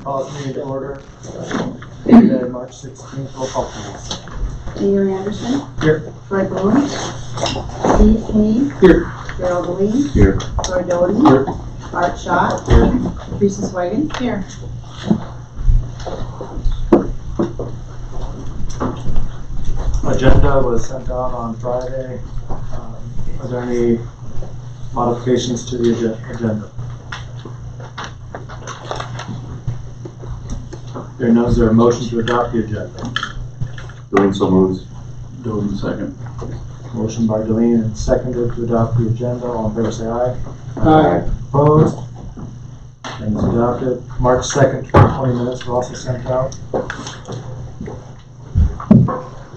Call this meeting to order. Monday, March 16th. Roll call, please. Mayor Anderson. Here. Fred Boone. Steve Kane. Here. Gerald Lee. Here. Troy Doty. Here. Art Schott. Here. Teresa Swagan. Here. Agenda was sent out on Friday. Are there any modifications to the agenda? There none, is there a motion to adopt the agenda? Doing so moves. Doing second. Motion by Deline and seconded to adopt the agenda. All in favor say aye. Aye. Opposed? And it's adopted. March 2nd, 20 minutes were also sent out.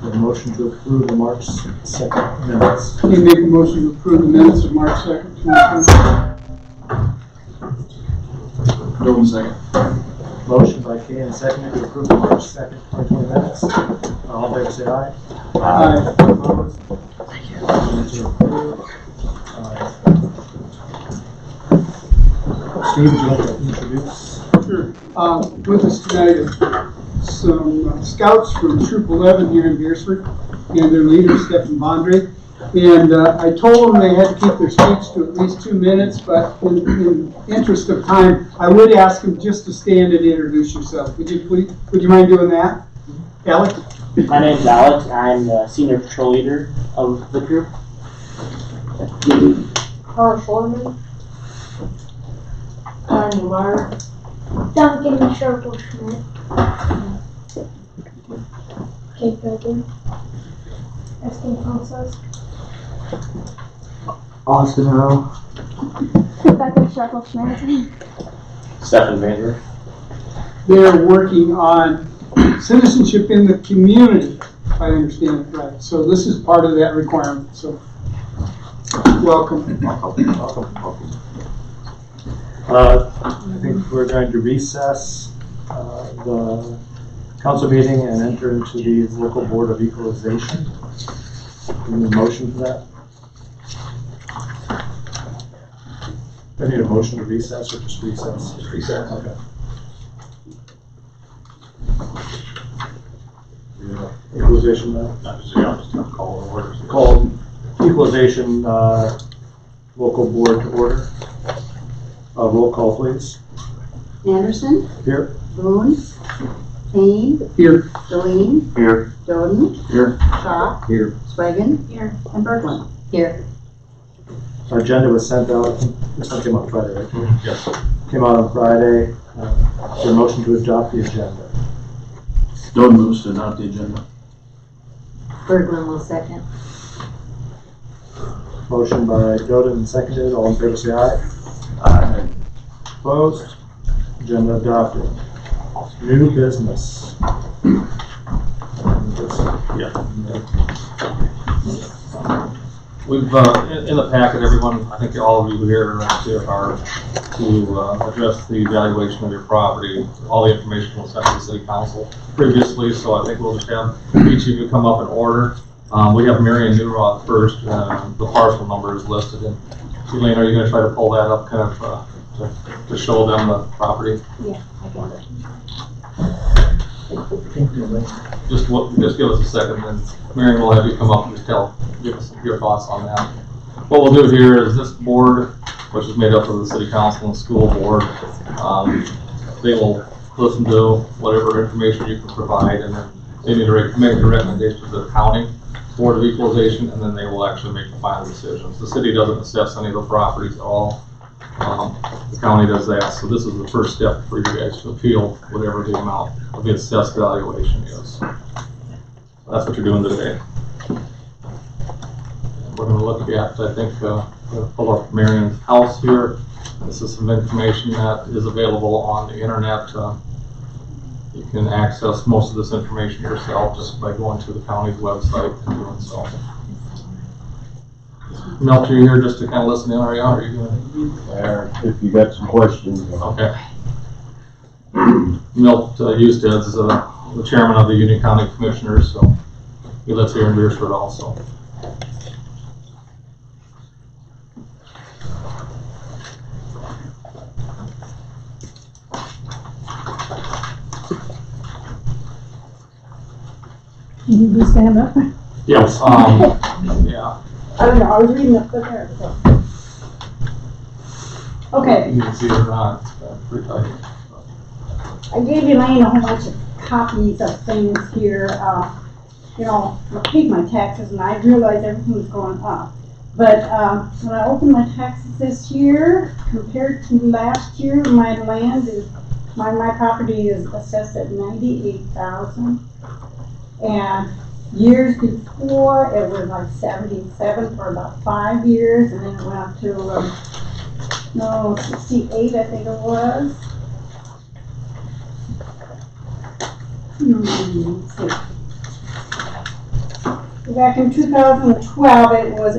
A motion to approve the March 2nd minutes. Can you make a motion to approve the minutes of March 2nd, 2020? Doing second. Motion by Kane and seconded to approve the March 2nd, 2020 minutes. All in favor say aye. Aye. Opposed? Minutes are approved. Steve, would you like to introduce? Sure. With us tonight are some scouts from Troop 11 here in Beresford and their leader, Stephen Bondre. And I told them they had to keep their speech to at least 2 minutes, but in interest of time, I would ask them just to stand and introduce yourself. Would you mind doing that? Alex? My name's Alex. I'm the senior patrol leader of the group. Carl Foreman. Connie Mark. Duncan Circle Schmidt. Kate Pilgrim. Eskin Ponsos. Austin Rowe. Rebecca Circle Schmidt. Stephen Vander. They're working on citizenship in the community, if I understand it right. So this is part of that requirement. So welcome. Welcome. I think we're going to recess the council meeting and enter into the local board of equalization. Do you need a motion for that? I need a motion to recess or just recess? Just recess. Okay. Equalization, call equalization local board to order. Roll call, please. Anderson. Here. Boone. Kane. Here. Deline. Here. Doty. Here. Schott. Here. Swagan. Here. And Berglund. Here. Our agenda was sent out. This one came out Friday, right? Yes. Came out on Friday. Is there a motion to adopt the agenda? Doing moves to adopt the agenda. Berglund will second. Motion by Doden and seconded. All in favor say aye. Aye. Opposed? Agenda adopted. New business. Yeah. We've, in the packet, everyone, I think all of you here actually are to address the evaluation of your property. All the information was sent to the city council previously, so I think we'll just have each of you come up in order. We have Marion Newroth first. The parcel number is listed. And Elaine, are you going to try to pull that up kind of to show them the property? Yeah, I got it. Just give us a second, and Marion will have you come up and just give us your thoughts on that. What we'll do here is this board, which is made up of the city council and school board, they will listen to whatever information you can provide, and then they need to make a recommendation to the county board of equalization, and then they will actually make the final decisions. The city doesn't assess any of the properties at all. The county does that, so this is the first step for you guys to appeal whatever the amount of the assessed valuation is. So that's what you're doing today. We're going to look at, I think, we're going to pull up Marion's house here. This is some information that is available on the internet. You can access most of this information yourself just by going to the county's website and doing so. Milt, you're here just to kind of listen in, are you? Are you There, if you got some questions. okay. Milt Eusted is the chairman of the Union County Commissioners, so he lives here in Beresford also. Can you just stand up? Yes, yeah, I don't know, I was reading up there, so. Okay, you can see it or not, it's pretty tight. I gave Elaine a whole bunch of copies of things here. You know, I paid my taxes and I realized everything was going up. But when I opened my taxes this year, compared to last year, my land is, my property is assessed at $98,000. And years before, it was like 77 for about 5 years, and then it went up to, 68, I think it was. Let's see. Back in 2012, it was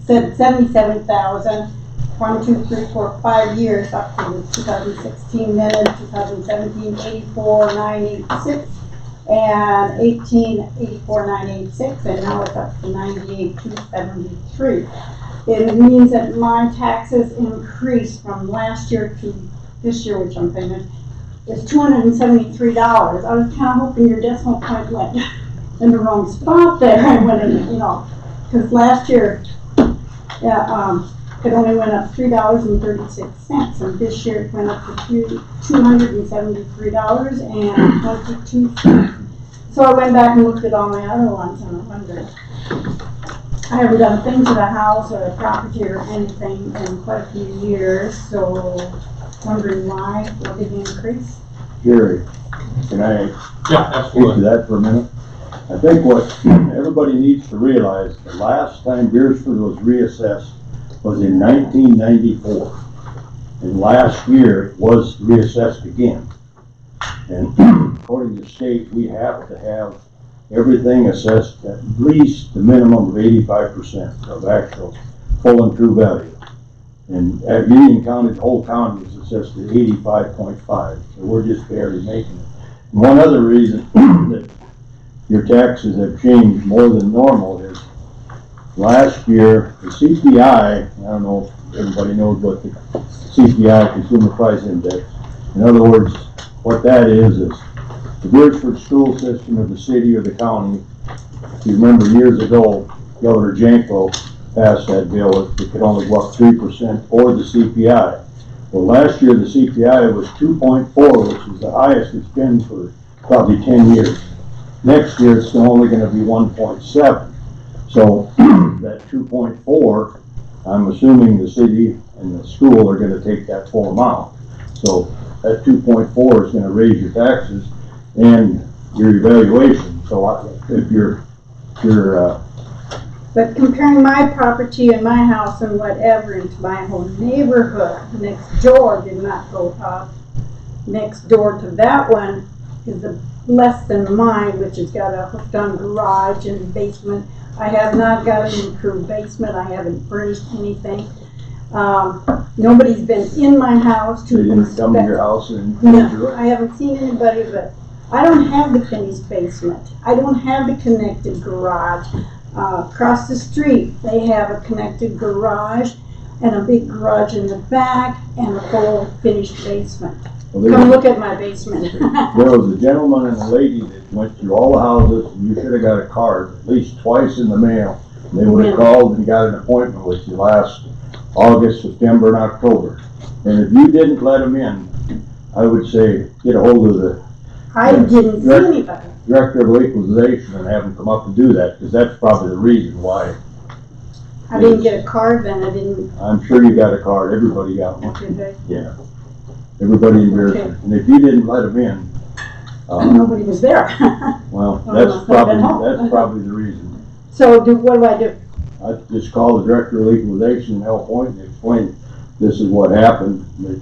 said 77,000, 1, 2, 3, 4, 5 years up to 2016. Then in 2017, 84,986, and 18, 84,986, and now it's up to 98,273. It means that my taxes increased from last year to this year, which I'm paying, is $273. I was kind of hoping your decimal point went in the wrong spot there, and when it, you know, because last year, it only went up $3.36, and this year it went up to $273.22. So I went back and looked at all my other ones, and I wondered, I haven't done things to the house or the property or anything in quite a few years, so wondering why it didn't increase. Jerry, can I Yeah, speak to absolutely. that for a minute? I think what everybody needs to realize, the last time Beresford was reassessed was in 1994. And last year it was reassessed again. And according to state, we have to have everything assessed at least the minimum of 85% of actual full and true value. And at Union County, the whole county is assessed at 85.5, so we're just barely making it. And one other reason that your taxes have changed more than normal is last year, the CPI, I don't know if everybody knows what the CPI, Consumer Price Index, in other words, what that is the Beresford school system of the city or the county. If you remember years ago, Governor Janko passed that bill, it could only go up 3% or the CPI. Well, last year the CPI was 2.4, which is the highest it's been for probably 10 years. Next year it's only going to be 1.7. So that 2.4, I'm assuming the city and the school are going to take that full amount. So that 2.4 is going to raise your taxes and your evaluation. So if you're But comparing my property and my house and whatever into my whole neighborhood, next door did not go up. Next door to that one is less than mine, which has got a hooked on garage and basement. I have not got an improved basement. I haven't furnished anything. Nobody's been in my house to they didn't come to inspect. your house and No, I haven't seen anybody, but I don't have the finished basement. I don't have the connected garage. Across the street, they have a connected garage and a big garage in the back and a full finished basement. well, Come look at my basement. there was a gentleman and a lady that went through all the houses, and you should have got a card at least twice in the mail. They would have called and got an appointment with you last August, September, and October. And if you didn't let them in, I would say get a hold of the I didn't see anybody. Director of Equalization and have them come up and do that, because that's probably the reason why. I didn't get a card then. I didn't. I'm sure you got a card, everybody got one. Did they? Yeah. Everybody in Beresford. Okay. And if you didn't let them in, Nobody was there. well, Oh, that's must have been home. probably the reason. So what do I do? I just call the Director of Equalization in Hell Point and explain this is what happened, that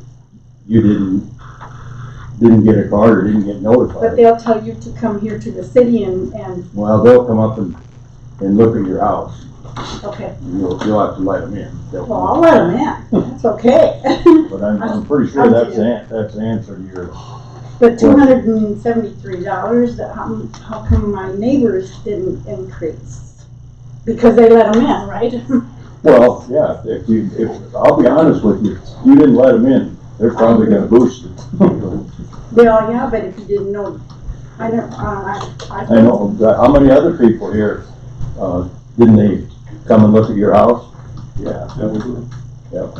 you didn't get a card or didn't get But notified. they'll tell you to come here to the city and Well, they'll come up and look at your house. okay. And you'll have to let them in. Well, I'll let them in. That's okay. But I'm pretty sure that's the answer to your. But $273, how come my neighbors didn't increase? Because they let them in, right? Well, yeah, if I'll be honest with you, you didn't let them in, they're probably gonna boost it. Well, yeah, but if you didn't know I don't, I know, how many other people here, didn't they come and look at your house? Yeah, that we do. Yep.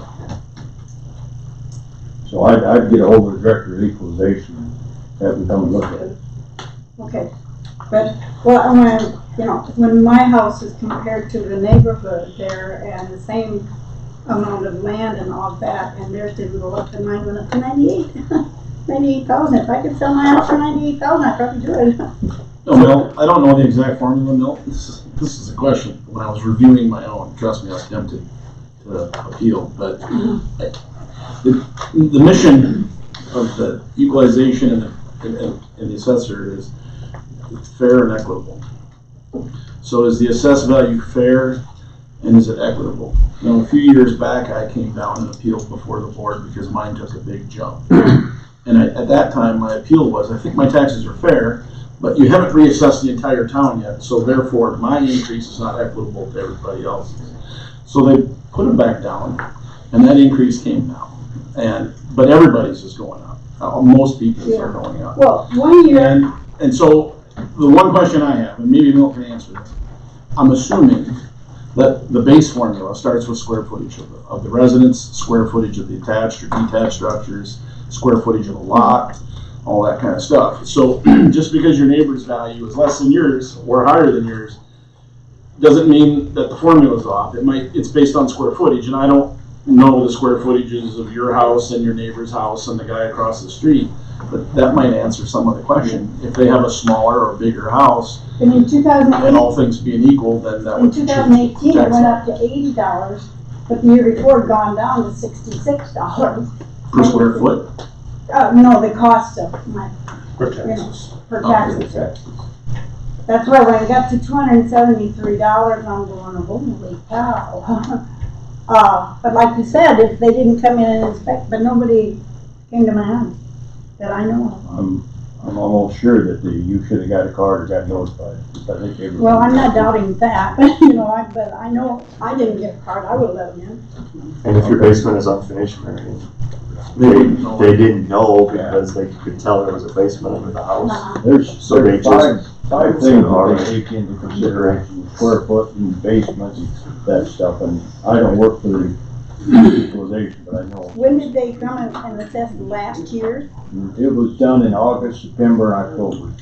So I'd get a hold of the director of equalization and have them come and look at it. Okay, but, well, when, you know, when my house is compared to the neighborhood there and the same amount of land and all that, and theirs didn't go up, and mine went up to 98,000. If I could sell my house for 98,000, I'd probably do it. No, Mill, I don't know the exact formula, Mill. This is a question. When I was reviewing my own, trust me, I was tempted to appeal, but the mission of the equalization and the assessor is fair and equitable. So is the assessed value fair and is it equitable? Now, a few years back, I came down and appealed before the board because mine took a big jump. And at that time, my appeal was, I think my taxes are fair, but you haven't reassessed the entire town yet, so therefore my increase is not equitable to everybody else's. So they put it back down, and that increase came down. But everybody's is going up. Most people's are going up. Well, 1 year, And so the one question I have, and maybe Mill can answer this, I'm assuming that the base formula starts with square footage of the residence, square footage of the attached or detached structures, square footage of the lot, all that kind of stuff. So just because your neighbor's value is less than yours or higher than yours, doesn't mean that the formula is off. It's based on square footage, and I don't know the square footages of your house and your neighbor's house and the guy across the street, but that might answer some of the question. If they have a smaller or bigger house, and in 2008, and all things being equal, then that in would 2018, it went up to $80, but the year before it gone down to $66. per square foot. No, the cost of my, For you know, taxes. for taxes. That's why when it got to $273, I'm going, holy cow. But like you said, if they didn't come in and inspect, but nobody came to my house that I know of. I'm almost sure that you should have got a card or got notified. I think everybody. Well, I'm not doubting that, but you know, but I know I didn't get a card, I would have let them in. And if your basement is unfinished, Mary, they didn't know because they could tell there was a basement under the house. There's So they just- five things that they take into consideration, square foot and basement, that stuff, and I don't work for the equalization, but I know. When did they come and assess last year? It was done in August, September, and October.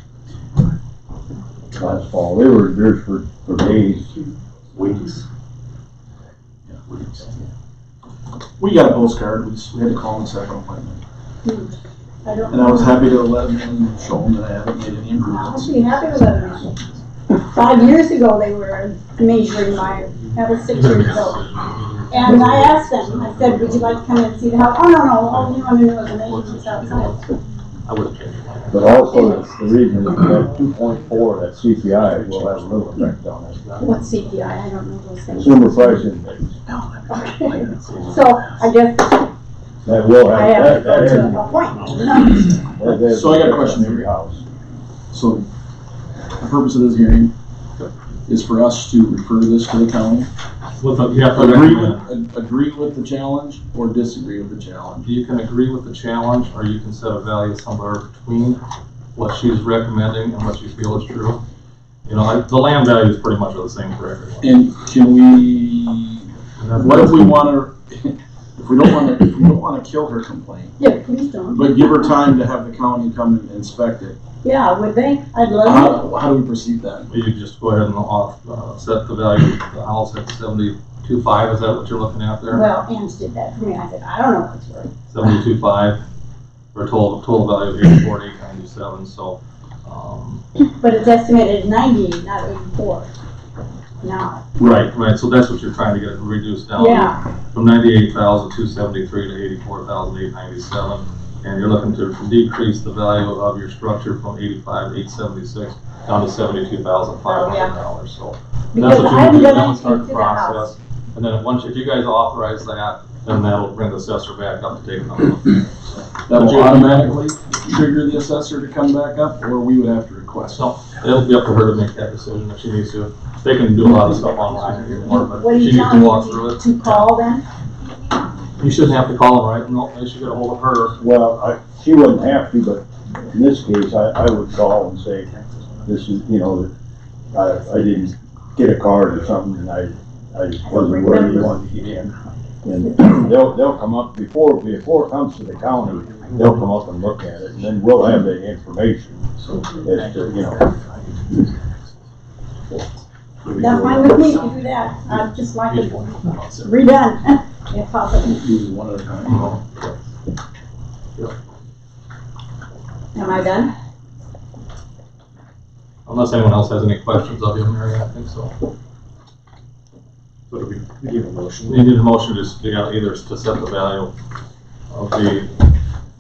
Last fall, they were there for days. Weeks. We got a postcard, we had to call and set an appointment. I don't And I was know. happy to let them in and show them that I haven't made any I'll improvements. be happy to let them in. 5 years ago, they were measuring that was 6 years ago. And I asked them, I said, would you like to come in and see the house? Oh, no, all you want to do is the measurements outside. I would change it. But also, the reason that that 2.4, that CPI, will have a little effect on it. What's CPI? I don't know those things. Consumer price index, Okay. So I guess that will I have, have to go that to an appointment. So I got a question for your house. So the purpose of this hearing is for us to refer this to the county, You have to agree recommend. agree with the challenge or disagree with the challenge. You can agree with the challenge, or you can set a value somewhere between what she's recommending and what you feel is true. You know, the land value is pretty much the same for everyone. And can we, what if we wanna, if we don't wanna kill her complaint, Yeah, please don't. but give her time to have the county come and inspect it, Yeah, would they? I'd love how do we proceed then? You just go ahead and set the value of the house at 72.5, is that what you're looking at to. there? Well, Ange did that for me. I said, I don't know what it's worth. 72.5, for a total value of 84,897, so, But it's estimated at 98, not 84. Now, right, so that's what you're trying to get it reduced down. yeah, From 98,273 to 84,897, and you're looking to decrease the value of your structure from 85,876 down to $72,500, so. That's because what I you haven't need to do, done then anything start to the the house. process. And then if you guys authorize that, then that'll bring the assessor back up to take another look. That'll automatically trigger the assessor to come back up, or we would have to request? So it'll be up to her to make that decision if she needs to. They can do a lot of stuff online anymore, but What are she you needs to telling walk through me it. to call then? You shouldn't have to call them, right? No, they should get a hold of her. Well, she wouldn't have to, but in this case, I would call and say, this is, you know, I didn't get a card or something, and I wasn't where you wanted to get in. And they'll come up, before it comes to the county, they'll come up and look at it, and then we'll have the information, so, as to, you know. That's fine with me to do that. I'd just like it redone, if possible. Do one at a time. Am I done? Unless anyone else has any questions of you, Mary, I think so. So do we need a motion? You need a motion to either to set the value of the,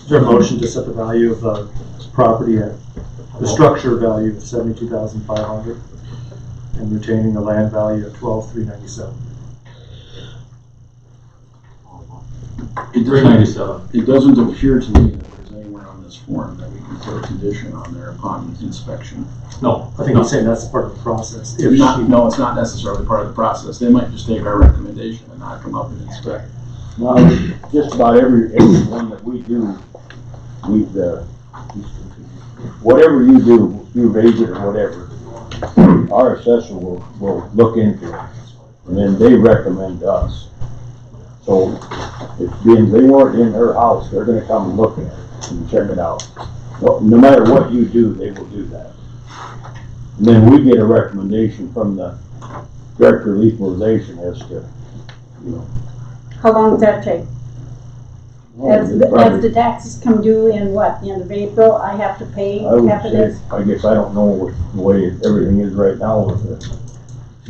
Is there a motion to set the value of the property at the structure value of $72,500 and retaining the land value at $12,397? $397. It doesn't appear to me that there's anywhere on this form that we can put a condition on there upon inspection. No, I think he's saying that's part of the process. If not, no, it's not necessarily part of the process. They might just take our recommendation and not come up and inspect. Well, just about everyone that we do, whatever you do, you raise it or whatever, our assessor will look into it, and then they recommend us. So, if being they weren't in her house, they're gonna come and look at it and check it out. No matter what you do, they will do that. And then we get a recommendation from the director of equalization as to, you know. How long does that take? As probably- the taxes come due in what, the end of April, I have to pay I would half of say, this? I guess I don't know what the way everything is right now with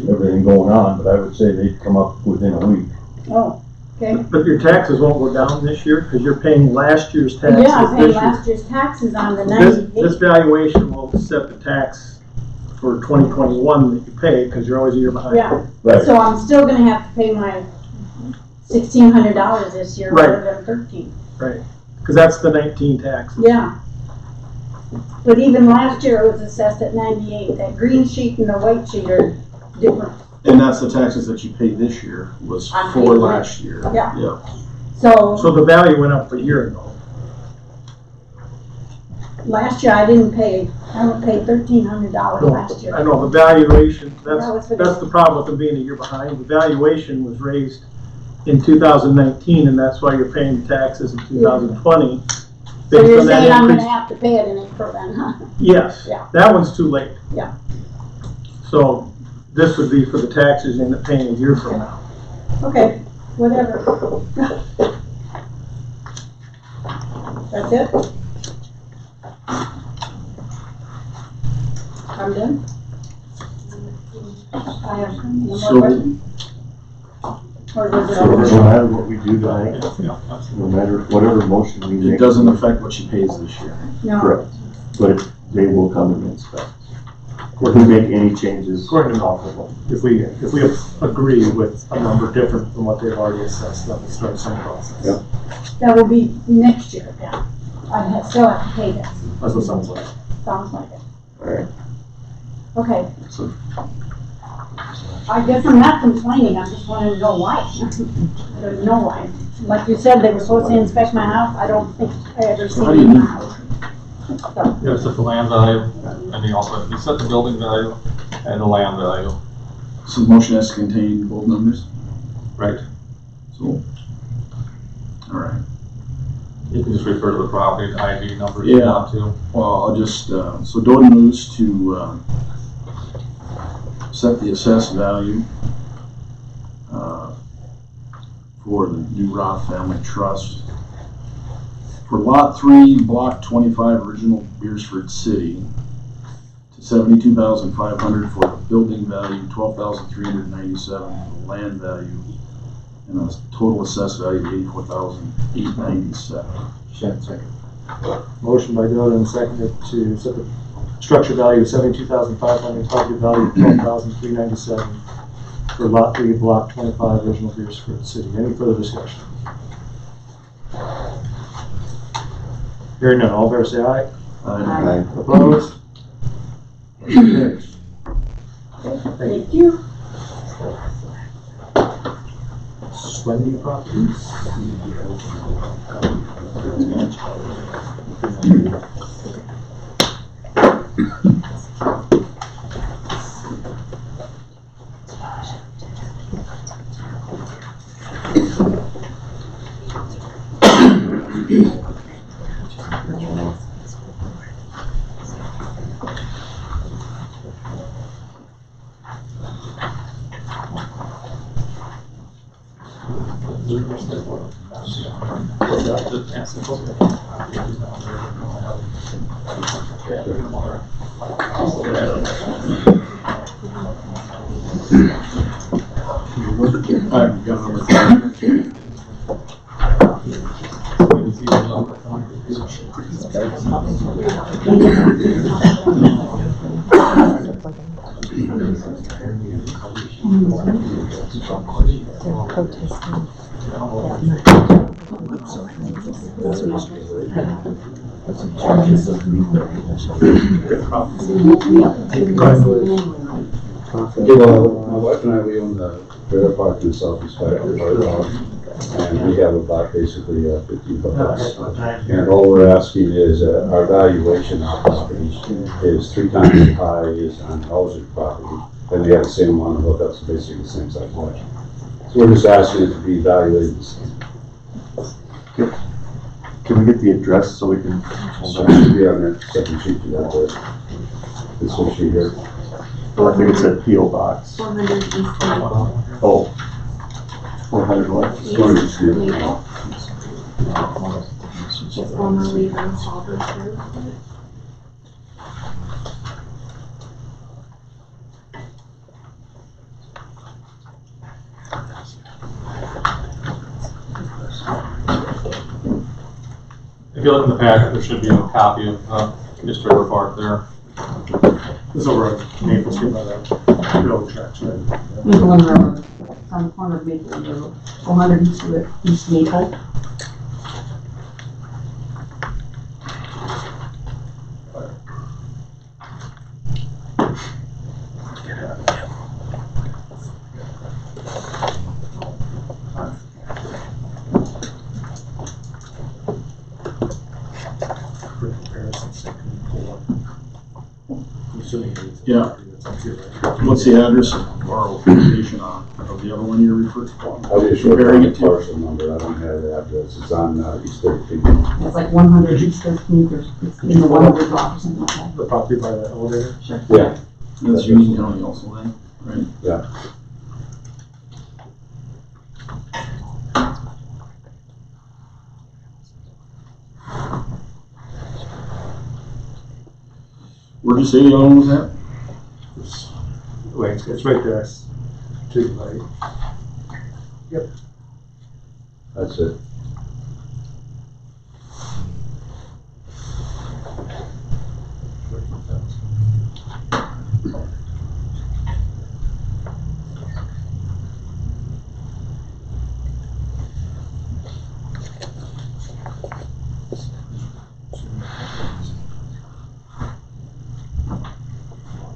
everything going on, but I would say they'd come up within a week. Oh, okay. But your taxes won't go down this year, because you're paying last year's taxes Yeah, I'm paying this year. last year's taxes on the This 98. valuation will set the tax for 2021 that you pay, because you're always a year behind. Yeah, Right. so I'm still gonna have to pay my $1,600 this year Right. rather than 13. Right, because that's the 19 taxes. Yeah. But even last year it was assessed at 98. That green sheet and the white sheet are different. And that's the taxes that you paid this year was I for paid last year. Yeah. Yeah. So So the value went up a year ago. last year I didn't pay, I only paid $1,300 last year. I know, the valuation, That was for that's the problem with them being a year behind. The valuation was raised in 2019, and that's why you're paying taxes in 2020. So based you're on that saying I'm gonna increase. have to pay it in April then, huh? Yes, Yeah. that one's too late. Yeah. So this would be for the taxes you end up paying a year from now. Okay, whatever. That's it? I'm done? I have no more So- questions? Or was it So all? no matter what we do tonight, yeah, absolutely. no matter whatever motion we make. It doesn't affect what she pays this year. No. Correct, but they will come and inspect. If we make any changes. According to if we agree with a number different from what they've already assessed, that will start some process. Yep. That will be next year then. Still have to pay this, That's what it sounds like. sounds like it. Alright, Okay, so I guess I'm not complaining, I just wanted to know why. There's no why. Like you said, they were supposed to inspect my house, I don't think I ever So how seen do you my do- house. So, You have to set the land value, and you also, you set the building value and the land value, So the motion has to contain both numbers? right? So, all right. You can just refer to the property, the ID number if you Yeah. want to. Well, I'll just, so Doty moves to, set the assessed value, for the new Roth Family Trust. For Lot 3, Block 25, original Beresford City, to $72,500 for the building value, $12,397 for the land value, and a total assessed value of $84,897. Second. Motion by Dodd and seconded to set the structure value of $72,500, property value of $12,397 for Lot 3, Block 25, original Beresford City. Any further discussion? Hearing none, all in favor say aye. Aye. Opposed? Motion carries. thank you. Wendy Properties. Well, my wife and I, we own the trailer park in the southeast side of our and we have about basically 15 bucks. And all we're asking is our valuation on property is 3 times as high as on Hauser's property, and they have the same amount of hookups, basically the same size lot. So we're just asking it to be evaluated the same. Can we get the address so we can? So it should be on that second sheet you got there. This whole sheet here. Well, I think it said P.O. Box. 400 East Maple. Oh. 400 what? East Maple. It's formerly Beresford Road. If you look in the packet, there should be a copy of this trailer park there. This is over at Maple Street by the railroad tracks, right? Maple and Railroad. It's on the corner of Maple and Railroad. 400 East Maple. Yeah. What's the address or location of the other one you're referring to? I'll just show you the parcel number. I don't have the address. It's on East 13th. It's like 100 East 13th, or it's in the 100 block or something like that. The property by the elevator? Sure. Yeah. That's Union County also then, right? Yeah. Where'd you say the other one was at? Wait, it's right there. It's to the right. Yep. That's it.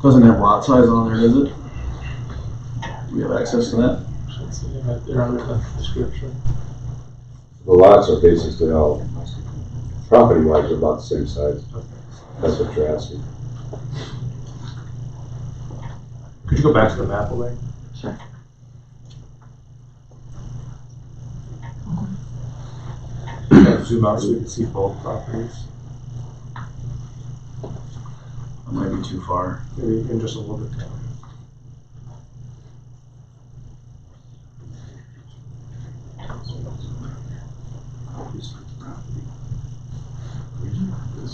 Doesn't have lot size on there, does it? Do we have access to that? Should see it right there under the description. The lots are basically all, property-wise, are about the same size. That's what you're asking. Could you go back to the map away? Sure. Zoom out so we can see both properties. That might be too far. Maybe in just a little bit more.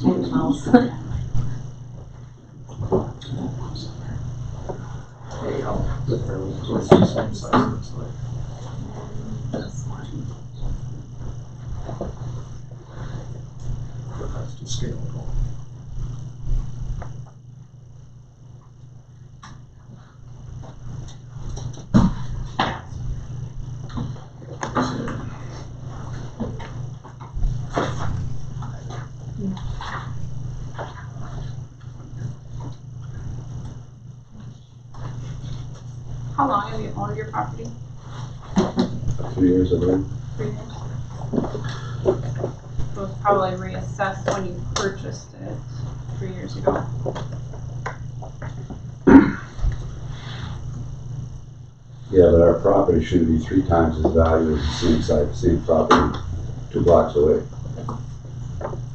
And house. There you go. It's the same size, looks like. But that's to scale it all. How long have you owned your property? 3 years, I believe. 3 years. It was probably reassessed when you purchased it 3 years ago. Yeah, but our property should be 3 times as valuable as the same site, same property, 2 blocks away.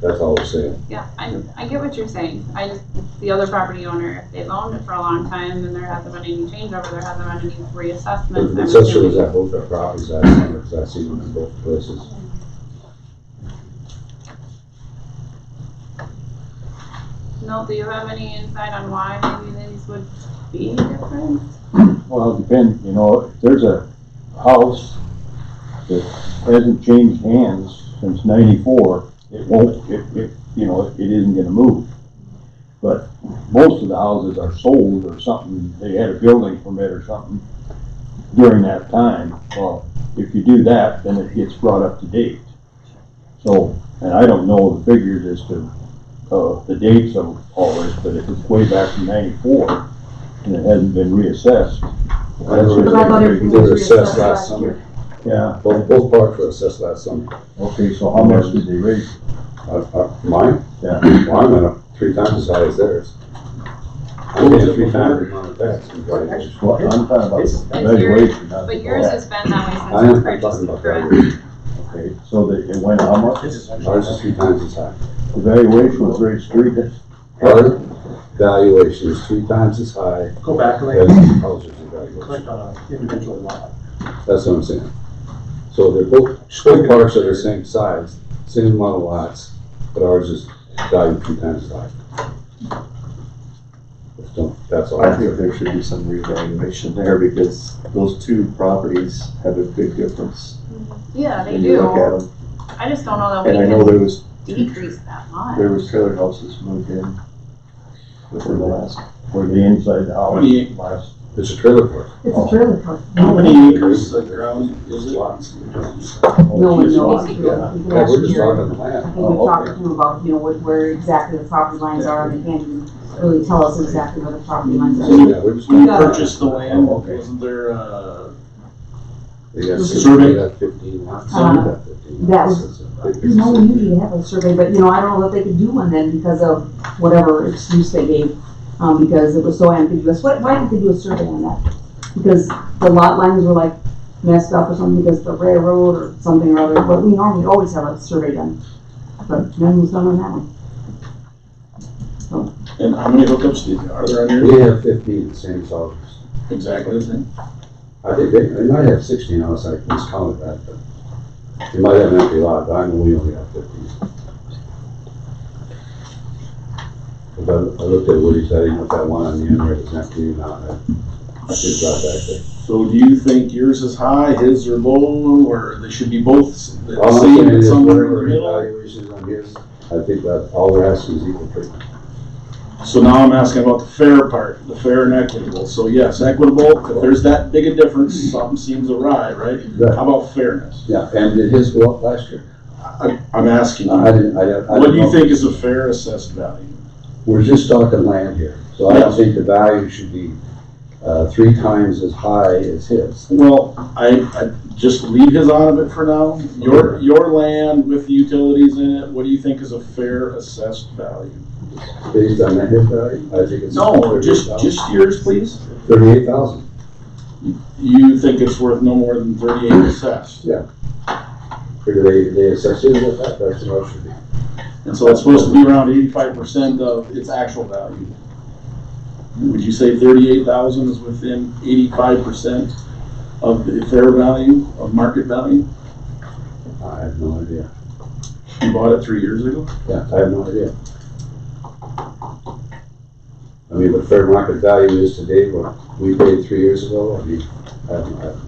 That's all we're saying. Yeah, I get what you're saying. I just, the other property owner, if they've owned it for a long time and there hasn't been any changeover, there hasn't been any reassessments. The assessor was at both our properties last summer, because I seen them in both places. No, do you have any insight on why maybe these would be different? Well, it depends, you know, if there's a house that hasn't changed hands since '94, it won't, you know, it isn't gonna move. But most of the houses are sold or something, they had a building permit or something during that time. Well, if you do that, then it gets brought up to date. So, and I don't know the figures as to, the dates of all this, but if it's way back from '94 and it hasn't been reassessed. But I thought everything They was were assessed reassessed last summer. Yeah, Both parks were assessed last summer. okay, so how much did they raise? Mine? Yeah. Well, I'm at 3 times as high as theirs. I'm paying 3 times the amount of tax. Well, I'm talking about Is the valuation. not But the yours tax. has been that way I since am, you I'm purchased talking it, about correct? valuation. Okay, so it went how much? Ours is 3 times as high. The valuation was raised 3 times. Our valuation is 3 times as high Go back a as little, the house's valuation. click on an individual lot. That's what I'm saying. So they're both parks are the same size, same amount of lots, but ours is valued 3 times as high. So that's all. I think there should be some revaluation there because those 2 properties have a big difference. Yeah, they When you look at do. them. I just don't know that we And I know can there was decrease that much. trailer houses moved in within the last. For the inside the house. Twenty- last- It's a trailer park. It's a trailer park. How many acres of ground is it? Lots. No one knows. Yeah, You can yeah, ask we're just Jerry. talking the land. I think we talked to him about, you know, where exactly the property lines are, and they can't even really tell us exactly where the property lines are. Yeah, we're just. When you purchased the land, okay. wasn't there, They got Survey? They got 15 lots. Uh, They got 15 that lots. was- It's a big You know, we business. usually have a survey, but, you know, I don't know that they could do one then because of whatever excuse they gave, because it was so ambiguous. Why didn't they do a survey on that? Because the lot lines were like messed up or something because of the railroad or something or other, but we normally always have a survey done. But none was done on that one. and how many hookups are there on We yours? have 15 same as ours. Exactly the same. I think they might have 16 else, I miscounted that, but they might have an empty lot, but I know we only have 15. But I looked at Woody's, I didn't know if that one on the end where it was empty or not, I should have brought back there. So do you think yours is high, his are low, or they should be both the All I'm same, saying but is somewhere in whatever the middle? evaluations on his, I think that all we're asking is equal treatment. So now I'm asking about the fair part, the fair and equitable. So yes, equitable, if there's that big a difference, something seems awry, right? Right. How about fairness? Yeah, and did his go up last year? I'm asking I you, didn't, I what do you know. think is a fair assessed value? We're just talking land here, so I don't Yes. think the value should be, 3 times as high as his. Well, I just leave his out of it for now. Your land with the utilities in it, what do you think is a fair assessed value? Based on the his value, I think it's. No, just yours, please. 38,000. You think it's worth no more than 38 assessed? Figure they assess it at that, that's what it should be. And so it's supposed to be around 85% of its actual value. Would you say 38,000 is within 85% of the fair value, of market value? I have no idea. You bought it 3 years ago? Yeah, I have no idea. I mean, what fair market value is today, what we paid 3 years ago, I mean, I have no idea.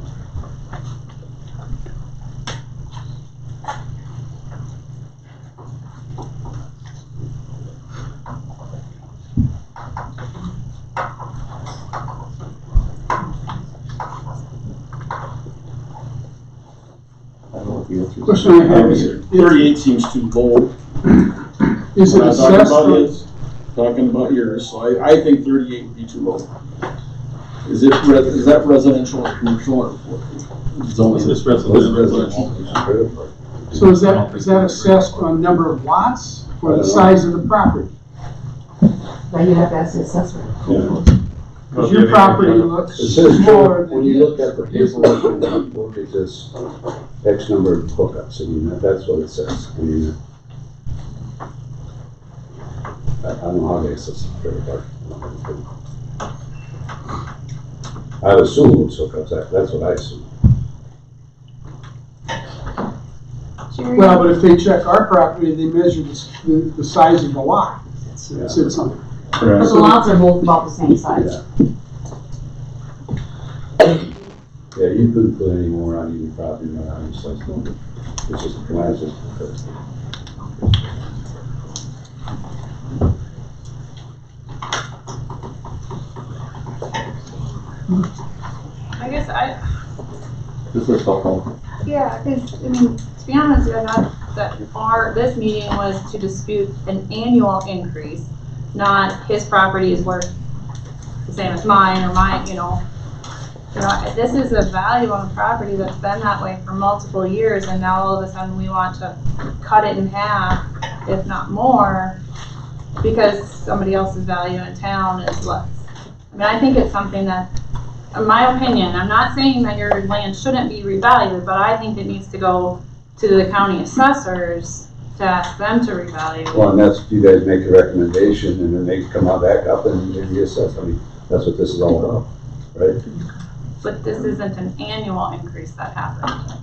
Question I have is, 38 seems too low. is it I'm not talking assessed about for, his, talking about yours, so I think 38 would be too low. Is that residential or commercial or zoning? It's residential. So is that assessed on number of lots or the size of the property? Then you have to ask the assessor. Because your property looks It says, smaller when than you his. look at the paperwork, and you look at this X number of hookups, I mean, that's what it says. I mean, I don't know how they assess the trailer park. I would assume it's hookups, that's what I assume. Well, but if they check our property, they measure the size of the lot. It said something. But the lots are both about the same size. Yeah, you couldn't put any more on your property than on your site. It's just, mine's just. I guess This is helpful. yeah, because, I mean, to be honest, I thought that this meeting was to dispute an annual increase, not his property is worth the same as mine or mine, you know. This is a value on a property that's been that way for multiple years, and now all of a sudden we want to cut it in half, if not more, because somebody else's value in town is less. I mean, I think it's something that, in my opinion, I'm not saying that your land shouldn't be revalued, but I think it needs to go to the county assessors to ask them to revalue. Well, and that's, you guys make a recommendation and then they come out back up and reassess. I mean, that's what this is all about, right? But this isn't an annual increase that happened.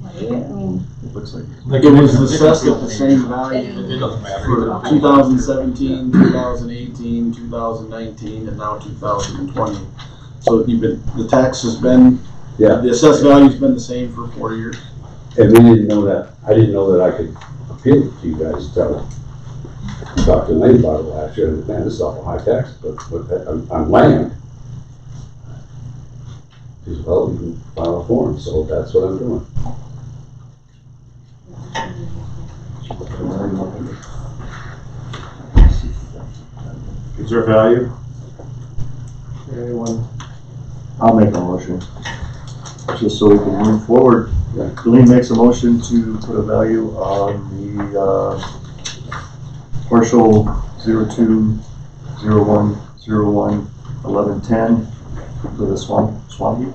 Right? I mean, It looks like. It was assessed at the same value It doesn't matter. for 2017, 2018, 2019, and now 2020. So the tax has been, Yeah. the assessed value's been the same for 4 years. And we didn't know that, I didn't know that I could appeal to you guys until I talked to Lane about it last year, and man, this is awful high tax, but on land. He said, well, you can file a form, so that's what I'm doing. Is there value? Anyone? I'll make a motion, just so we can move forward. Colleen makes a motion to put a value on the, partial 02/01/01/1110 for the Swampy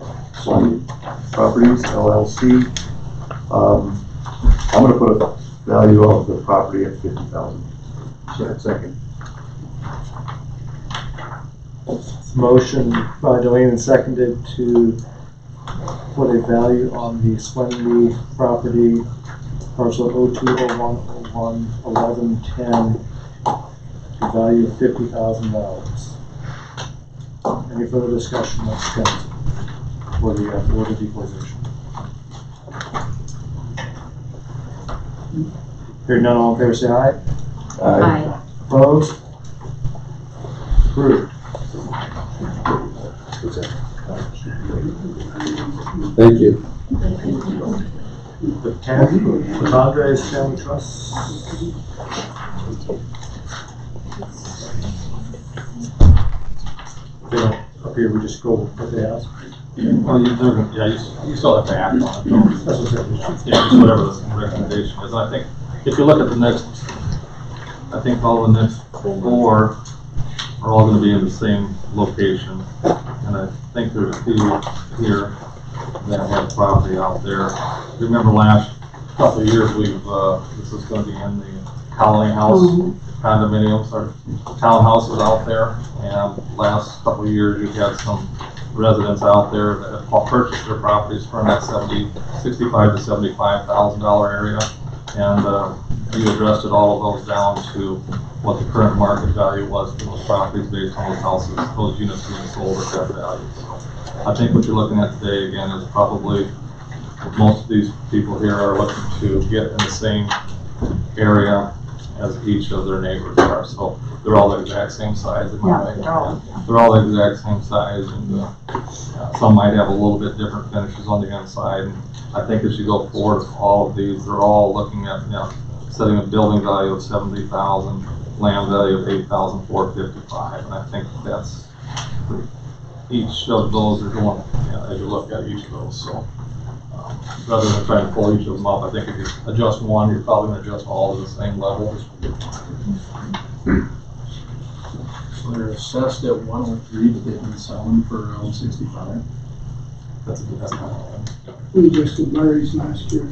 Properties LLC. I'm gonna put a value of the property at $50,000. Second. Motion by Delane and seconded to put a value on the Swenby property, parcel 02/01/1110, the value of $50,000. Any further discussion on council for the Board of Equalization? Hearing none, all in favor say aye. Aye. Opposed? Approved. Thank you. The 10th, with Andres Family Trust. They don't, up here we just go with what they ask. Well, you still have to act on it, though. That's what Yeah, just whatever the recommendation is. And I think, if you look at the next, I think all the next 4 are all gonna be in the same location. And I think there's 2 here that have property out there. Remember last couple of years, this is gonna be in the Colony House condominiums or townhouses out there. And last couple of years, you had some residents out there that have purchased their properties for in that $65,000 to $75,000 area. And you adjusted all of those down to what the current market value was for those properties based on those houses, those units being sold at that value. So I think what you're looking at today, again, is probably most of these people here are looking to get in the same area as each of their neighbors are. So they're all the exact same size in my opinion. They're all the exact same size, and some might have a little bit different finishes on the inside. And I think as you go forward with all of these, they're all looking at, setting a building value of $70,000, land value of $8,455, and I think that's each of those are going, as you look at each of those, so. Rather than trying to pull each of them up, I think if you adjust one, you're probably gonna adjust all to the same level. So they're assessed at 103, but they've been selling for around 65. That's We just did Murray's last year.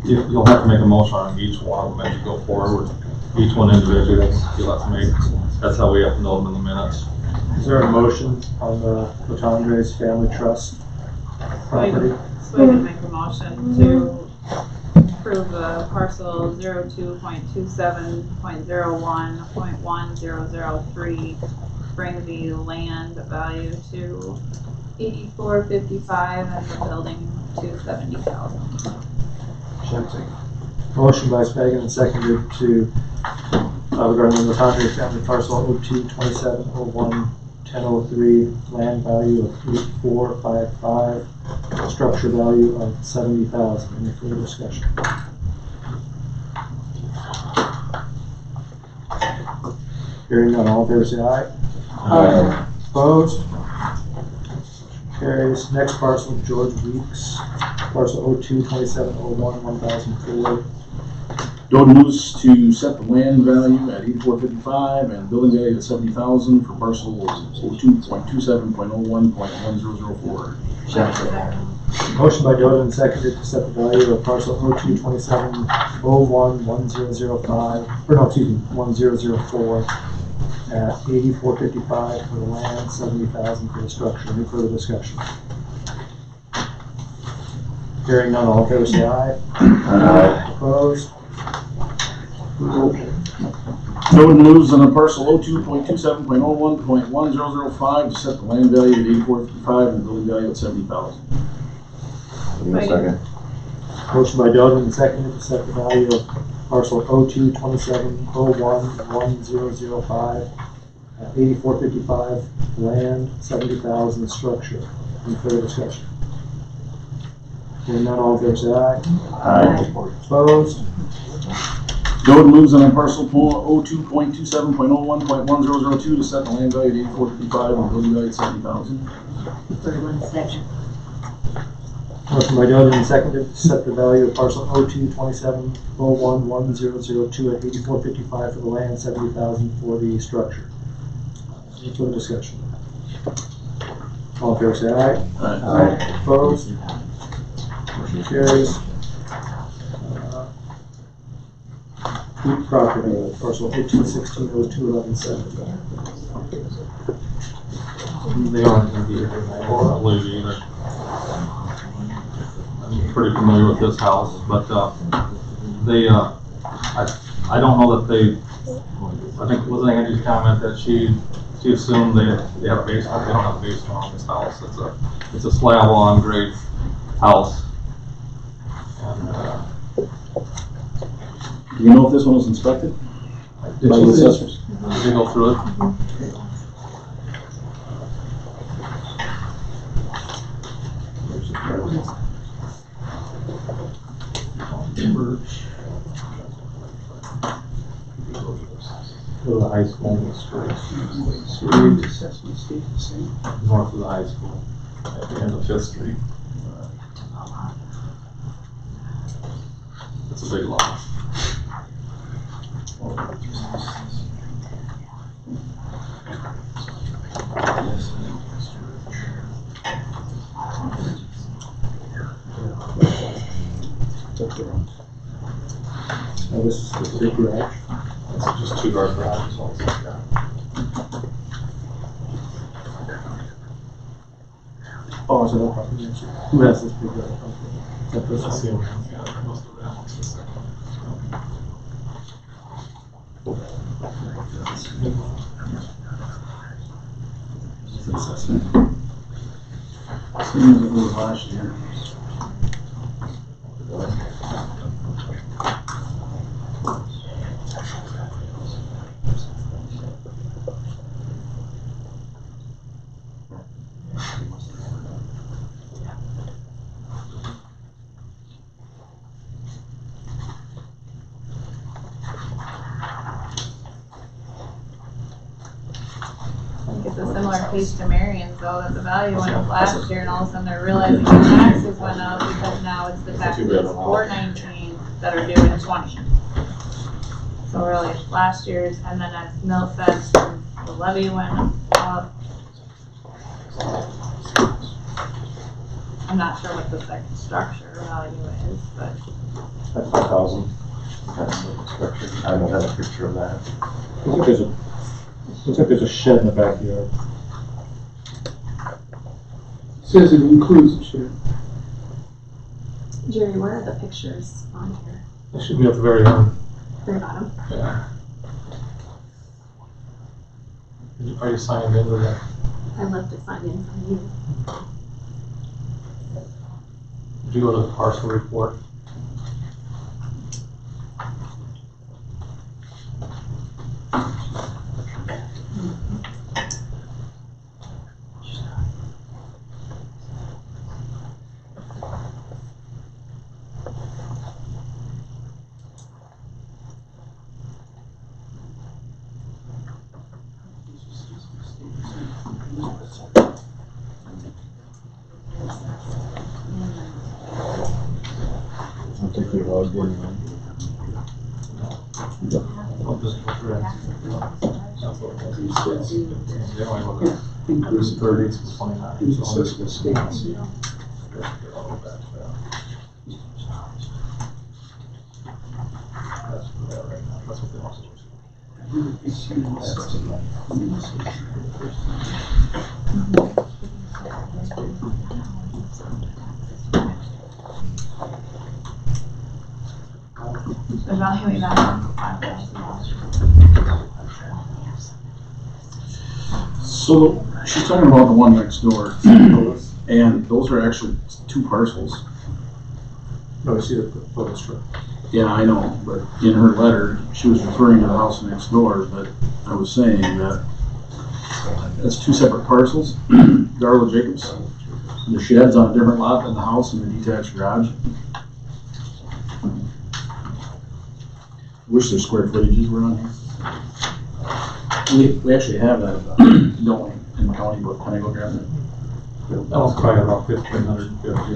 You'll have to make a motion on each one of them as you go forward. Each one individually, you'll have to make. That's how we have to know them in the minutes. Is there a motion on the Latondre's Family Trust property? So we can make a motion to approve the parcel 02.27.01.1003, bring the land value to $84.55 and the building to $70,000. Motion by Spagan and seconded to, regarding the Latondre family parcel 02-2701-1003, land value of $84.55, structure value of $70,000. Any further discussion? Hearing none, all in favor say aye. Aye. Opposed? Carries. Next parcel, George Weeks, parcel 02-2701-1004. Doden News to set the land value at $84.55 and building value at $70,000 for parcel 02.27.01.1004. Motion by Doden, seconded to set the value of parcel 02-2701-1005, or no, excuse me, 1004 at $84.55 for the land, $70,000 for the structure. Any further discussion? Hearing none, all in favor say aye. Aye. Opposed? Doden News on a parcel 02.27.01.1005 to set the land value at $84.55 and building value at $70,000. Second. Motion by Doden, seconded to set the value of parcel 02-2701-1005 at $84.55 land, $70,000 structure. Any further discussion? Hearing none, all in favor say aye. Aye. Opposed? Doden moves on a parcel 02.27.01.1002 to set the land value at $84.55 and building value at $70,000. Motion by Doden, seconded to set the value of parcel 02-2701-1002 at $84.55 for the land, $70,000 for the structure. Any further discussion? All in favor say aye. Aye. Opposed? Motion carries. Peak property, parcel 1816021170. They aren't going to be here tonight, I don't believe either. I'm pretty familiar with this house, but they, I don't know that they, I think, was Angie's comment that she assumed they have a basement. They don't have a basement on this house. It's a slab on grade house. And, Do you know if this one was inspected by the assessors? Did they go through it? Go to the high school, north of the high school, at the end of 5th Street. It's a big lot. Now this is the big garage. It's just 2 car garages also. Oh, is that a property? Who has this big garage? Is that this That's one? the only one. Yeah, most of that one's the second. Same as it was last year. similar case to Marion's though, that the value went up last year and all of a sudden they're realizing the taxes went up because now it's the taxes for 19 that are due in 20. So really, last year's, and then as Mill said, the levy went up. I'm not sure what the second structure value is, but. That's 5,000. I don't have a picture of that. Looks like there's a shed in the backyard. Says it includes the shed. Jerry, where are the pictures on here? It should be at the very end. Very bottom. Yeah. Are you signing in with that? I left it signed in from you. Did you go to the parcel report? I think they're logged in. Increase 30 to 29. That's what they want to do. Evaluate that on $5,000. So she's talking about the one next door, and those are actually two parcels. No, I see the photo strip. Yeah, I know, but in her letter, she was referring to the house next door, but I was saying that that's two separate parcels, Darla Jacobs. The shed's on a different lot than the house and the detached garage. Wish their square footages were on here. We actually have that, don't we, in the county book? Can I go grab it? That was probably about 1,550.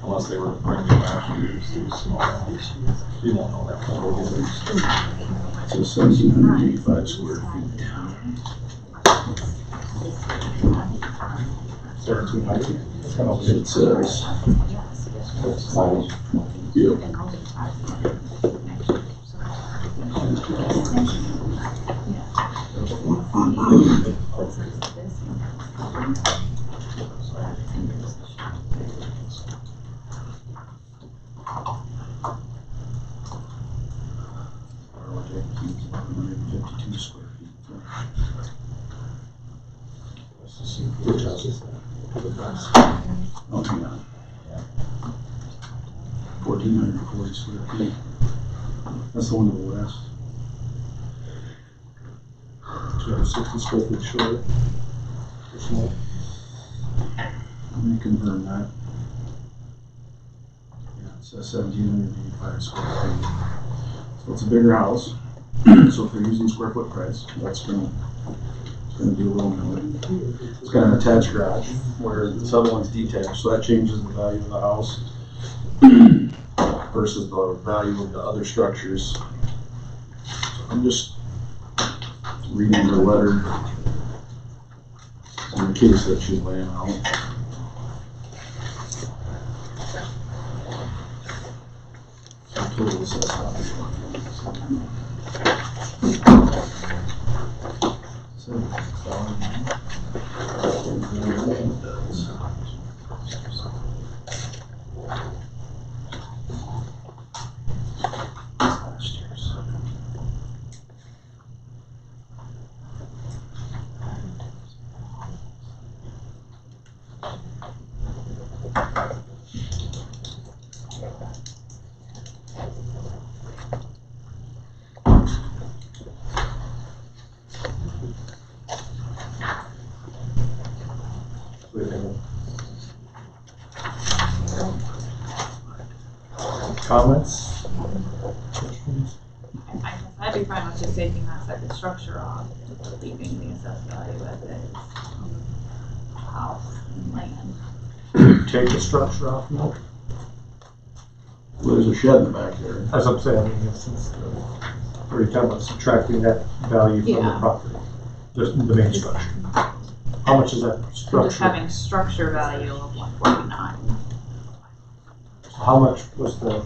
Unless they were bringing last year's too small. You won't know that. So 1,785 square feet. 1,300. It says. Yep. Square feet. Oh, hang on. 1,440 square feet. That's the one to the west. 260 square feet short. Or small. Let me confirm that. Yeah, it says 1,785 square feet. So it's a bigger house. So if they're using square foot price, that's gonna be a little more. It's got an attached garage where this other one's detached, so that changes the value of the house versus the value of the other structures. So I'm just reading her letter. in the case that she's laying out. Total assessed value. Comments? Questions? I'd be fine with just taking that second structure off, just leaving the assessed value as is on the house and land. Take the structure off, no? Well, there's a shed in the back there. As I'm saying, I mean, since, we're talking about subtracting that value from the Yeah. property, the main structure. How much is that Just structure? having structure value of 149, How much was the,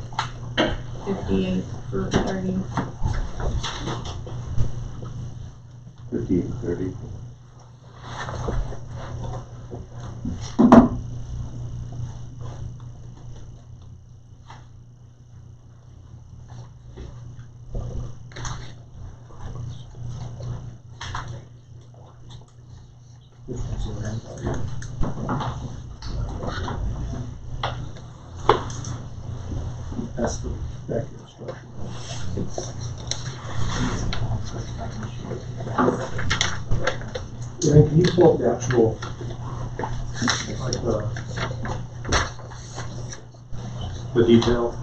58 for 30. 5830. which one's the land value? That's the backyard structure. Aaron, can you pull up the actual, like the detail?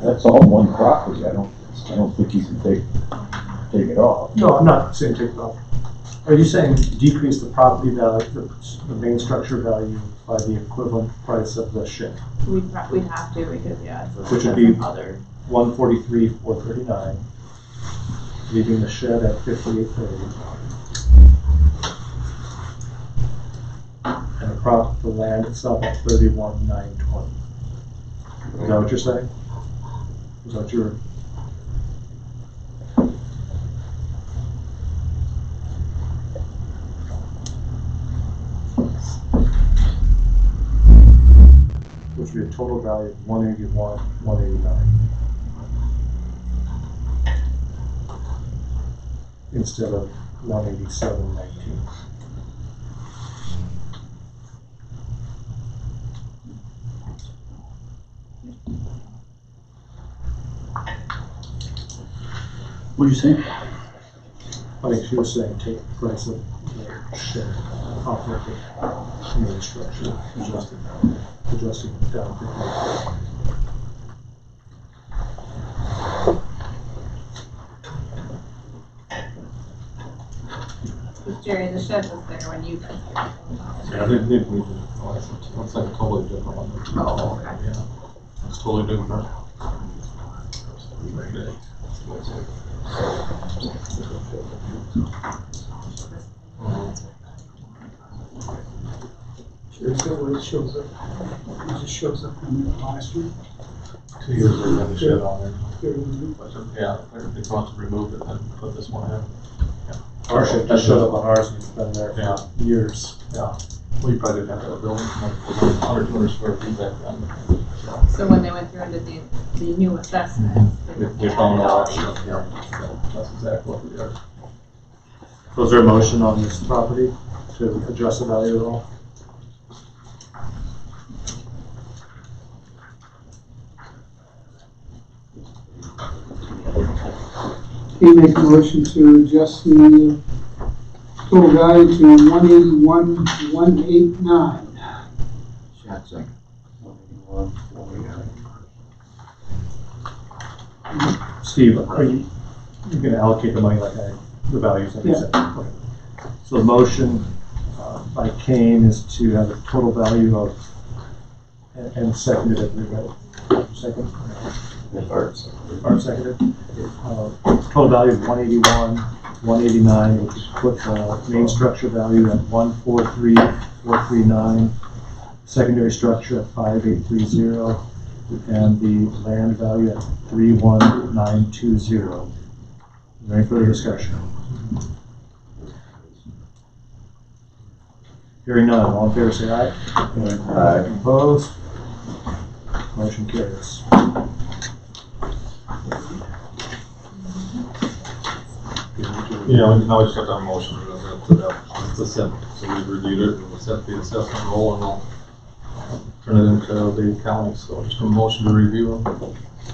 That's all one property, I don't think you can take it off. No, I'm not saying take it off. Are you saying decrease the property value, the main structure value by the equivalent price of the shed? We'd have to because, yeah, it's Which would be some other. 143,439, leaving the shed at 5830. And the land itself at 31,920. Is that what you're saying? Is that what you're? Which would be a total value of 181, 189. Instead of 187.19. What'd you say? I think she was saying take the price of the shed off of the main structure, adjusting it down 50. Jerry, the shed was there when you guys came. Yeah, I didn't think we did. It's like a totally different one. Oh, okay. Yeah, it's totally different. Sure, is that where it shows up? It just shows up in the last year. 2 years ago, we had the shed on there. There. Yeah, they want to remove it and put this one in. Our shed just showed up on ours and it's been there Yeah. for years. Yeah, we probably didn't have that building, from like 100, 200 square feet back then. So when they went through and did the new assessments. They found all that stuff, yeah. So that's exactly what we did. Was there a motion on this property to adjust the value at all? He makes a motion to adjust the total value to 181, 189. That's like 181, 189. Steve, are you gonna allocate the money like the values like you said? Okay. So the motion by Kane is to have a total value of, and seconded it, right? Second? Barb seconded. Total value of 181, 189, which would put the main structure value at 143,439, secondary structure at 5830, and the land value at 31920. Is there any further discussion? Hearing none, all in favor say aye. Aye. Opposed? Motion carries. Yeah, now we just have to have a motion to set, so we've reviewed it, we'll set the assessment roll and we'll turn it into the county, so just a motion to review and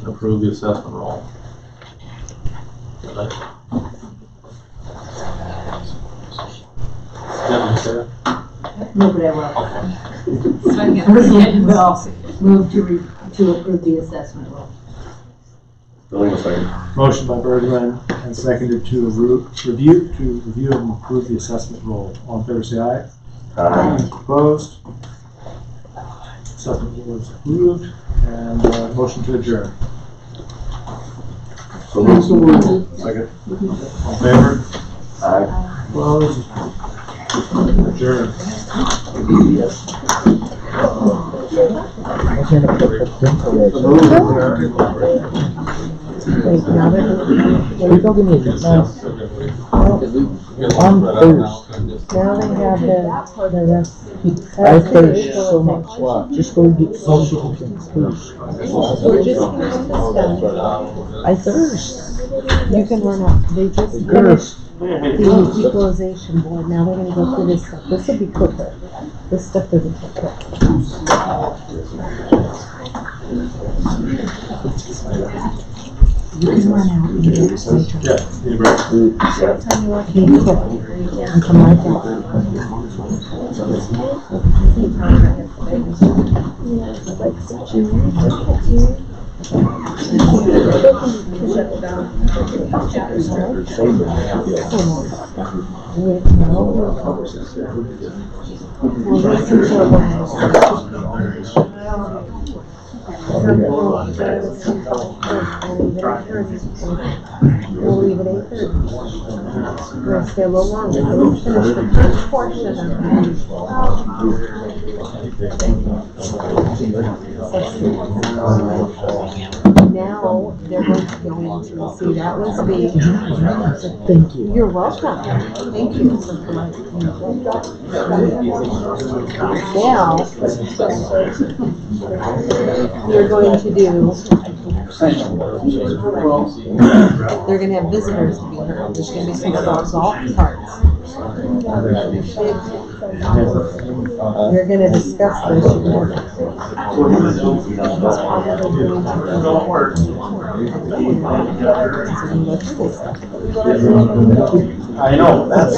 approve the assessment roll. Nobody will. Second. Well, move to approve the assessment roll. Motion by Bergman and seconded to review and approve the assessment roll. All in favor say aye. Aye. Opposed? Assessment roll is approved, and motion to adjourn. So moved. Second. All in favor? Aye. Opposed? Adjourn. Now they have the rest. I thirst so much. Just go get social things first. I thirst. You can run up. They just finished the equalization board. Now they're gonna go through this stuff. This will be quicker. This stuff isn't quick. You can run out and get it later. Yeah, need a break? Be quick and come right back. We'll leave it 8:30. We're gonna stay a little longer. We'll finish the first portion of now they're going to go into, see, that was B. Thank you. You're welcome. Thank you. Now, you're going to do, they're going to have visitors to be heard. There's going to be some golf carts. You're going to discuss this. I know, that's.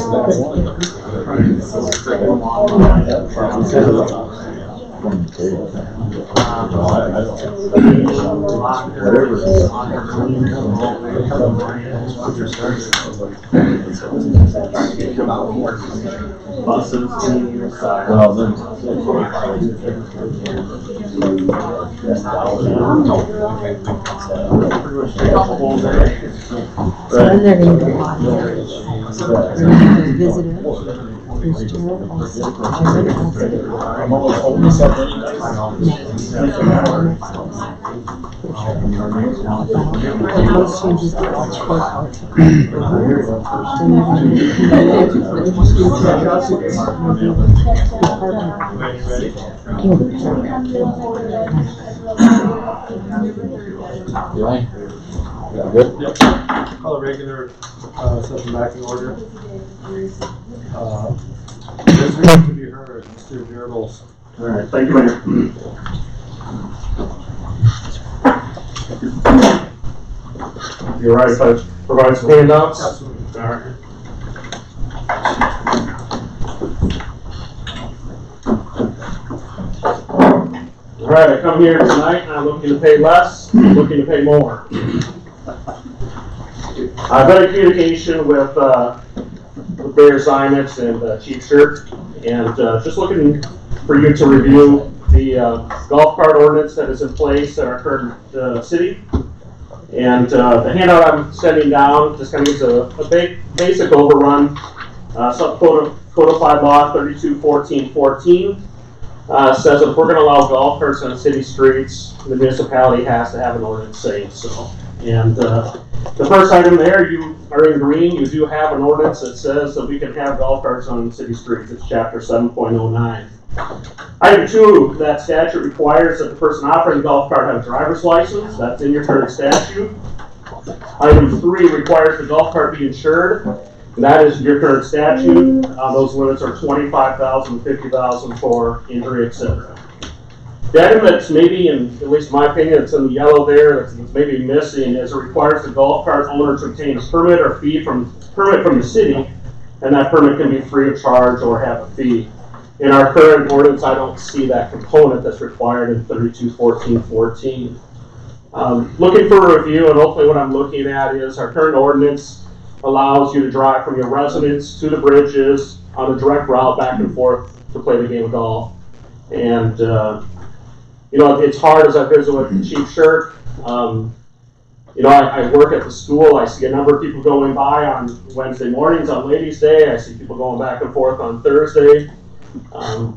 So then they're going to go on. They're going to have visitors. There's Jared also. I'm almost always up anyway. Those changes to all courthouse. Call a regular session back in order. Visitors to be heard, Mr. Gerbils. All right, thank you, Mayor. You're right, if I provide some handouts? Absolutely. All right. All right, I come here tonight and I'm looking to pay less, I'm looking to pay more. I've been in communication with the Mayor Zimetz and Chief Shirt, and just looking for you to review the golf cart ordinance that is in place at our current city. And the handout I'm sending down just kind of gives a basic overrun. Codified Law 321414 says that if we're going to allow golf carts on city streets, the municipality has to have an ordinance saying so. And the first item there, you are in green, you do have an ordinance that says that we can have golf carts on city streets. It's chapter 7.09. Item 2, that statute requires that the person operating the golf cart have a driver's license. That's in your current statute. Item 3 requires the golf cart be insured. And that is your current statute. Those limits are $25,000, $50,000 for injury, etc. The item that's maybe, in at least my opinion, it's in the yellow there, that's maybe missing, is it requires the golf cart owner to obtain a permit or fee from the city, and that permit can be free of charge or have a fee. In our current ordinance, I don't see that component that's required in 321414. Looking for a review, and hopefully what I'm looking at is our current ordinance allows you to drive from your residence to the bridges on a direct route back and forth to play the game of golf. And you know, it's hard as I visit with Chief Shirt. You know, I work at the school. I see a number of people going by on Wednesday mornings on Ladies' Day. I see people going back and forth on Thursday.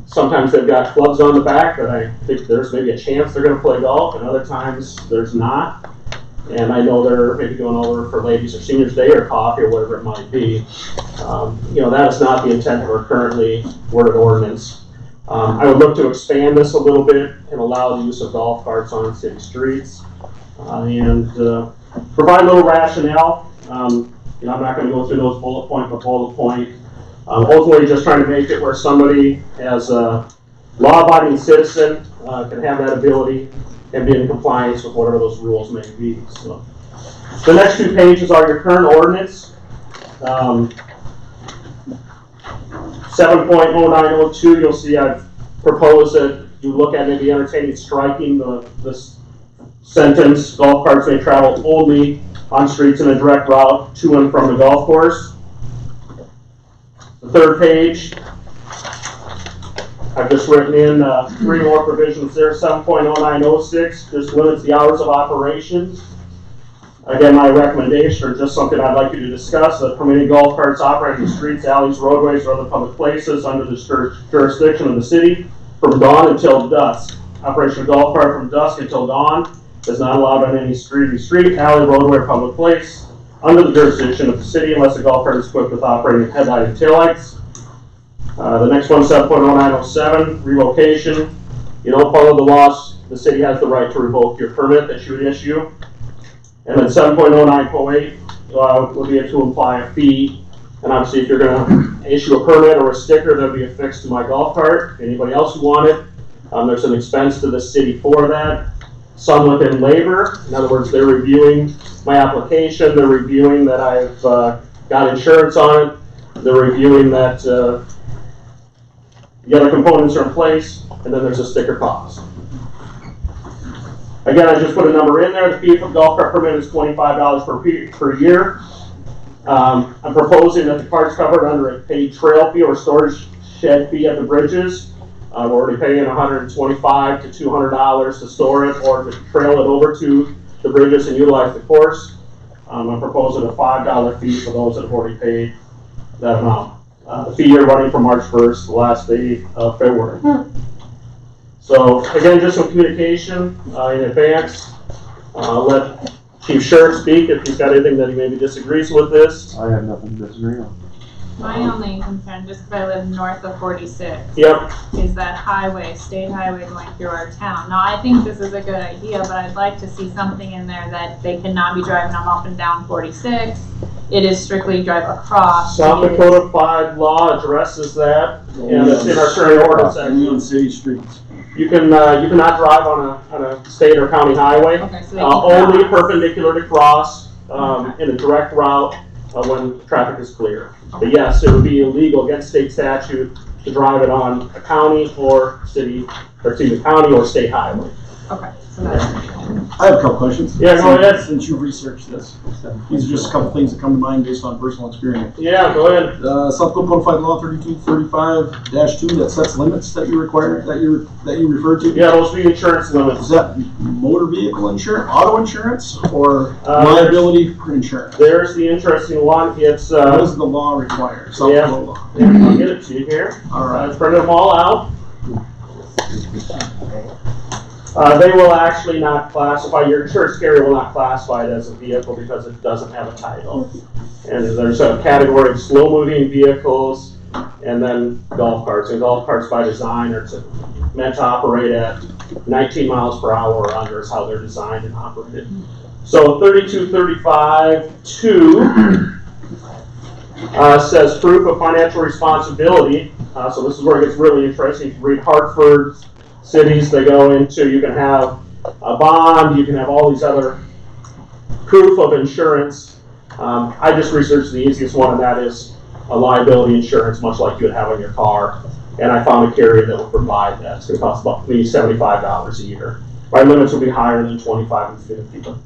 Sometimes they've got clubs on the back that I think there's maybe a chance they're going to play golf, and other times there's not. And I know they're maybe going over for Ladies' or Seniors' Day or coffee or whatever it might be. You know, that is not the intent of our currently worded ordinance. I would look to expand this a little bit and allow the use of golf carts on city streets and provide a little rationale. You know, I'm not going to go through those bullet point by bullet point. Ultimately, just trying to make it where somebody, as a law-abiding citizen, can have that ability and be in compliance with whatever those rules may be. So, the next 2 pages are your current ordinance. 7.0902, you'll see I've proposed that you look at maybe entertaining striking this sentence, golf carts may travel only on streets in a direct route to and from the golf course. The 3rd page, I've just written in 3 more provisions there. 7.0906 just limits the hours of operation. Again, my recommendation, or just something I'd like you to discuss, that permitting golf carts operating in streets, alleys, roadways, or other public places under the jurisdiction of the city from dawn until dusk. Operation of golf cart from dusk until dawn is not allowed on any street, alley, roadway, or public place under the jurisdiction of the city unless the golf cart is equipped with operating headlight and taillights. The next one, 7.0907, revocation. You don't follow the laws, the city has the right to revoke your permit that you would issue. And then 7.0908 would be to imply a fee. And obviously, if you're going to issue a permit or a sticker, that would be affixed to my golf cart. Anybody else who want it, there's an expense to the city for that. Some within labor. In other words, they're reviewing my application. They're reviewing that I've got insurance on it. They're reviewing that the other components are in place. And then there's a sticker cost. Again, I just put a number in there. The fee for the golf cart permit is $25 per year. I'm proposing that the cart's covered under a paid trail fee or storage shed fee at the bridges. We're already paying $125 to $200 to store it or to trail it over to the bridges and utilize the course. I'm proposing a $5 fee for those that have already paid that amount. The fee year running from March 1st, the last day of February. So again, just some communication in advance. Let Chief Shirt speak if he's got anything that he maybe disagrees with this. I have nothing to disagree on. My only concern, just because I live north of 46, Yep. is that highway, state highway going through our town. Now, I think this is a good idea, but I'd like to see something in there that they cannot be driving them up and down 46. It is strictly drive across. South Dakota codified law addresses that, and it's in our current ordinance. Only on city streets. You cannot drive on a state or county highway. Okay, so they only perpendicular to cross in a direct route when traffic is clear. But yes, it would be illegal against state statute to drive it on a county or city, or excuse me, county or state highway. Okay, so that's I have a couple questions. Yeah, go ahead. Since you've researched this, these are just a couple things that come to mind based on personal experience. Yeah, go ahead. South Dakota Codified Law 3235-2 that sets limits that you require, that you refer to. Yeah, those are the insurance limits. Is that motor vehicle insurance, auto insurance, or liability insurance? There's the interesting one. It's what does the law require? South Dakota law. I'll get it to you here. All right. Let's print them all out. They will actually not classify, your insurance carrier will not classify it as a vehicle because it doesn't have a title. And there's a category of slow moving vehicles and then golf carts. And golf carts by design are meant to operate at 19 miles per hour or under is how they're designed and operated. So 3235-2 says proof of financial responsibility. So this is where it gets really interesting. You can read Hartford cities they go into. You can have a bond. You can have all these other proof of insurance. I just researched the easiest one, and that is a liability insurance, much like you would have on your car. And I found a carrier that will provide that. It's going to cost about maybe $75 a year. My limits will be higher than 25 and 50. But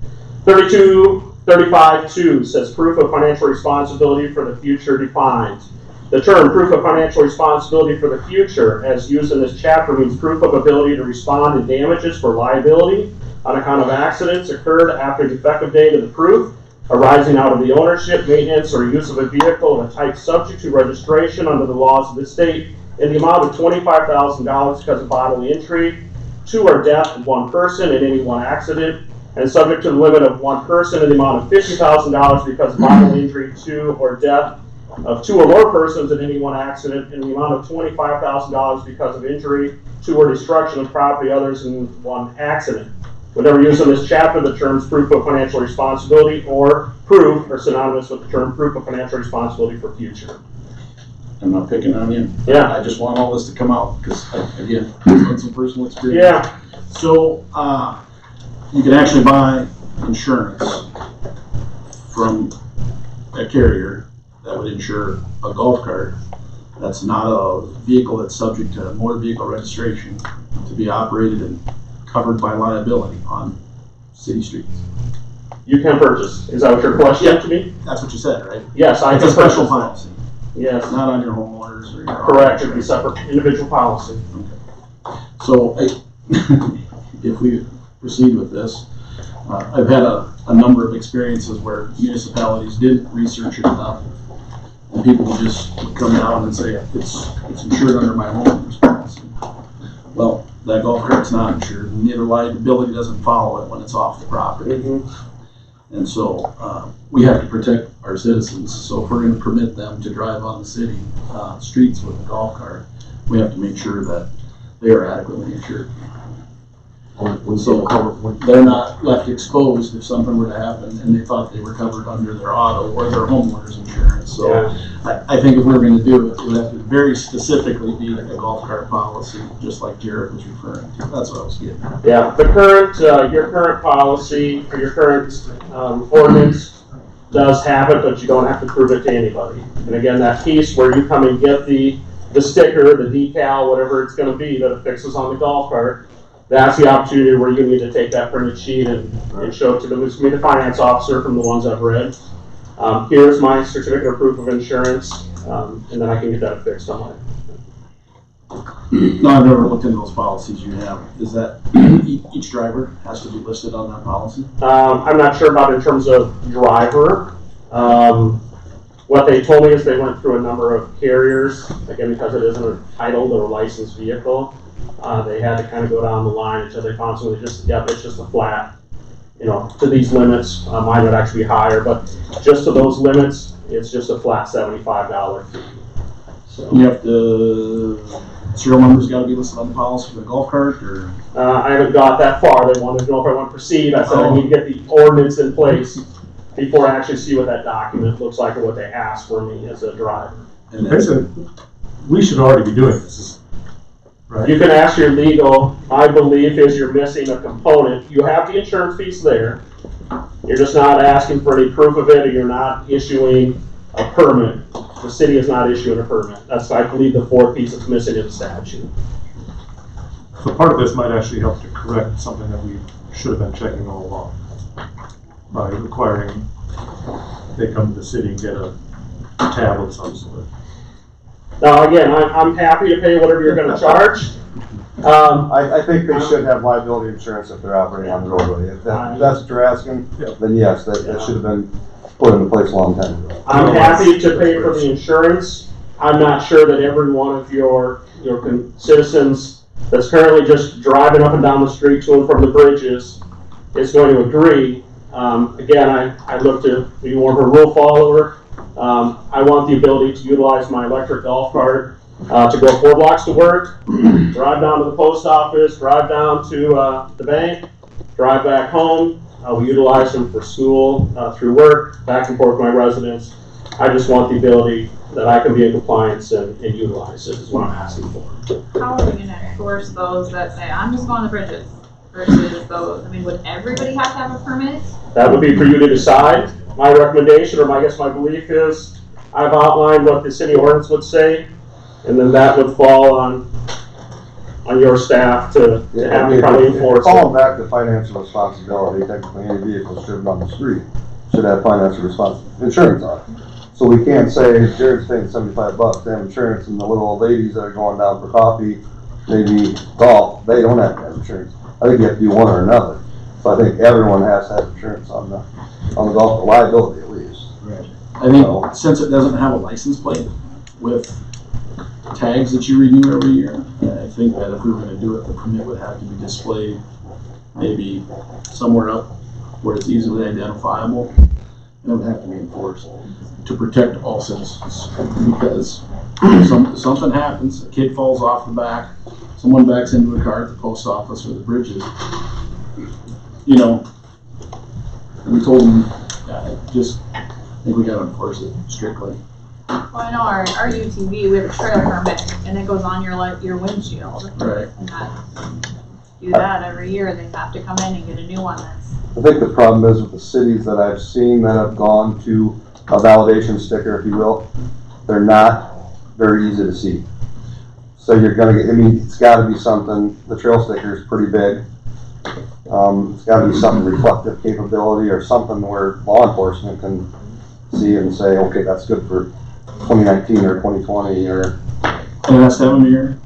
3235-2 says proof of financial responsibility for the future defined. The term proof of financial responsibility for the future, as used in this chapter, means proof of ability to respond to damages for liability on account of accidents occurred after the effective date of the proof, arising out of the ownership, maintenance, or use of a vehicle of a type subject to registration under the laws of the state in the amount of $25,000 because of bodily injury, to or death of one person in any one accident, and subject to the limit of one person in the amount of $50,000 because of bodily injury to or death of two or more persons in any one accident in the amount of $25,000 because of injury to or destruction of property others in one accident. Whenever used in this chapter, the terms proof of financial responsibility or proof are synonymous with the term proof of financial responsibility for future. I'm not picking on you. Yeah. I just want all this to come out because, again, I've had some personal experience. Yeah. So, you can actually buy insurance from a carrier that would insure a golf cart that's not a vehicle that's subject to motor vehicle registration to be operated and covered by liability on city streets. You can purchase. Is that what your question to me? That's what you said, right? Yes, I It's can a special purchase. policy. Yes. Not on your homeowners or your. Correct. It'd be separate individual policy. So, if we proceed with this, I've had a number of experiences where municipalities didn't research it enough, and people would just come down and say, it's insured under my homeowner's policy. Well, that golf cart's not insured, and neither liability doesn't follow it when it's off the property. And so, we have to protect our citizens, so if we're gonna permit them to drive on the city streets with a golf cart, we have to make sure that they are adequately insured. So they're not left exposed if something were to happen and they thought they were covered under their auto or their homeowner's insurance. So I think if we're going to do it, it would have to very specifically be like a golf cart policy, just like Jared was referring to. That's what I was getting at. Yeah, the current, your current policy or your current ordinance does have it, but you don't have to prove it to anybody. And again, that piece where you come and get the sticker, the decal, whatever it's going to be that it fixes on the golf cart, that's the opportunity where you need to take that printed sheet and show it to them. It's going to be the finance officer from the ones I've read. Here's my certificate of proof of insurance, and then I can get that fixed on No, I've never looked into those policies you have. Is that each driver has to be listed on that policy? I'm not sure about in terms of driver. What they told me is they went through a number of carriers, again, because it isn't a titled or licensed vehicle. They had to kind of go down the line until they found something it's just a flat, to these limits. Mine would actually be higher, but just to those limits, it's just a flat $75 fee. So You have to, serial numbers got to be listed on the policy for the golf cart, or? I haven't got that far. They wanted to know if I want to proceed. I said I need to get the ordinance in place before I actually see what that document looks like or what they ask for me as a driver. We should already be doing this. Right. You can ask your legal. My belief is you're missing a component. You have the insurance piece there. You're just not asking for any proof of it, or you're not issuing a permit. The city is not issuing a permit. That's, I believe, the fourth piece that's missing in the statute. So part of this might actually help to correct something that we should have been checking all along by requiring they come to the city and get a tab of some sort. Now, again, I'm happy to pay whatever you're gonna charge. I think they should have liability insurance if they're operating on the roadway. If that's what you're asking, then yes, that should have been put into place a long time ago. I'm happy to pay for the insurance. I'm not sure that every one of your citizens that's currently just driving up and down the street to and from the bridges is going to agree. Again, I look to be more of a rule follower. I want the ability to utilize my electric golf cart to go 4 blocks to work, drive down to the post office, drive down to the bank, drive back home. We utilize them for school, through work, back and forth with my residents. I just want the ability that I can be in compliance and utilize it is what I'm asking for. How are we gonna enforce those that say, I'm just going to the bridges versus those, I mean, would everybody have to have a permit? That would be for you to decide. My recommendation, or I guess my belief is, I've outlined what the city ordinance would say, and then that would fall on your staff to have to probably enforce it. Falling back to financial responsibility, technically any vehicle driven on the street should have financial insurance on it. So we can't say Jared's paying $75 to have insurance and the little old ladies that are going down for coffee, maybe golf, they don't have to have insurance. I think you have to do one or another. So I think everyone has to have insurance on the golf, liability at least. Right. I think since it doesn't have a license plate with tags that you renew every year, I think that if we were going to do it, the permit would have to be displayed maybe somewhere up where it's easily identifiable, and it would have to be enforced to protect all citizens. Because something happens, a kid falls off the back, someone backs into a car at the post office or the bridges, you know, and we told them, I think we got to enforce it strictly. Well, I know our UTV, we have a trailer permit, and it goes on your windshield. Right. And do that every year, they have to come in and get a new one that's. I think the problem is with the cities that I've seen that have gone to a validation sticker, if you will, they're not very easy to see. So you're gonna get, it's gotta be something, the trail sticker is pretty big. It's gotta be something reflective capability or something where law enforcement can see and say, okay, that's good for 2019 or 2020 or. And it has to have a mirror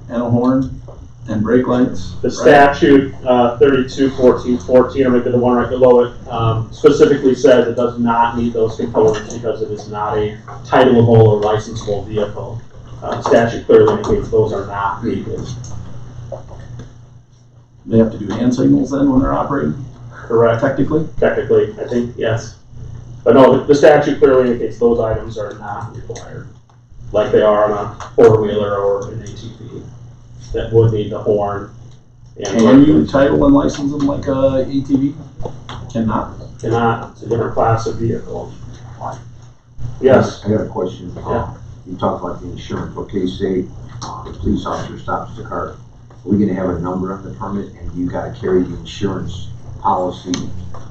and a horn and brake lights. The statute 32-14-14, I'm the one right below it, specifically says it does not need those components because it is not a titleable or licensable vehicle. The statute clearly indicates those are not needed. They have to do hand signals then when they're operating? Correct. Technically, I think, yes. But no, the statute clearly indicates those items are not required, like they are on a 4-wheeler or an ATV that would need the horn. Can you title and license them like a ATV? Cannot. Cannot. It's a different class of vehicle. Yes. I got a question. Yeah. You talked about the insurance. Okay, say the police officer stops the car. Are we gonna have a number on the permit and you gotta carry the insurance policy,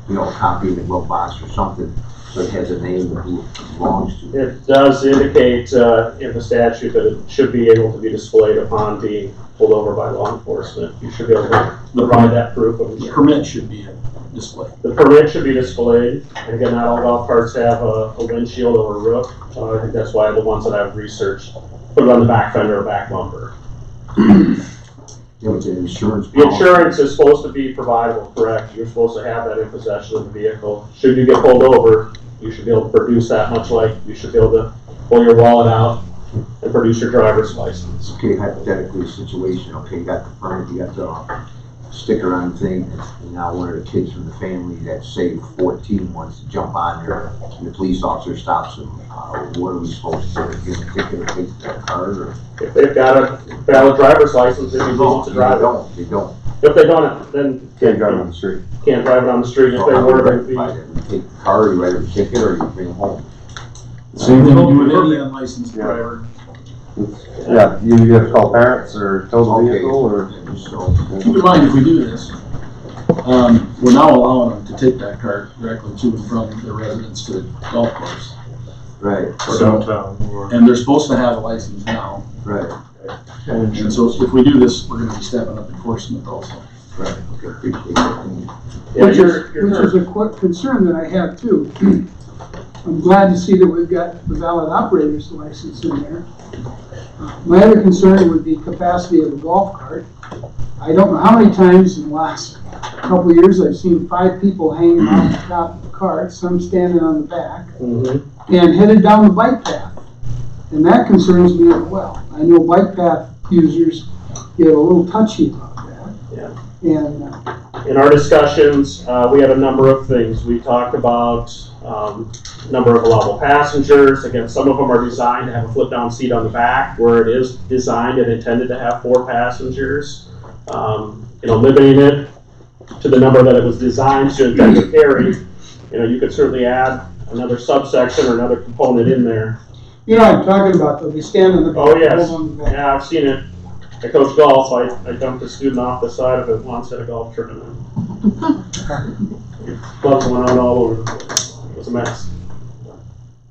a copy in the glove box or something, so it has a name of who it belongs to? It does indicate in the statute that it should be able to be displayed upon being pulled over by law enforcement. You should be able to provide that proof of The permit should be displayed. The permit should be displayed. And again, not all golf carts have a windshield or a roof. I think that's why the ones that I've researched put it on the back fender or back bumper. The insurance The insurance is supposed to be providable, correct? You're supposed to have that in possession of the vehicle. Should you get pulled over, you should be able to produce that, much like you should be able to pull your wallet out and produce your driver's license. Okay, hypothetically situation, okay, you got the permit, you got the sticker on thing, and now one of the kids from the family that's say 14 wants to jump on there, and the police officer stops them. What are we supposed to do? Give them a ticket or take their car? Or? If they've got a valid driver's license, they'd be able to drive it. They don't. If they don't, then Can't drive it on the street. Can't drive it on the street. If they were to be. You take the car, you write them a ticket, or you bring them home. Same thing you do with any unlicensed driver. Yeah, you have to call parents or tow the vehicle or. Keep in mind, if we do this, we're now allowing them to take that cart directly to and from their residence to the golf course. Right. So, and they're supposed to have a license now. Right. And so if we do this, we're gonna be stepping up enforcement also. Right, okay, appreciate that. Yeah, Which you're is a concern that I have too. I'm glad to see that we've got the valid operator's license in there. My other concern would be capacity of a golf cart. I don't know how many times in the last couple of years I've seen 5 people hanging off the top of the cart, some standing on the back, and headed down the bike path. And that concerns me as well. I know bike path users get a little touchy about that. Yeah. And in our discussions, we had a number of things. We talked about number of allowable passengers. Again, some of them are designed to have a flip-down seat on the back, where it is designed and intended to have 4 passengers. Limiting it to the number that it was designed to intend to carry. You could certainly add another subsection or another component in there. you know what I'm talking about though, they stand on the back. Oh, yes. hold on the back. Yeah, I've seen it. I coach golf. I dumped a student off the side of it once at a golf tournament. Clubs went out all over the place. It was a mess.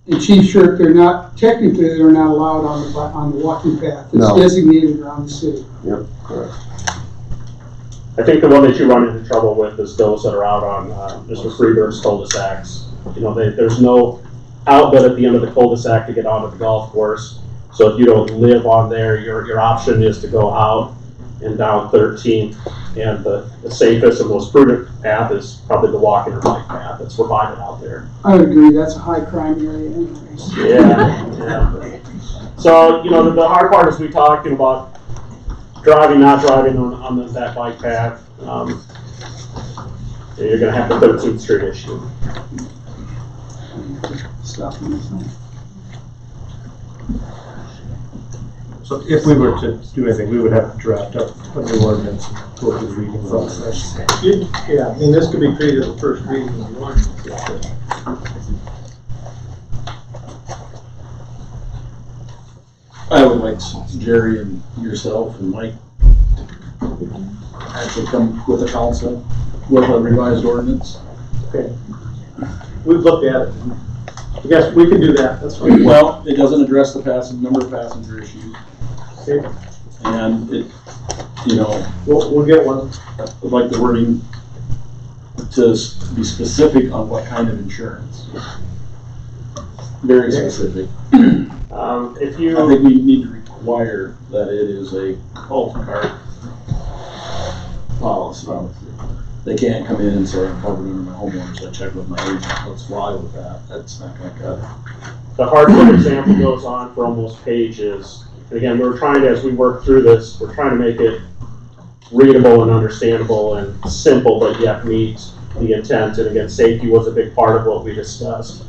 And Chief Shirk, they're not allowed on the walking path. It's No. designated around the city. Yep, correct. I think the one that you run into trouble with is those that are out on Mr. Freeberg's cul-de-sacs. There's no outlet at the end of the cul-de-sac to get onto the golf course. So if you don't live on there, your option is to go out and down 13th. And the safest and most prudent path is probably the walking or bike path that's provided out there. I would agree, that's a high crime area anyways. Yeah. So, the hard part is we talking about driving, not driving on that bike path. You're going to have the 13th Street issue. So if we were to do anything, we would have to draft up a new ordinance and go through the reading process. Yeah, I mean, this could be treated as the first reading of the ordinance. I would like Jerry and yourself and Mike actually come with the council with a revised ordinance. Okay. We've looked at it. I guess we could do that, that's fine. Well, it doesn't address the number of passenger issues. Okay. And it, We'll get one. would like the wording to be specific on what kind of insurance. Very specific. I think we need to require that it is a cart policy. They can't come in and say, I'm covered under my homeowners, I checked with my agent, let's fly with that. That's not gonna cut it. The hardwood example goes on for almost pages. And again, we're trying to, as we work through this, we're trying to make it readable and understandable and simple, but yet meet the intent. And again, safety was a big part of what we discussed.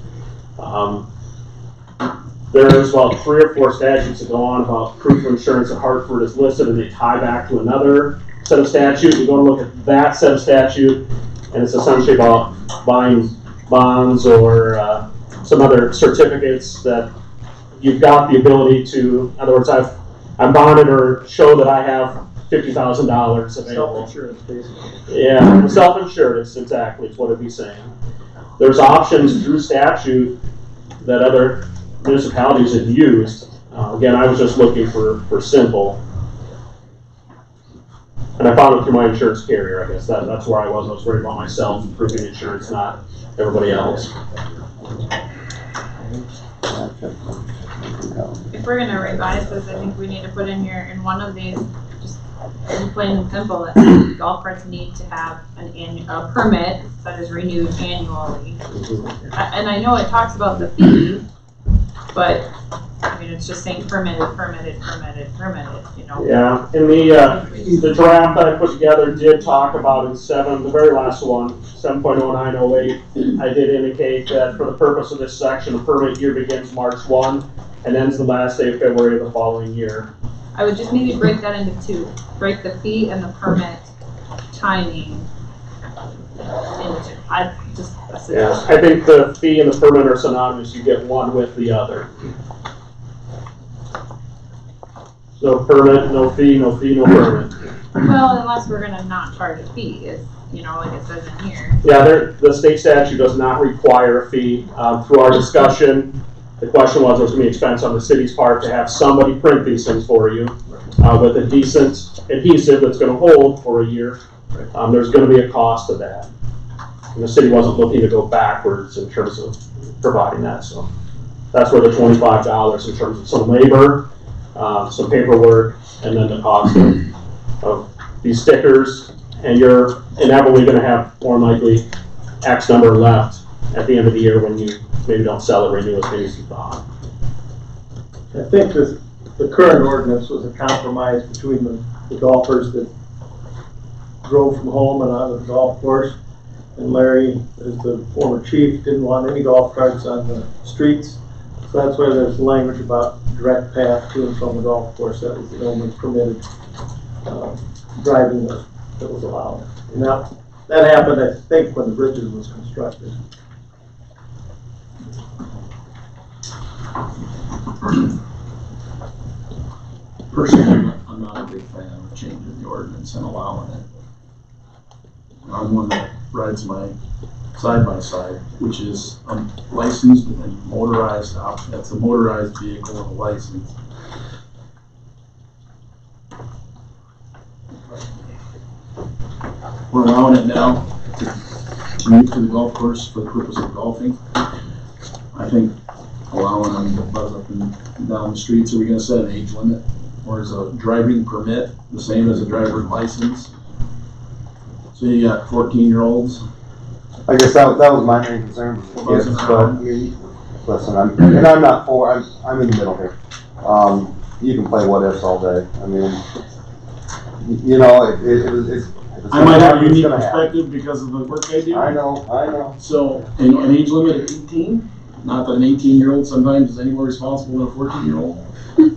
There's about 3 or 4 statutes that go on about proof of insurance that Hartford is listed, and they tie back to another set of statutes. You go and look at that set of statute, and it's essentially about buying bonds or some other certificates that you've got the ability to, in other words, I'm bonded or show that I have $50,000 available. Self-insurance, basically. Yeah, self-insured, exactly, is what it'd be saying. There's options through statute that other municipalities have used. Again, I was just looking for simple. And I found it through my insurance carrier, I guess. That's where I was worried about myself, proving insurance, not everybody else. If we're gonna revise this, I think we need to put in here in one of these, just plain and simple, that golf carts need to have a permit that is renewed annually. And I know it talks about the fee, but I mean, it's just saying permitted. Yeah, and the draft that I put together did talk about in the very last one, 7.0908, I did indicate that for the purpose of this section, the permit year begins March 1 and ends the last day of February of the following year. I would just maybe break that into 2. Break the fee and the permit timing into 2. Yeah, I think the fee and the permit are synonymous. You get one with the other. No permit, no fee, no fee, no permit. Well, unless we're gonna not charge a fee, like it says in here. Yeah, the state statute does not require a fee. Through our discussion, The question was, there's gonna be expense on the city's part to have somebody print these things for you, with a decent adhesive that's gonna hold for a year. There's gonna be a cost of that. And the city wasn't looking to go backwards in terms of providing that, so that's where the $25 in terms of some labor, some paperwork, and then the cost of these stickers. And you're inevitably gonna have more than likely X number left at the end of the year when you maybe don't sell or renew as many as you thought. I think the current ordinance was a compromise between the golfers that drove from home and onto the golf course. And Larry, as the former chief, didn't want any golf carts on the streets. So that's why there's language about direct path to and from the golf course. That was the only permitted driving that was allowed. And that happened, I think, when the bridges was constructed. Personally, I'm not a big fan of changing the ordinance and allowing it. I'm one that rides my side-by-side, which is licensed and motorized out. That's a motorized vehicle with a license. We're allowing it now to commute to the golf course for the purpose of golfing. I think allowing them to buzz up and down the streets, are we gonna set an age limit? Or is a driving permit the same as a driver's license? So you got 14-year-olds. I guess that was my main concern with the kids, but I mean, listen, I'm in the middle here. You can play what ifs all day. I mean, you know, it's I might have a unique perspective because of the work I do. I know. So, an age limit of 18, not that an 18-year-old sometimes is any more responsible than a 14-year-old,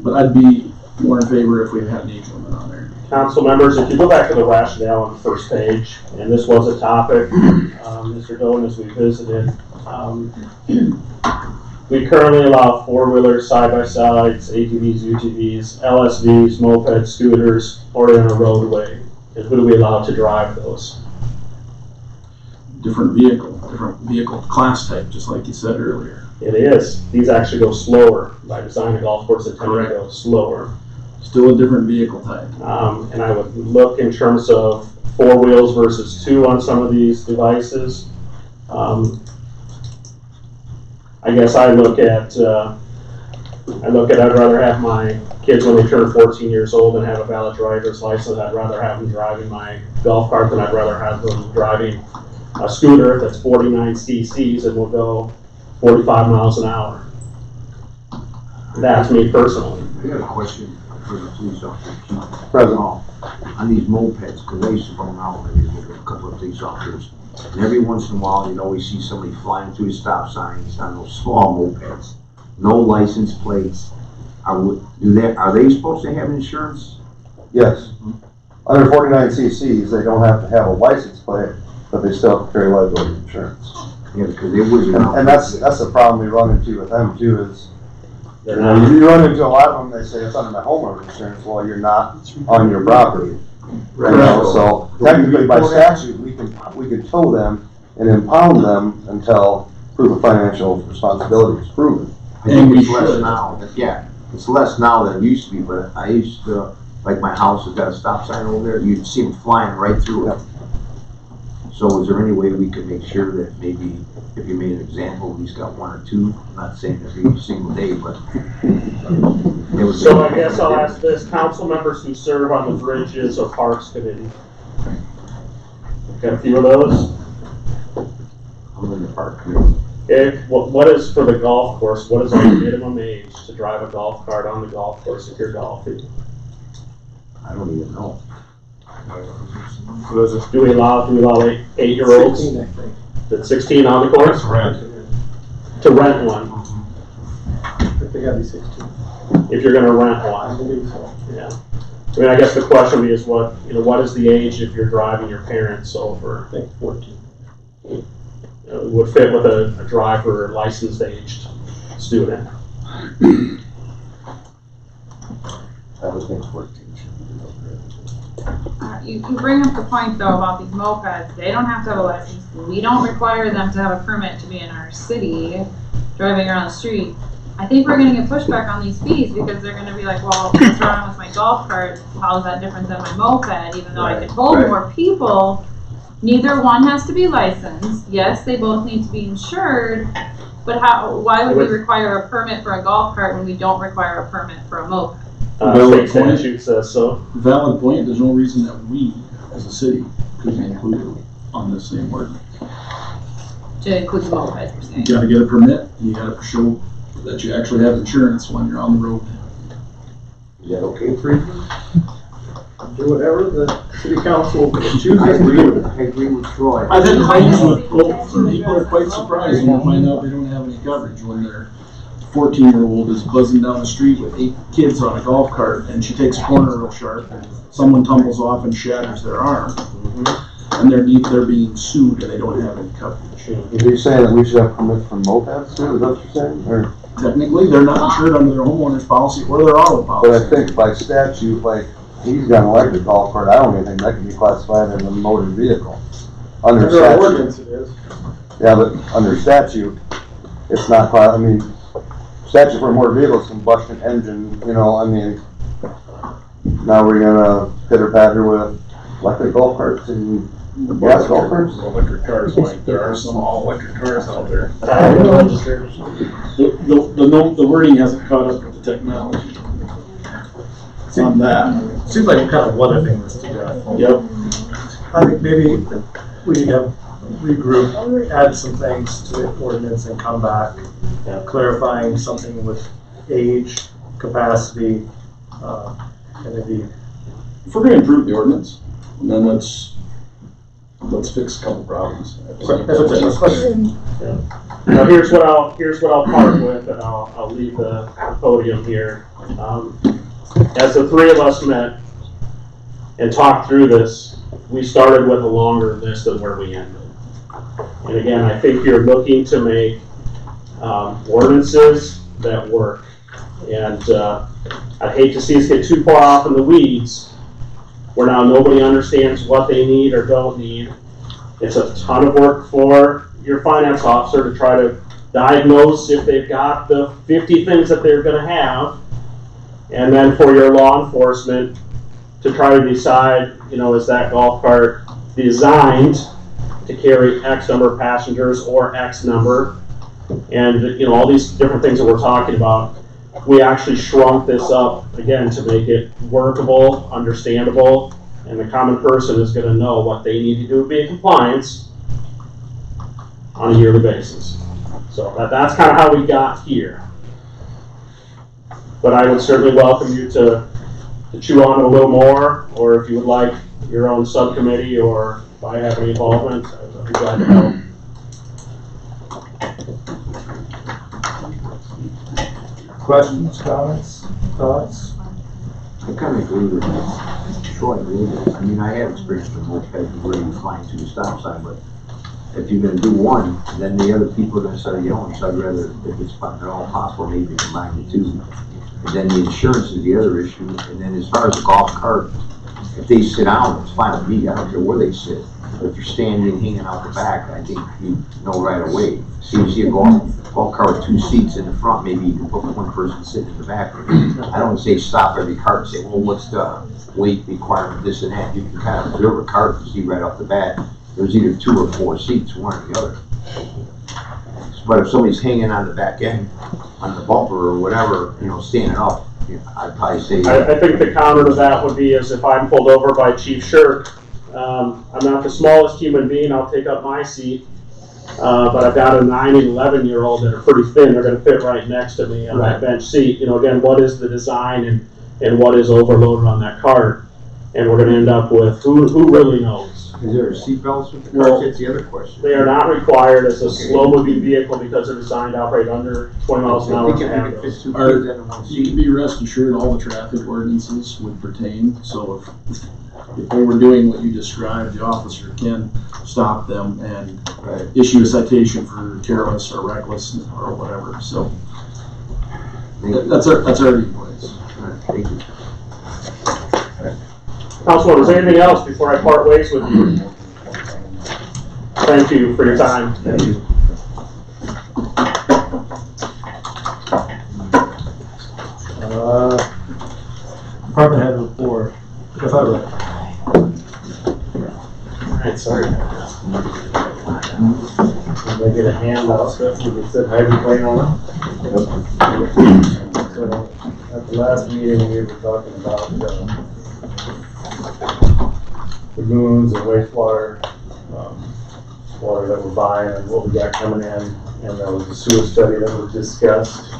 but I'd be more in favor if we had an age limit on there. Council members, if you go back to the rationale on the first page, and this was a topic, Mr. Dillon, as we visited, we currently allow four-wheelers, side-by-sides, ATVs, UTVs, LSVs, mopeds, scooters, or in a roadway. And who do we allow to drive those? Different vehicle class type, just like you said earlier. It is. These actually go slower. By design, a golf course that tend to go slower. Still a different vehicle type. And I would look in terms of 4 wheels versus 2 on some of these devices. I guess I look at I'd rather have my kids when they turn 14 years old and have a valid driver's license. I'd rather have them driving my golf cart than I'd rather have them driving a scooter that's 49 cc's and will go 45 miles an hour. That's me personally. I got a question for the police officer. Present. On these mopeds, because I used to go around with a couple of police officers, and every once in a while, you always see somebody flying through the stop signs on those small mopeds. No license plates. Are they supposed to have insurance? Yes. Under 49 cc's, they don't have to have a license plate, but they still have to carry liability insurance. Yeah, because they would. And that's the problem we run into with them too is, you run into a lot of them, they say it's under my homeowner insurance, well, you're not on your property. Right. You know, so technically by statute, we can tow them and impound them until proof of financial responsibility is proven. I think it's less now. Yeah, it's less now than it used to be, but I used to, like my house has got a stop sign over there, you'd see them flying right through it. So is there any way we could make sure that maybe if you made an example, at least got 1 or 2, I'm not saying every single day, but. So I guess I'll ask this, council members who serve on the Bridges or Parks Committee. Got a few of those? I'm in the Park Committee. What is for the golf course, what is our minimum age to drive a golf cart on the golf course if you're golfing? I don't even know. Do we allow 8-year-olds? 16, I think. That's 16 on the course? To rent one. I think they gotta be 16. If you're gonna rent I one. believe so. Yeah. I mean, I guess the question is what is the age if you're driving your parents over? I think 14. Would fit with a driver licensed aged student. I would think 14 should be okay. You bring up the point though about these mopeds. They don't have to have a license. We don't require them to have a permit to be in our city driving around the street. I think we're gonna get pushback on these fees because they're gonna be like, well, what's wrong with my golf cart? How is that different than my moped? Even though I can hold more people, neither one has to be licensed. Yes, they both need to be insured, but why would we require a permit for a golf cart when we don't require a permit for a moped? State statute says so. Valid point, there's no reason that we, as a city, couldn't include it on the same ordinance. To include the moped, you're saying? You gotta get a permit, you gotta show that you actually have insurance when you're on the road. Is that okay for you? Do whatever the city council chooses I to do. agree with Troy. I've had claims with folks, and people are quite surprised when they find out they don't have any coverage when their 14-year-old is buzzing down the street with 8 kids on a golf cart, and she takes a corner real sharp, and someone tumbles off and shatters their arm, and they're being sued and they don't have any coverage. Are you saying that we should have permits for mopeds too, is that what you're saying, or? Technically, they're not insured under their homeowner's policy or their auto policy. But I think by statute, like, he's got an electric golf cart, I don't even think that can be classified as a motor vehicle. Under Under our statute. ordinance it is. Yeah, but under statute, it's not, I mean, statute for a motor vehicle is combustion engine, you know, I mean, now we're gonna pitter patter with electric golf carts and gas golf carts? Electric cars, like, there are some all-electric cars out there. The wording hasn't caught up with the technology on that. Seems like we're kind of limiting this to death. Yep. I think maybe we need to regroup, add some things to the ordinance and come back, clarifying something with age, capacity, and maybe. If we're gonna improve the ordinance, then let's fix a couple problems. Now here's what I'll part with, and I'll leave the podium here. As the three of us met and talked through this, we started with a longer list of where we ended. And again, I think you're looking to make ordinances that work. And I'd hate to see us get too far off in the weeds where now nobody understands what they need or don't need. It's a ton of work for your finance officer to try to diagnose if they've got the 50 things that they're going to have, and then for your law enforcement to try to decide, you know, is that golf cart designed to carry X number of passengers or X number, and you know, all these different things that we're talking about. We actually shrunk this up again to make it workable, understandable, and the common person is going to know what they need to do to be in compliance on a yearly basis. So that's kind of how we got here. But I would certainly welcome you to chew on it a little more, or if you would like your own subcommittee, or if I have any involvement, I'd be glad to help. Questions, comments, thoughts? I kind of agree with Troy, really. I mean, I have experience with moped where you flying to the stop sign, but if you're gonna do one, then the other people are gonna start yelling, so I'd rather, if it's at all possible, maybe combine the two. And then the insurance is the other issue, and then as far as the golf cart, if they sit down, it's fine with me, I don't care where they sit. But if you're standing, hanging out the back, I think you know right away. See, you see a golf cart with 2 seats in the front, maybe you can put one person sitting in the back. I don't say stop every cart and say, well, what's the weight requirement, this and that. You can kind of observe a cart and see right off the bat, there's either 2 or 4 seats, one or the other. But if somebody's hanging on the back end, on the bumper or whatever, you know, standing up, I'd probably say. I think the counter to that would be is if I'm pulled over by Chief Shirk, I'm not the smallest human being, I'll take up my seat. But I've got a 9 and 11-year-old that are pretty thin, they're gonna fit right next to me on that bench seat. You know, again, what is the design and what is overloaded on that cart? And we're gonna end up with, who really knows? Is there a seatbelt with the cart? That's the other question. They are not required as a slow-moving vehicle because they're designed to operate under 20 miles an hour. You can be rest assured all the traffic ordinances would pertain, so if they were doing what you described, the officer can stop them and issue a citation for careless or reckless or whatever, so that's already in place. Thank you. Councilman, is there anything else before I part ways with you? Thank you for your time. Thank you. They get a handout, so we said hydroplane on it. So at the last meeting, we were talking about lagoons and wastewater, water that we're buying and what we got coming in, and there was a sewer study that was discussed.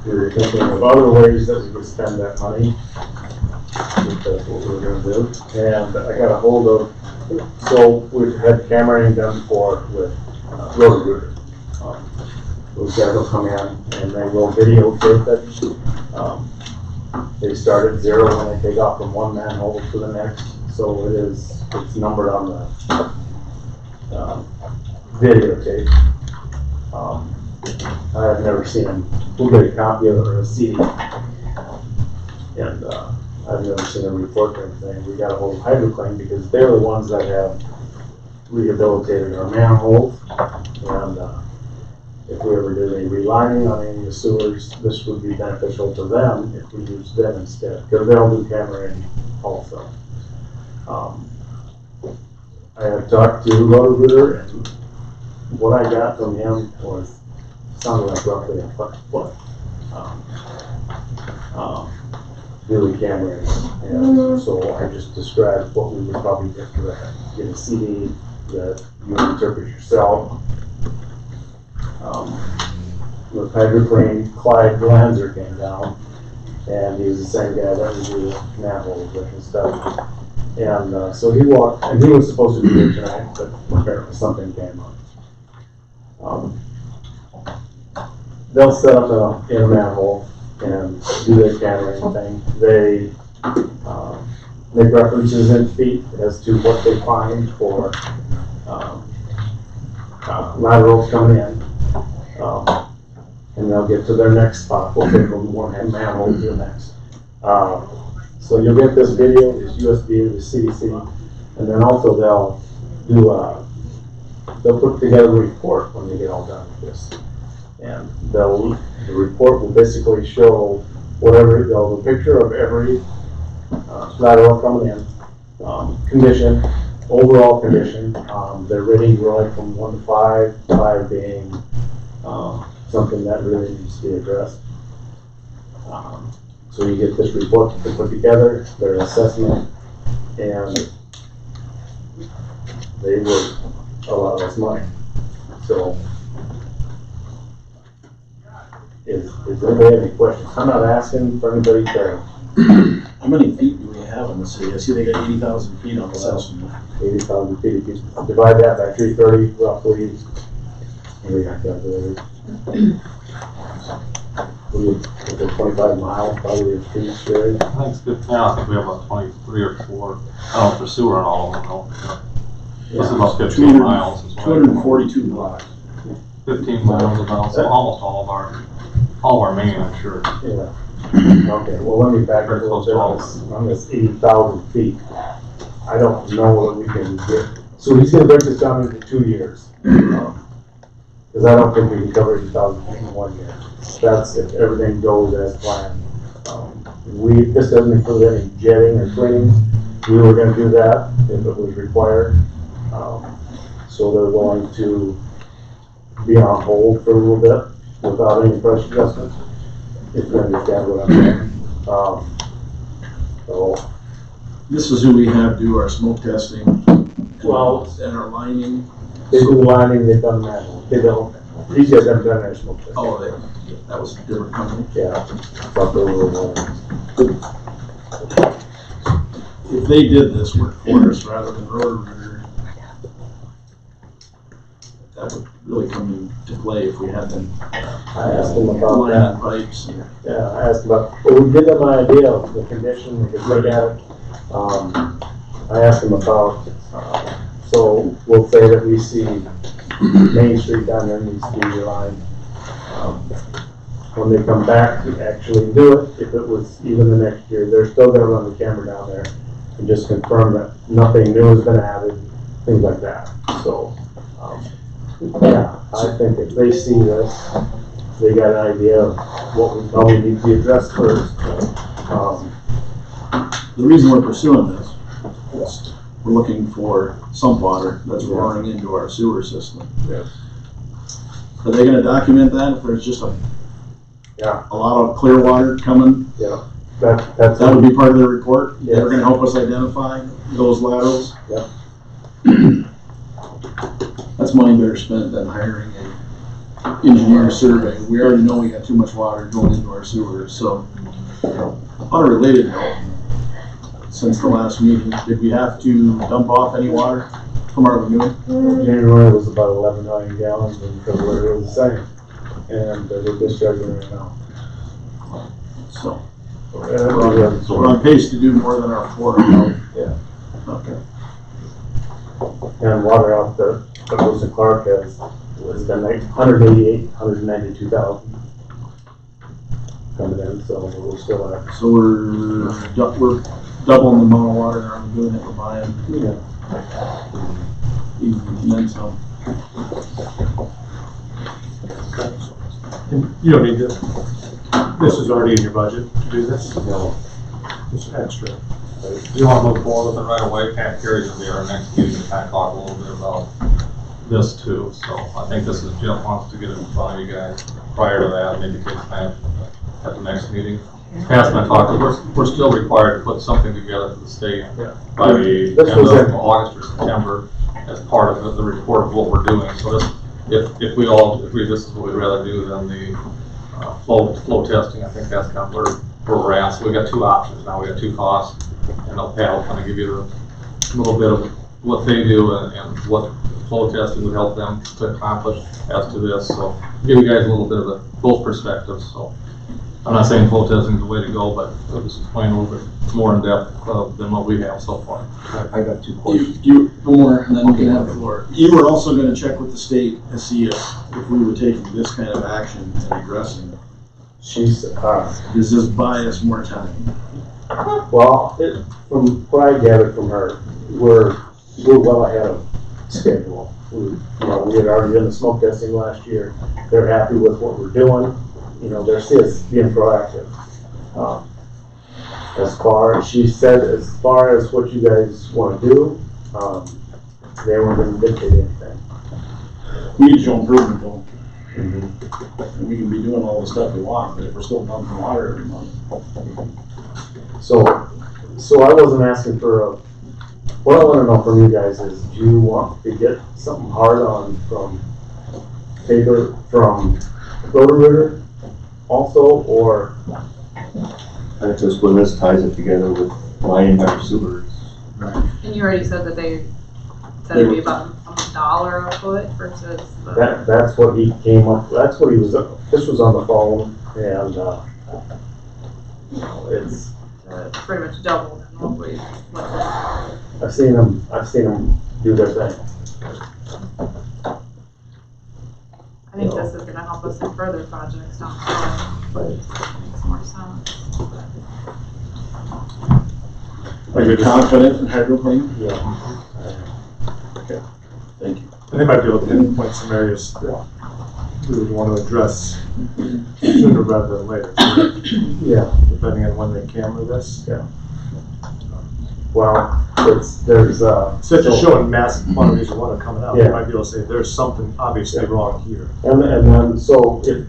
We were thinking of other ways that we could spend that money. I think that's what we were gonna do. And I got a hold of, so we've had cameraing done before with Roto-Rooter. Those guys will come in and they will videotape it. They start at 0 and they take off from one manhole to the next. So it's numbered on the videotape. I have never seen them. We'll get a copy of it or a CD. And I've never seen a report or anything. We got a hold of Hydroclaim because they're the ones that have rehabilitated our manholes. And if we ever did any relining on any of the sewers, this would be beneficial to them if we use them instead, because they'll do cameraing also. I have talked to Roto-Rooter, and what I got from him sounded like roughly a foot. Really cameraing, and so I just described what we would probably get for that. Get a CD that you interpret yourself. With Hydroplane, Clyde Glanzer came down, and he's the same guy that we do manholes with and stuff. And so he walked, and he was supposed to be here tonight, but apparently something came up. They'll set up in a manhole and do their cameraing thing. They make references in feet as to what they find for laterals coming in. And they'll get to their next spot. We'll take from one manhole to the next. So you'll get this video, this USB, the CDC, and then also they'll put together a report when they get all done with this. And the report will basically show they'll have a picture of every lateral coming in, condition, overall condition. Their ratings were like from 1 to 5, 5 being something that really needs to be addressed. So you get this report to put together, their assessment, and they would allow us money. So, is anybody have any questions? I'm not asking for anybody to. How many feet do we have in the city? I see they got 80,000 feet on the assessment. 80,000 feet. If you divide that by 330, roughly, we got calculated. 25 miles, probably a street straight. I think it's good. Yeah, I think we have about 23 or 4. I don't know for sewer and all of them though. This is about 15 miles. 242 blocks. 15 miles about, so almost all of our main, I'm sure. Yeah. Okay, well, let me back up a little bit on this 80,000 feet. I don't know that we can get, so he's gonna break this down into 2 years. Because I don't think we can cover 80,000 feet in 1 year. That's if everything goes as planned. This doesn't include any jetting or cleaning. We were gonna do that if it was required. So they're going to be on hold for a little bit without any price adjustments. If you understand what I'm saying. So this is who we have do our smoke testing. Well, and our lining. They do the lining, they've done that. They don't. These guys haven't done their smoke testing. Oh, that was a different company. Yeah. Thought they were. If they did this work for us rather than Roto-Rooter, that would really come into play if we had them. I asked them about that. Pipes. Yeah, I asked about. Well, we give them an idea of the condition. They could look at it. I asked them about. So we'll say that we see Main Street down there needs to be relined. When they come back to actually do it, if it was even the next year, they're still going to run the camera down there and just confirm that nothing new has been added, things like that. So, yeah, I think if they see this, they got an idea of what we probably need to be addressed first. The reason we're pursuing this is we're looking for sump water that's running into our sewer system. Yes. Are they gonna document that if there's just a Yeah. a lot of clear water coming? Yeah. That's. That would be part of their report? Yes. They're gonna help us identify those laterals? Yep. That's money better spent than hiring a engineer survey. We already know we got too much water going into our sewers, so. On a related note, since the last meeting, did we have to dump off any water from our lagoon? January was about 11 million gallons, and February was the same. And they're discharging right now. So, Yeah. we're on pace to do more than our 400. Yeah. Okay. And water out there, Lewis and Clark has been like 188, 192,000 coming in, so we're still at. So we're doubling the amount of water in our lagoon that we're buying. Yeah. And then some. And you don't need to, this is already in your budget to do this? No. It's extra. If you want to move forward with it right away, Pat Carey's will be our next meeting to kind of talk a little bit about this too. So I think this is, Jeff wants to get it in front of you guys prior to that, maybe take time at the next meeting. Pat's been talking, we're still required to put something together for the state by the end of August or September as part of the report of what we're doing. So this, if we this is what we'd rather do than the flow testing, I think that's kind of where we're at. So we got two options now. We got two costs, and Pat will kind of give you a little bit of what they do and what flow testing would help them to accomplish as to this. So give you guys a little bit of both perspectives. So I'm not saying flow testing is the way to go, but I'll just explain a little bit more in depth than what we have so far. I got two questions. One more, and then we can have the floor. You were also gonna check with the state and see if we were taking this kind of action and addressing it. She's, Does this buy us more time? well, from what I gathered from her, we're well ahead of schedule. We had already done the smoke testing last year. They're happy with what we're doing. They're still being proactive. She said, as far as what you guys want to do, they weren't going to dictate anything. We need to show improvement though. And we can be doing all the stuff we want, but if we're still pumping water every month. So I wasn't asking for what I want to know from you guys is, do you want to get something hard on from paper, from Roto-Rooter also, or? That's just when this ties it together with lining our sewers. Right. And you already said that they said it'd be about $1 a foot versus the. That's what he came up, that's what he was, this was on the phone, and, it's. Pretty much double than what we looked at. I've seen them do their thing. I think this is gonna help us in further projects down the road, but it makes more sense. Are you confident in hydroplane? Yeah. Okay, thank you. And they might be able to pinpoint some areas that we would want to address sooner rather than later. Yeah. Depending on when they camera this. Yeah. Well, there's Such as showing massive quantities of water coming out, Yeah. they might be able to say, there's something obviously wrong here. And then, so if,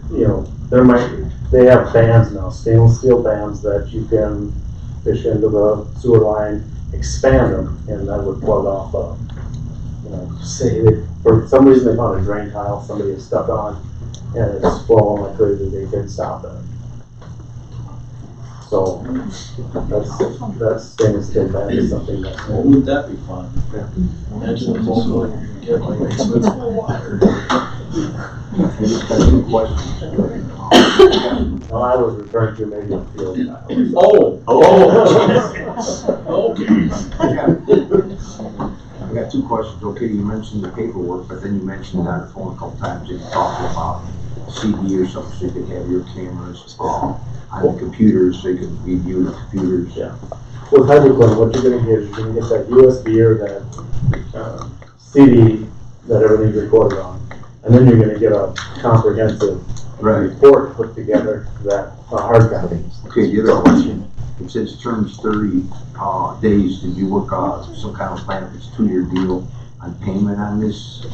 they have bands now, stainless steel bands that you can fish into the sewer line, expand them, and that would plug off say for some reason they found a drain tile somebody has stuck on, and it's flowing like crazy, they can stop it. So that's stainless steel band is something that's. Well, wouldn't that be fun? Imagine the whole you get like expensive water. No, I was referring to maybe a field tile. Okay. I got two questions. Okay, you mentioned the paperwork, but then you mentioned on the phone a couple times that you talked about CD or something, so you could have your cameras on the computers, so you could review the computers. Yeah. With Hydroplane, what you're gonna get is you're gonna get that USB or that CD that everything's recorded on, and then you're gonna get a comprehensive report put together, that hard copy. Okay, the other question it says terms 30 days. Did you work some kind of plan, if it's 2-year deal on payment on this?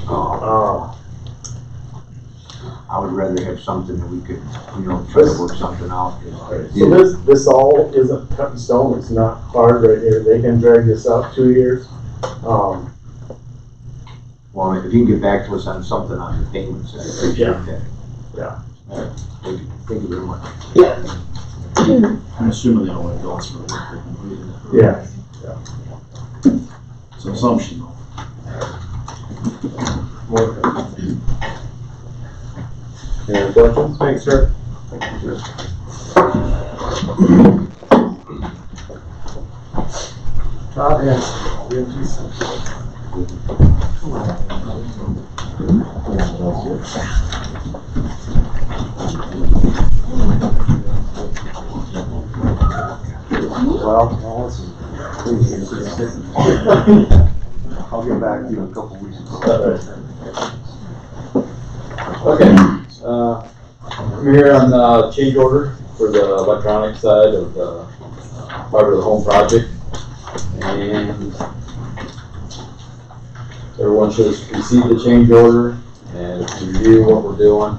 I would rather have something that we could, try to work something out. So this all isn't cut in stone, it's not hard right here, they can drag this out 2 years. Well, if you can get back to us on something on the payments, I appreciate that. Yeah. All right. Thank you very much. I'm assuming they don't want adults for the work they completed. Yeah. It's an assumption though. Any other questions? Thanks, sir. Todd Hanson, BMT Center. Well, listen, I'll get back to you in a couple weeks. Okay, I'm here on the change order for the electronic side of the fiber to the home project, and everyone should receive the change order and review what we're doing.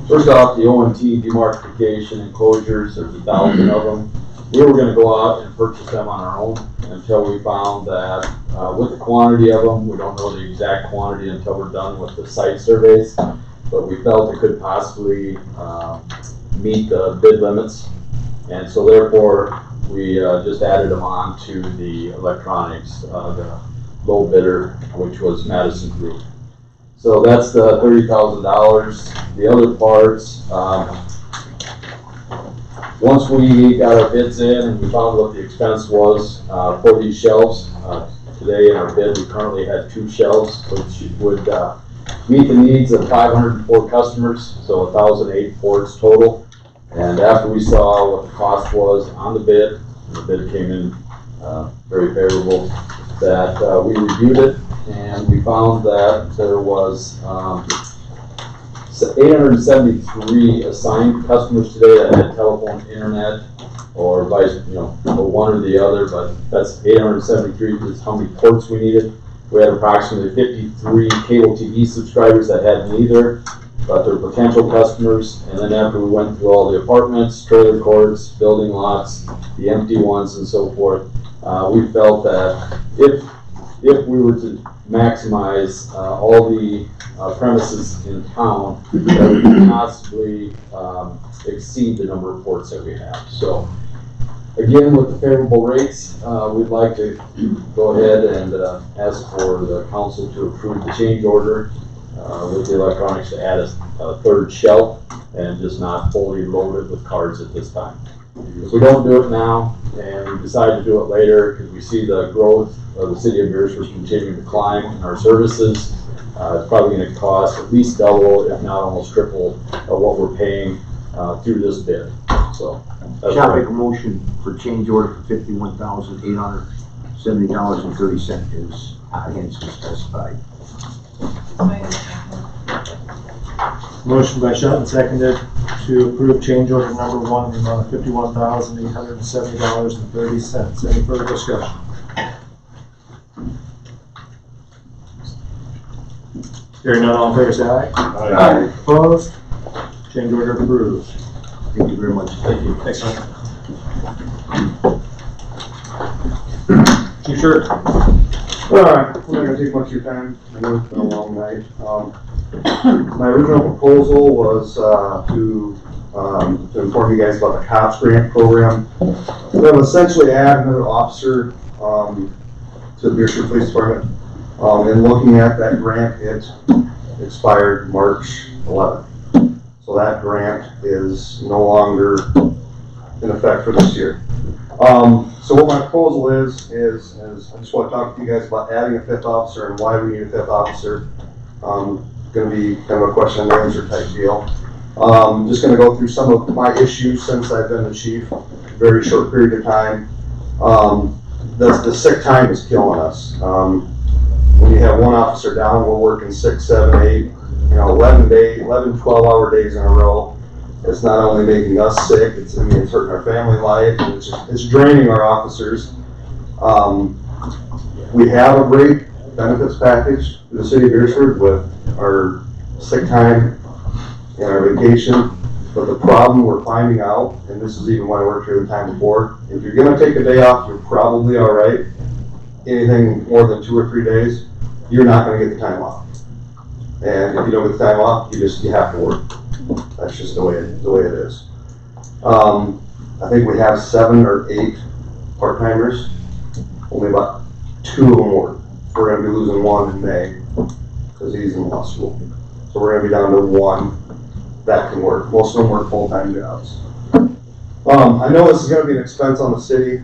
First off, the ONT demarcation enclosures, there's 1,000 of them. We were going to go out and purchase them on our own until we found that with the quantity of them, we don't know the exact quantity until we're done with the site surveys, but we felt it could possibly meet the bid limits, and so therefore we just added them on to the electronics, the low bidder, which was Madison Group. So that's the $30,000. The other parts, once we got our bids in and we found what the expense was for these shelves, today in our bid we currently had 2 shelves, which would meet the needs of 504 customers, so 1,008 ports total. And after we saw what the cost was on the bid came in very favorable, that we reviewed it and we found that there was 873 assigned customers today that had telephone, internet, or vice, or one or the other, but that's 873 is how many ports we needed. We had approximately 53 cable TV subscribers that had neither, but they're potential customers. And then after we went through all the apartments, trailer courts, building lots, the empty ones and so forth, we felt that if we were to maximize all the premises in town, that we could possibly exceed the number of ports that we have. So again, with the favorable rates, we'd like to go ahead and ask for the council to approve the change order with the electronics to add a third shelf and just not fully loaded with cards at this time. If we don't do it now and we decide to do it later because we see the growth of the city of Beresford continuing to climb in our services, it's probably going to cost at least double, if not almost triple, of what we're paying through this bid. So Shall I make a motion for change order for $51,870.30 as Hanson specified. Motion by Shelton, seconded to approve change order number 1 in the amount of $51,870.30. Any further discussion? Hearing none, all in favor say aye. Aye. Opposed? Change order approved. Thank you very much. Thank you. Thanks, Mike. Chief Shirt. All right, we're not gonna take much of your time. I know it's been a long night. My original proposal was to inform you guys about the COPS grant program. We're gonna essentially add another officer to the Beresford Police Department. In looking at that grant, it expired March 11th. So that grant is no longer in effect for this year. So what my proposal is I just want to talk to you guys about adding a 5th officer and why we need a 5th officer. Going to be kind of a question and answer type deal. Just going to go through some of my issues since I've been the chief, very short period of time. The sick time is killing us. When you have one officer down, we're working 6, 7, 8, 11, 12-hour days in a row. it's not only making us sick, it's hurting our family life, and it's draining our officers. We have a great benefits package in the city of Beresford with our sick time and our vacation. But the problem we're finding out, and this is even when I worked here the time before, if you're gonna take a day off, you're probably all right. Anything more than 2 or 3 days, you're not gonna get the time off. And if you don't get the time off, you have to work. That's just the way it is. I think we have 7 or 8 part-timers. Only about 2 of them work. We're gonna be losing 1 in May because he's in law school. So we're gonna be down to 1 that can work. Most of them work full-time jobs. I know this is gonna be an expense on the city.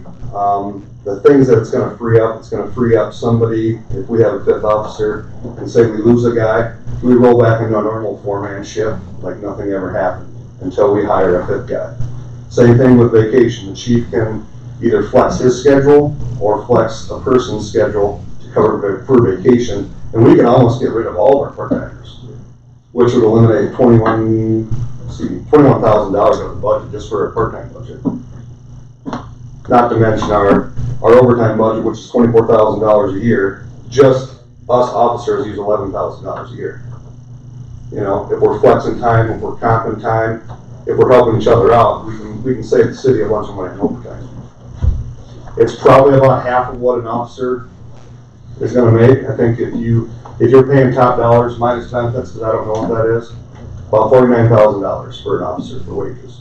The things that it's gonna free up somebody, if we have a 5th officer and say we lose a guy, we roll back into a normal 4-man shift like nothing ever happened until we hire a 5th guy. Same thing with vacation. The chief can either flex his schedule or flex a person's schedule to cover for vacation, and we can almost get rid of all of our part-timers, which would eliminate $21,000 out of the budget just for a part-time budget. Not to mention our overtime budget, which is $24,000 a year. Just us officers use $11,000 a year. You know, if we're flexing time, if we're comping time, if we're helping each other out, we can save the city a bunch of money in overtime. It's probably about half of what an officer is going to make. I think if you're paying top dollars minus benefits, because I don't know what that is, about $49,000 for an officer for wages.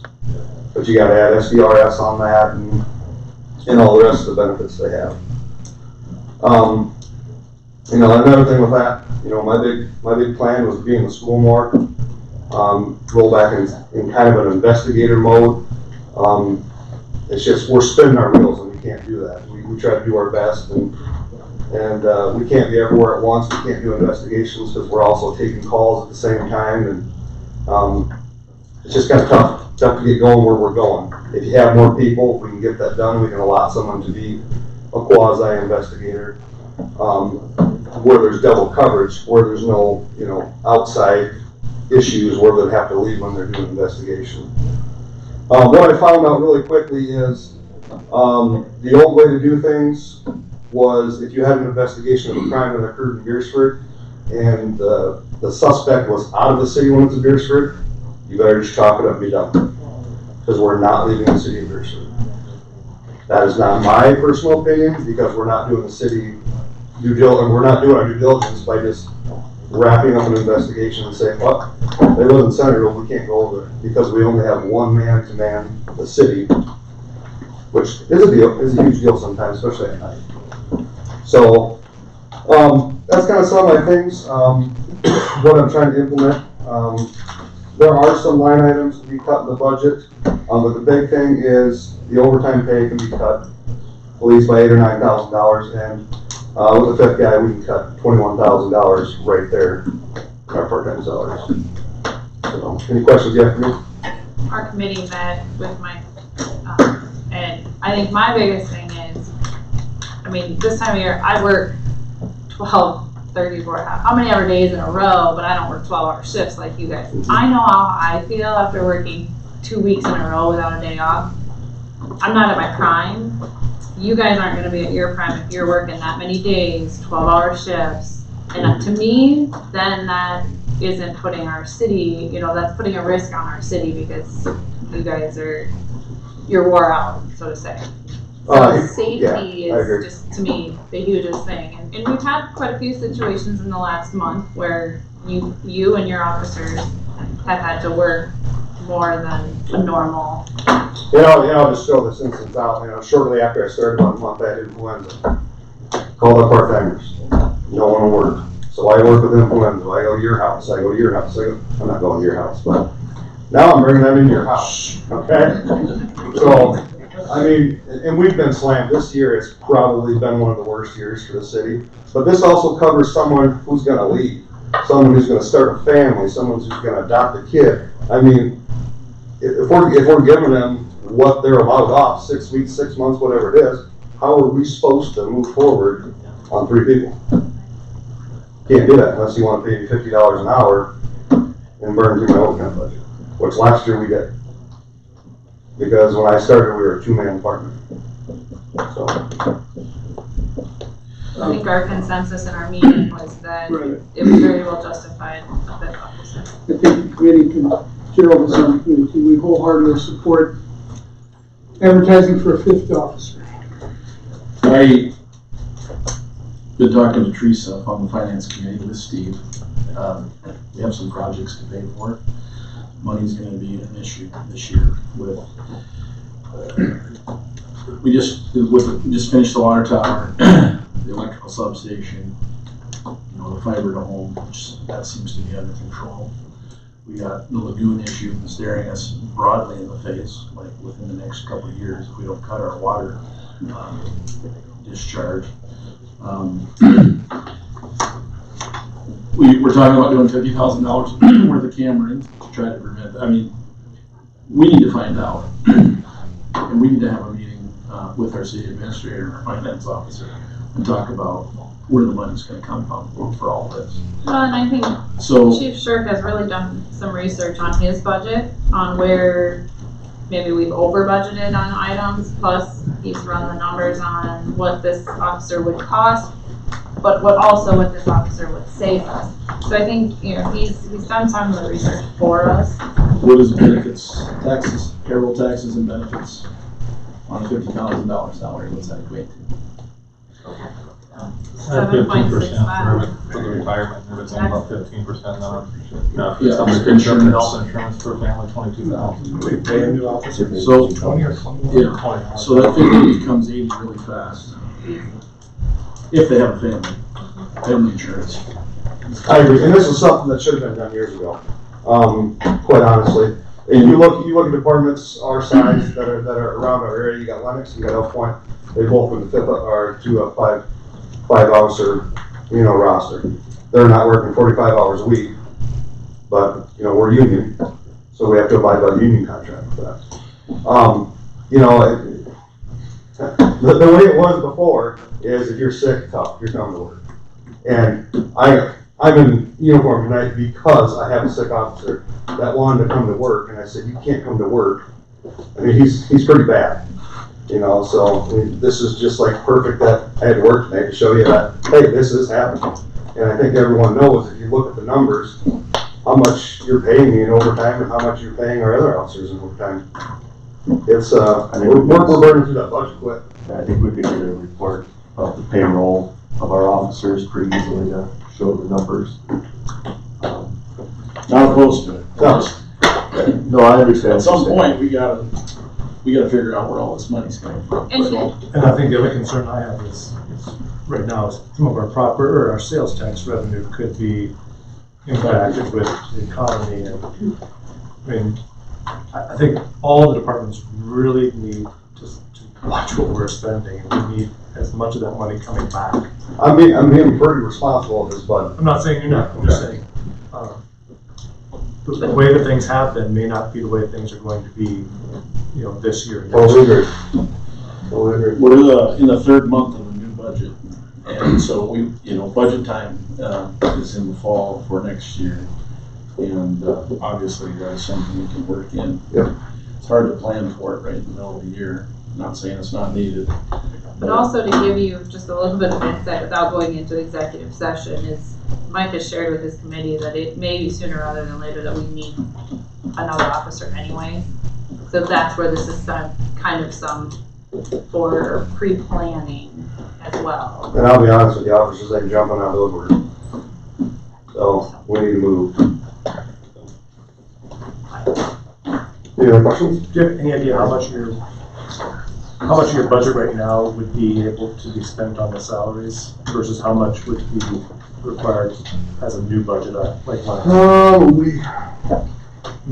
But you got to add SDRS on that and all the rest of the benefits they have. You know, another thing with that, you know, my big plan was to be in the school more, roll back in kind of an investigator mode. It's just we're spinning our wheels and we can't do that. We try to do our best and we can't be everywhere at once. We can't do investigations because we're also taking calls at the same time, and it's just kind of tough to get going where we're going. If you have more people, if we can get that done, we can allot someone to be a quasi-investigator. Where there's double coverage, where there's no, you know, outside issues where they'd have to leave when they're doing investigation. What I found out really quickly is the old way to do things was if you had an investigation of a crime that occurred in Beresford and the suspect was out of the city limits of Beresford, you better just chalk it up and be done. Because we're not leaving the city of Beresford. That is not my personal opinion, because we're not doing the city due diligence, we're not doing our due diligence by just wrapping up an investigation and saying, well, they live in Centerville, we can't go over there, because we only have 1 man to man the city, which is a huge deal sometimes, especially at night. So, that's kind of some of my things, what I'm trying to implement. There are some line items to be cut in the budget, but the big thing is the overtime pay can be cut at least by $8,000 or $9,000, and with the 5th guy, we can cut $21,000 right there in our part-time salaries. So, any questions you have for me? Our committee met with Mike, and I think my biggest thing is, I mean, this time of year, I work 12, 34, how many ever days in a row, but I don't work 12-hour shifts like you guys. I know how I feel after working 2 weeks in a row without a day off. I'm not at my prime. You guys aren't going to be at your prime if you're working that many days, 12-hour shifts. And to me, then that isn't putting our city, you know, that's putting a risk on our city because you guys you're wore out, so to say. So safety is just, to me, the hugest thing. And we've had quite a few situations in the last month where you and your officers have had to work more than a normal. I'll just throw this instance out. Shortly after I started, about a month, I had influenza. Called up part-timers. No one will work. So I work with influenza. I go to your house. I'm not going to your house, but now I'm bringing them in your house. Okay? So, I mean, and we've been slammed. This year has probably been one of the worst years for the city. But this also covers someone who's going to leave, someone who's going to start a family, someone who's going to adopt a kid. I mean, if we're giving them what they're allowed off, 6 weeks, 6 months, whatever it is, how are we supposed to move forward on 3 people? Can't do that unless you want to pay me $50 an hour and burn through my overtime budget. which last year we did. Because when I started, we were a two-man department. So, I think our consensus in our meeting was that it was very well justified that officer. I think the committee can, Gerald is on the committee, we wholeheartedly support advertising for a 5th officer. I been talking to Teresa on the finance committee with Steve. We have some projects to pay for. Money's gonna be an issue this year with, we just finished the water tower, the electrical substation, the fiber to home, which that seems to be under control. We got the lagoon issue staring us broadly in the face, like within the next couple of years, if we don't cut our water discharge. We're talking about doing $50,000 worth of cameras to try to prevent that. I mean, we need to find out, and we need to have a meeting with our city administrator and our finance officer and talk about where the money's going to come from for all this. Well, and I think Chief Shirk has really done some research on his budget, on where maybe we've over budgeted on items, plus he's run the numbers on what this officer would cost, but what this officer would save us. So I think, he's done some of the research for us. What is benefits, taxes, payroll taxes and benefits on a $50,000 salary? What's that equate to? 7.65 for the retirement, and it's about 15% now. Yeah, Insurance, health insurance per family, 22,000. We pay a new officer, So 20 or 21? Yeah, so that 50 becomes 80 really fast. If they have a family insurance. I agree, and this is something that should have been done years ago, quite honestly. And you look at departments our size that are around our area. You got Lennox, you got Elk Point. They both went to a five officer, roster. They're not working 45 hours a week, but we're union, so we have to abide by the union contract for that. The way it was before is if you're sick, tough, you're coming to work. And I'm in uniform tonight because I have a sick officer that wanted to come to work, and I said, you can't come to work. I mean, he's pretty bad, so this is just like perfect that I had to work tonight to show you that, hey, this is happening. And I think everyone knows if you look at the numbers, how much you're paying me in overtime and how much you're paying our other officers in overtime. It's, we're burning through that budget quick. I think we could get a report of the payroll of our officers pretty easily to show the numbers. Not opposed to it. No, I understand. At some point, we gotta figure out where all this money's coming from. And I think the other concern I have is right now, some of our sales tax revenue could be impacted with the economy. And I think all the departments really need to watch what we're spending. We need as much of that money coming back. I'm being pretty responsible of this, but I'm not saying you're not. I'm just saying the way that things have been may not be the way things are going to be, this year. Totally agree. We're in the third month of a new budget, and so budget time is in the fall for next year, and obviously that's something we can work in. Yep. It's hard to plan for it right in the middle of the year. Not saying it's not needed. But also to give you just a little bit of insight without going into executive session is Mike has shared with his committee that it may be sooner rather than later that we need another officer anyway. So that's where this is kind of some for pre-planning as well. And I'll be honest with the officers, they jump on those words. So we need to move. Any other questions? Do you have any idea how much of your budget right now would be able to be spent on the salaries versus how much would be required as a new budget like mine?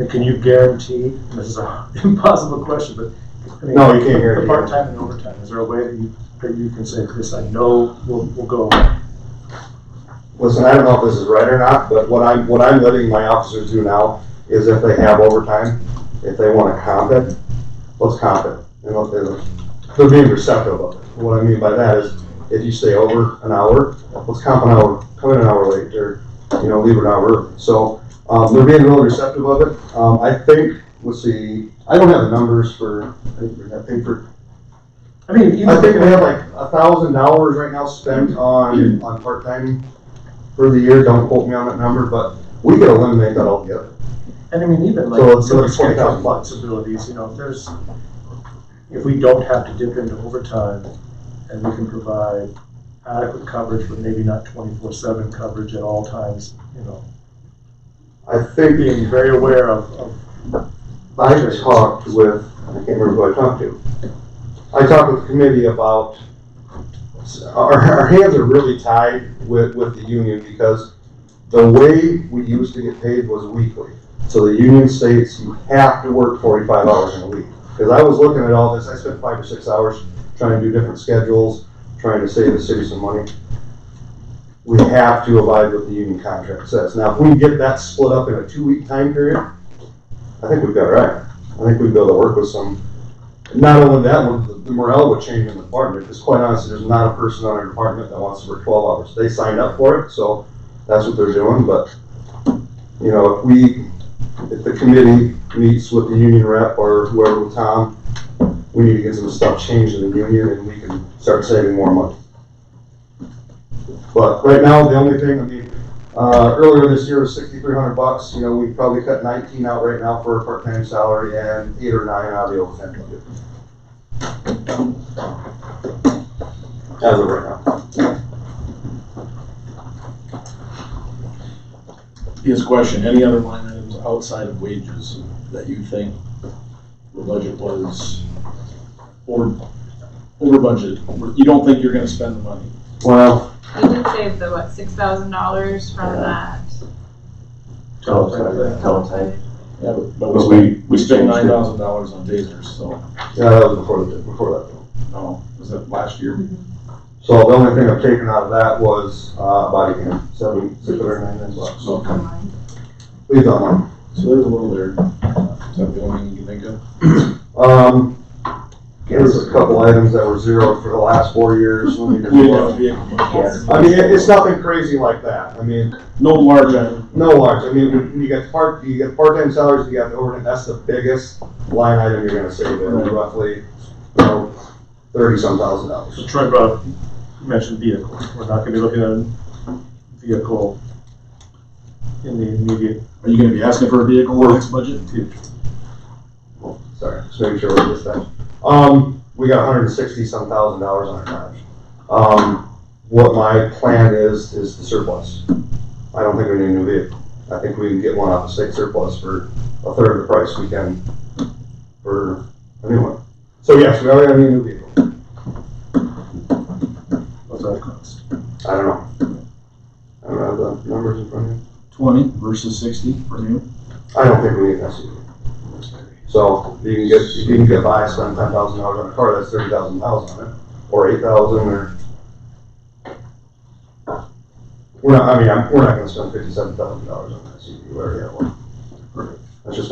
Can you guarantee, and this is an impossible question, but no, you can't guarantee. The part-time and overtime, is there a way that you can say, Chris, I know we'll go? Listen, I don't know if this is right or not, but what I'm letting my officers do now is if they have overtime, if they want to comp it, let's comp it. And they're being receptive of it. What I mean by that is if you stay over an hour, let's comp an hour, come in an hour late, or leave an hour early. So They're being really receptive of it. I think, let's see, I don't have the numbers for, I think we got paid for, I mean, I think we have like $1,000 right now spent on part-time for the year. Don't quote me on that number, but we could eliminate that altogether. and I mean, even like, So it's really like schedule 20,000 flexibilities, you know, if we don't have to dip into overtime and we can provide adequate coverage, but maybe not 24/7 coverage at all times, you know. I think Being very aware of I talked with, I can't remember who I talked to. I talked with the committee about, our hands are really tied with the union because the way we used to get paid was weekly. So the union states you have to work 45 hours in a week. Because I was looking at all this, I spent 5 or 6 hours trying to do different schedules, trying to save the city some money. We have to abide with the union contract says. Now, if we get that split up in a 2-week time period, I think we've got it right. I think we'd be able to work with some, not only that, the morale would change in the department, because quite honestly, there's not a person on our department that wants to work 12 hours. They signed up for it, so that's what they're doing, but, you know, if the committee meets with the union rep or whoever with Tom, we need to get some stuff changed in the union and we can start saving more money. But right now, the only thing, I mean, earlier this year was $6,300. You know, we probably cut 19 out right now for a part-time salary and 8 or 9 out of the overtime budget. As of right now. His question, any other line items outside of wages that you think the budget was over budget? You don't think you're gonna spend the money? Well, You did save the, $6,000 from that teletype. Yeah, but we spent $9,000 on tasers, so. Yeah, that was before that. No, was that last year? So the only thing I've taken out of that was body cam, $699. Okay. Please don't mind. So there's a little there. Is that the only thing you can think of? There's a couple items that were zeroed for the last 4 years. Let me just We look. have a vehicle. I mean, it's nothing crazy like that. I mean, no large item. No large. I mean, you get part-time salaries, you got the overtime. That's the biggest line item you're going to save there, roughly, you know, $30-some thousand. So Troy brought up, you mentioned vehicle. We're not gonna be looking at a vehicle in the immediate. Are you gonna be asking for a vehicle in the next budget? Sorry, just making sure we're this time. We got $160-some thousand on our garage. What my plan is the surplus. I don't think we need a new vehicle. I think we can get one off the state surplus for a third of the price we can for a new one. So yes, we already have a new vehicle. What's that cost? I don't know. I don't have the numbers in front of me. 20 versus 60 for new? I don't think we need an SUV. So if you can get by, spend $10,000 on a car, that's 30,000 miles on it, or 8,000, or. We're not going to spend $57,000 on an SUV. We already have one. Perfect. That's just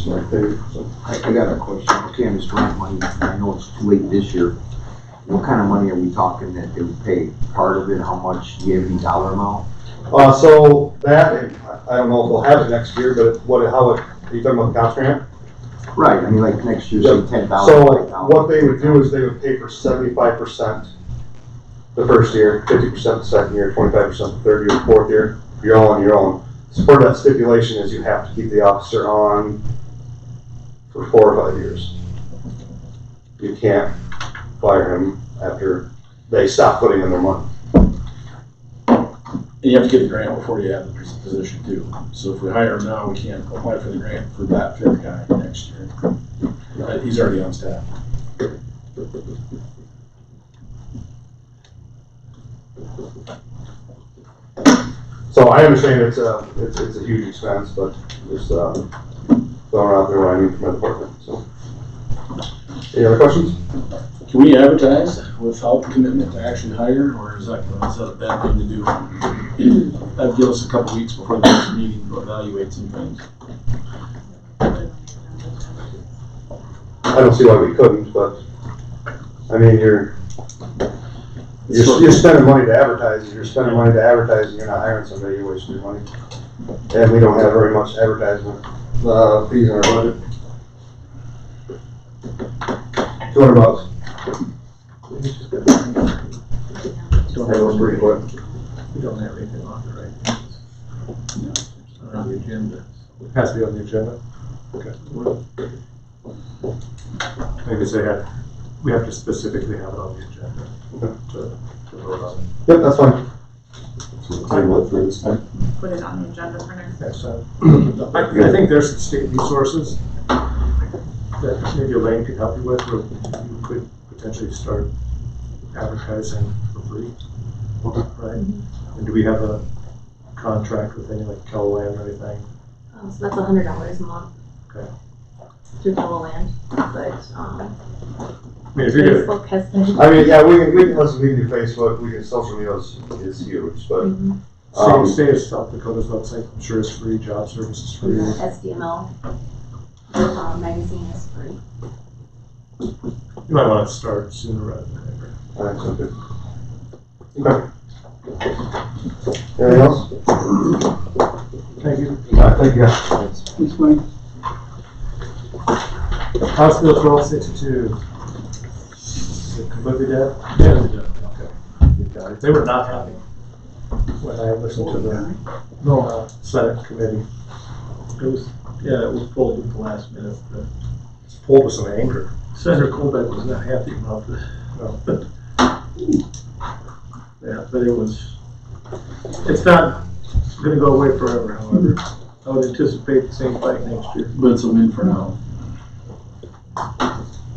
my theory. So. I got a question. Okay, on this grant money, I know it's too late this year. What kind of money are we talking that they would pay? Part of it, how much, do you have any dollar amount? So that, I don't know if we'll have it next year, but are you talking about the COPS grant? Right, I mean, like next year, Yep. say 10,000. So what they would do is they would pay for 75% the first year, 50% the second year, 25% the third year, the fourth year. You're all on your own. So part of that stipulation is you have to keep the officer on for 4 or 5 years. You can't fire him after they stop putting in their money. And you have to get the grant before you have the position too. So if we hire him now, we can't apply for the grant for that 5th guy next year. He's already on staff. So I understand it's a huge expense, but just throwing out there what I need from my department. So, any other questions? Can we advertise without commitment to actually hire, or is that a bad thing to do? That'd give us a couple weeks before the next meeting to evaluate some things. I don't see why we couldn't, but I mean, you're spending money to advertise. If you're spending money to advertise and you're not hiring somebody, you're wasting your money. And we don't have very much advertisement, fees in our budget. $200. That goes pretty quick. We don't have anything on there right now. It's not on the agenda. It has to be on the agenda? Okay. Maybe say we have to specifically have it on the agenda to vote on it. Yep, that's fine. Put it on the agenda for next. Next time. I think there's some state resources that maybe Elaine could help you with, where you could potentially start advertising for free. Right? And do we have a contract with any, like Keloland or anything? So that's $100 a month. Okay. Through Keloland, but, I mean, if you're Facebook has been. I mean, yeah, we can listen, we can do Facebook, we can, social media is huge, but. State of South Dakota's website, I'm sure is free, job service is free. SDML, magazine is free. You might want to start sooner rather than later. Alright, so good. Okay. Anything else? Thank you. Thank you. Thanks, Mike. House Bill 1262. Is it completely dead? Yeah, they're dead. Okay. They were not happy when I listened to the Senate committee. It was, yeah, it was pulled at the last minute. It's pulled with some anger. Senator Colbeck was not happy about this. No. But, yeah, but it's not gonna go away forever, however. I would anticipate the same fight next year. But it's a win for now.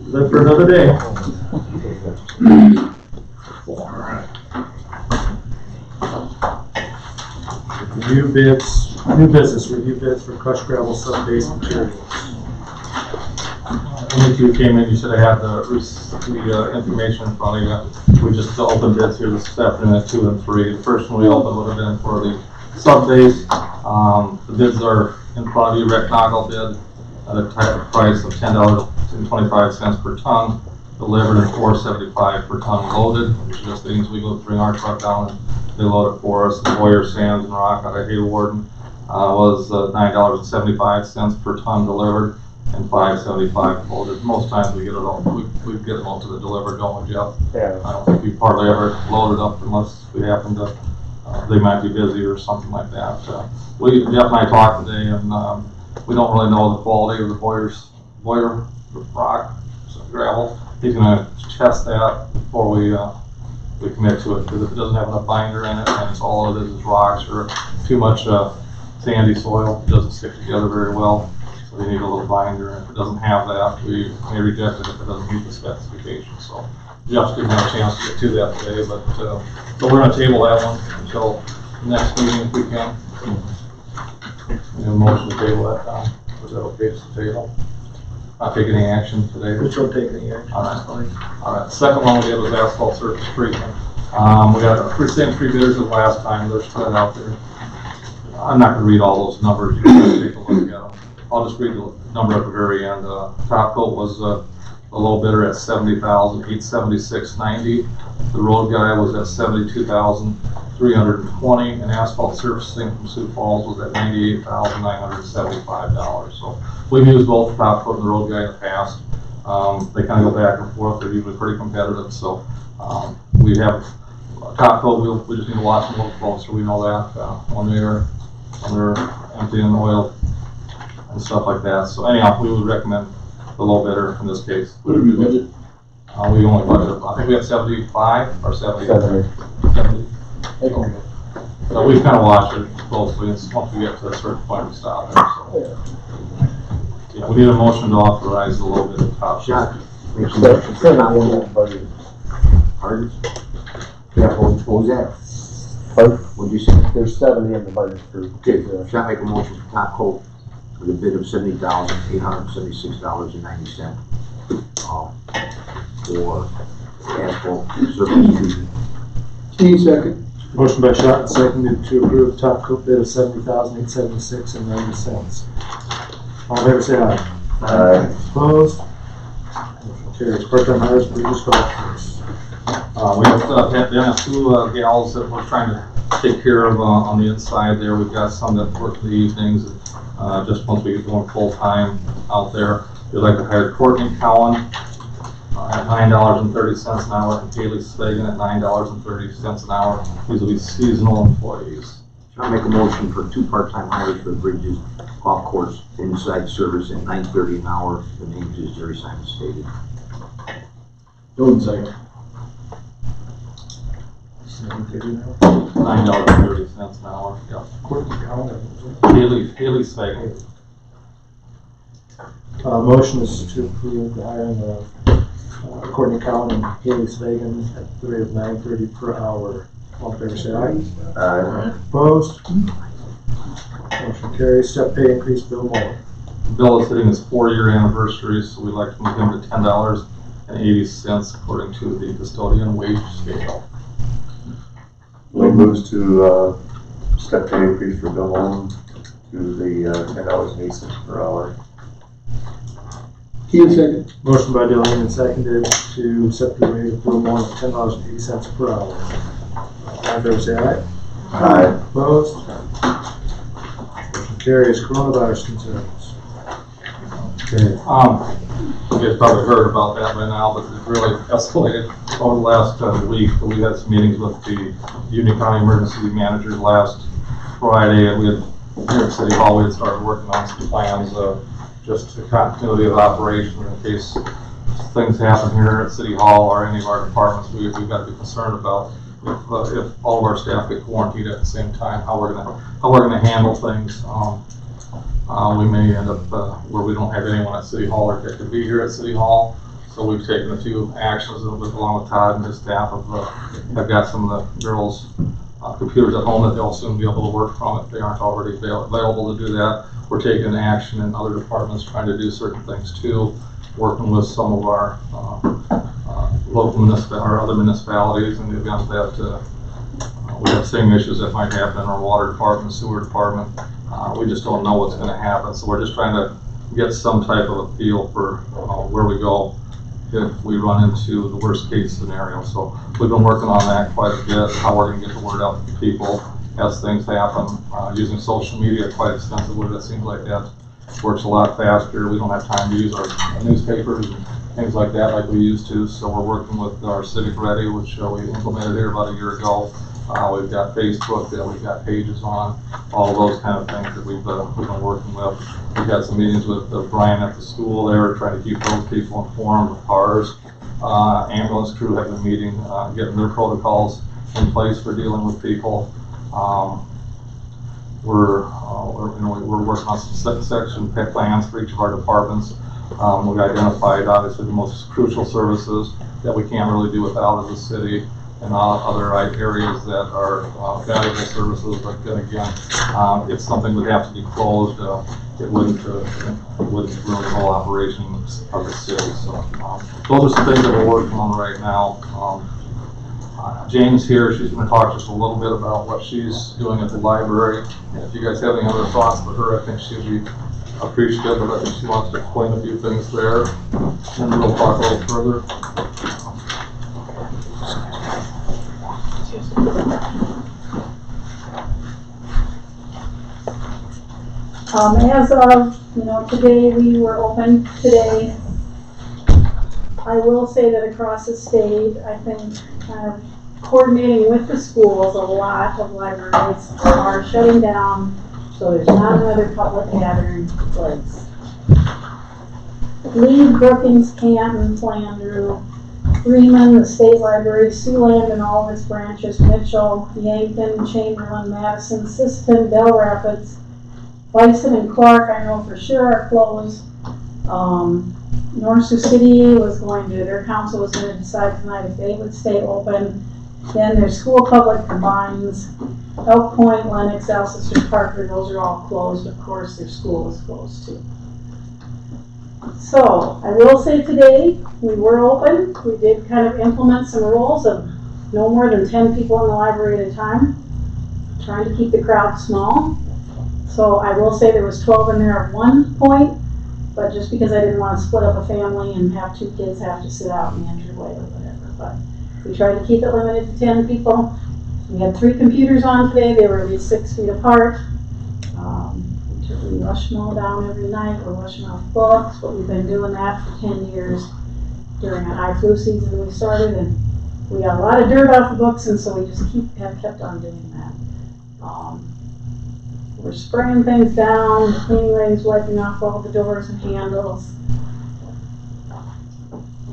Live for another day. New business, review bids for crushed gravel sub-base materials. Any of you came in, you should have had the information in front of you. We just opened bids here this afternoon at 2 and 3. The first one we opened would have been for the sub-base. The bids are in front of you. Rectangle bid at a type price of $10.25 per ton, delivered at $4.75 per ton loaded, which just means we go bring our truck down and they load it for us. The Boyer Sands and Rock out of Haywarden was $9.75 per ton delivered and $5.75 loaded. Most times we get it all, we get them all to the delivered, don't we, Jeff? Yeah. I don't think we hardly ever load it up unless we happen to, they might be busy or something like that. Jeff and I talked today, and we don't really know the quality of the Boyer rock gravel. He's gonna test that before we commit to it, because if it doesn't have enough binder in it and it's all it is rocks or too much sandy soil, it doesn't stick together very well. So we need a little binder, and if it doesn't have that, we may reject it if it doesn't meet the specifications. So Jeff didn't have a chance to get to that today, but so we're gonna table that one until the next meeting if we can. And a motion to table that down. Was that okay to table? Not taking any action today? We don't take any action. All right. Second one we did was asphalt surface treatment. We got the same three bidders as last time. They're spread out there. I'm not going to read all those numbers. You can take a look at them. I'll just read the number at the very end. Top coat was the low bidder at $70,876.90. The road guy was at $72,320, and asphalt surfacing from Sioux Falls was at $98,975. So we've used both the top coat and the road guy in the past. They kind of go back and forth. They're usually pretty competitive. So we have top coat. We just need to watch them a little closer. We know that when they're emptying oil and stuff like that. So anyhow, we would recommend the low bidder in this case. What did we budget? We only budgeted, I think we have 75 or 70. 70. So we've kind of watched it closely, and once we get to a certain point, we stop there. So. Yeah, we need a motion to authorize the low bid of top shot. Pardon? Yeah, what was that? What'd you say? There's 70 in the budget for. Okay, shall I make a motion for top coat with a bid of $70,876.90 for asphalt surface. Second. Motion by Schott and seconded to approve top coat bid of $70,876.90. All in favor, say aye. Aye. Opposed? Motion carries. Part-time hires, Burgess Golf Course. We have two gals that we're trying to take care of on the inside there. We've got some that work the evenings, just once we get going full-time out there. We'd like to hire Courtney Cowan at $9.30 an hour, and Haley Svagan at $9.30 an hour. These will be seasonal employees. I'll make a motion for 2 part-time hires for the Bridges Golf Course inside service at $9.30 an hour. The names is Jerry Simon stated. Golden second. $9.30 an hour, yeah. Courtney Cowan. Haley Svagan. Motion is to approve the hiring of Courtney Cowan and Haley Svagan at the rate of $9.30 per hour. All in favor, say aye. Aye. Opposed? Motion carries. Step pay increase, Bill Moore. Bill is hitting his 4-year anniversary, so we'd like to move him to $10.80 according to the custodian wage scale. Lee moves to step pay increase for Bill Long to the $10.08 per hour. Keen second. Motion by Delaney and seconded to set the rate of Bill Moore at $10.80 per hour. All in favor, say aye. Aye. Opposed? Motion carries. Coronavirus concerns. Okay, you guys probably heard about that by now, but it really escalated over the last week. We had some meetings with the Union County Emergency Managers last Friday, and we had, here at City Hall, we had started working on some plans, just to continuity of operation in case things happen here at City Hall or any of our departments. We've got to be concerned about if all of our staff get quarantined at the same time, how we're gonna handle things. We may end up where we don't have anyone at City Hall or that could be here at City Hall. So we've taken a few actions along with Todd and his staff. Have got some of the girls' computers at home that they'll soon be able to work from if they aren't already available to do that. We're taking action in other departments trying to do certain things too, working with some of our local or other municipalities in the event that we have the same issues that might happen in our water department, sewer department. We just don't know what's going to happen, so we're just trying to get some type of a feel for where we go if we run into the worst case scenario. So we've been working on that quite a bit, how we're going to get the word out to people as things happen, using social media quite extensively. That seems like that works a lot faster. We don't have time to use our newspapers and things like that like we used to, so we're working with our Civic Ready, which we implemented here about a year ago. We've got Facebook that we've got pages on, all those kind of things that we've been working with. We've had some meetings with Brian at the school there, trying to keep those people informed of cars. Ambulance crew have been meeting, getting their protocols in place for dealing with people. We're working on some section plans for each of our departments. We've identified obviously the most crucial services that we can't really do without as a city, and other areas that are valuable services, but then again, if something would have to be closed, it wouldn't ruin the whole operation of the city. So those are some things that we're working on right now. Jane's here. She's going to talk just a little bit about what she's doing at the library. And if you guys have any other thoughts for her, I think she'll be appreciative, but I think she wants to explain a few things there, and we'll talk a little further. As of, today, we were open today. I will say that across the state, I think coordinating with the schools, a lot of libraries are shutting down, so there's not another public gathering place. Lee, Brookings, Canton, Flandreau, Freeman, the State Library, Siouxland and all of its branches, Mitchell, Yankton, Chamberlain, Madison, Sisseton, Bell Rapids, Bison and Clark, I know for sure are closed. North Sioux City their council was going to decide tonight if they would stay open. Then their school public combines. Elk Point, Lennox, Alcester, Parker, those are all closed. Of course, their school is closed too. So, I will say today, we were open. We did kind of implement some rules of no more than 10 people in the library at a time, trying to keep the crowd small. So I will say there was 12 in there at one point, but just because I didn't want to split up a family and have 2 kids have to sit out in the entryway or whatever. But we tried to keep it limited to 10 people. We had 3 computers on today, they were at least 6 feet apart. We rush them all down every night, we're rushing off books, but we've been doing that for 10 years. During a high flu season we started, and we got a lot of dirt off the books, and so we just have kept on doing that. We're spraying things down, cleaning ladies wiping off all the doors and handles.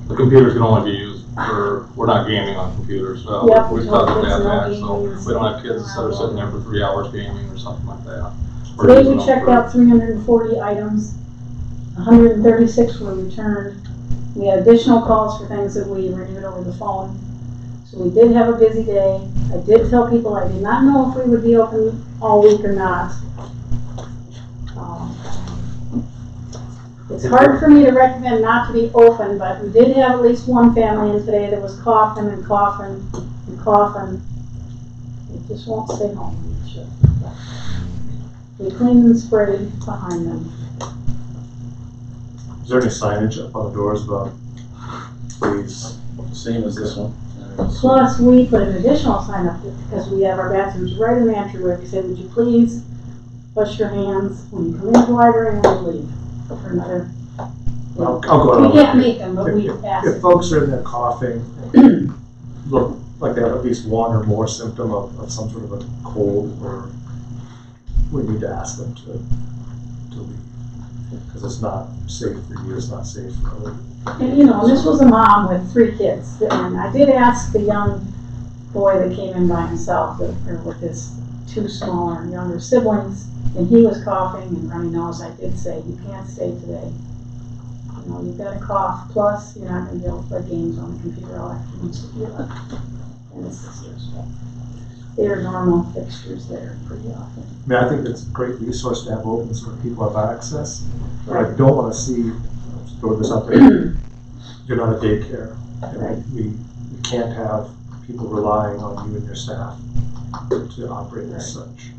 The computers can only be used for, we're not gaming on computers, so Yep, we've no cut kids, that no back, so gaming. we don't have kids that are sitting there for 3 hours gaming or something like that. We're Today using we them checked for- out 340 items, 136 were returned. We had additional calls for things that we renewed over the phone. So we did have a busy day. I did tell people I did not know if we would be open all week or not. It's hard for me to recommend not to be open, but we did have at least one family in today that was coughing and coughing and coughing. It just won't stay home when it should. We cleaned and sprayed behind them. Is there any signage up on the doors about please? Same as this one. Plus, we put an additional sign up because we have our bathrooms right in the entryway. We said, would you please wash your hands when you come into the library and when you leave for another. I'll go We can't make them, but we ask. If folks are in there coughing, look like they have at least one or more symptom of some sort of a cold, or we need to ask them to leave. Because it's not safe for you, it's not safe for others. And you know, this was a mom with 3 kids, and I did ask the young boy that came in by himself, or with his 2 smaller, younger siblings, and he was coughing and runny nose. I did say, you can't stay today. You know, you've got a cough, plus you're not going to be able to play games on the computer all afternoon, so you're left. And it's they are normal fixtures there pretty often. I mean, I think it's a great resource to have open so that people have access. But I don't want to see, let's throw this out there, you're not a daycare. And we can't have people relying on you and your staff to operate as such.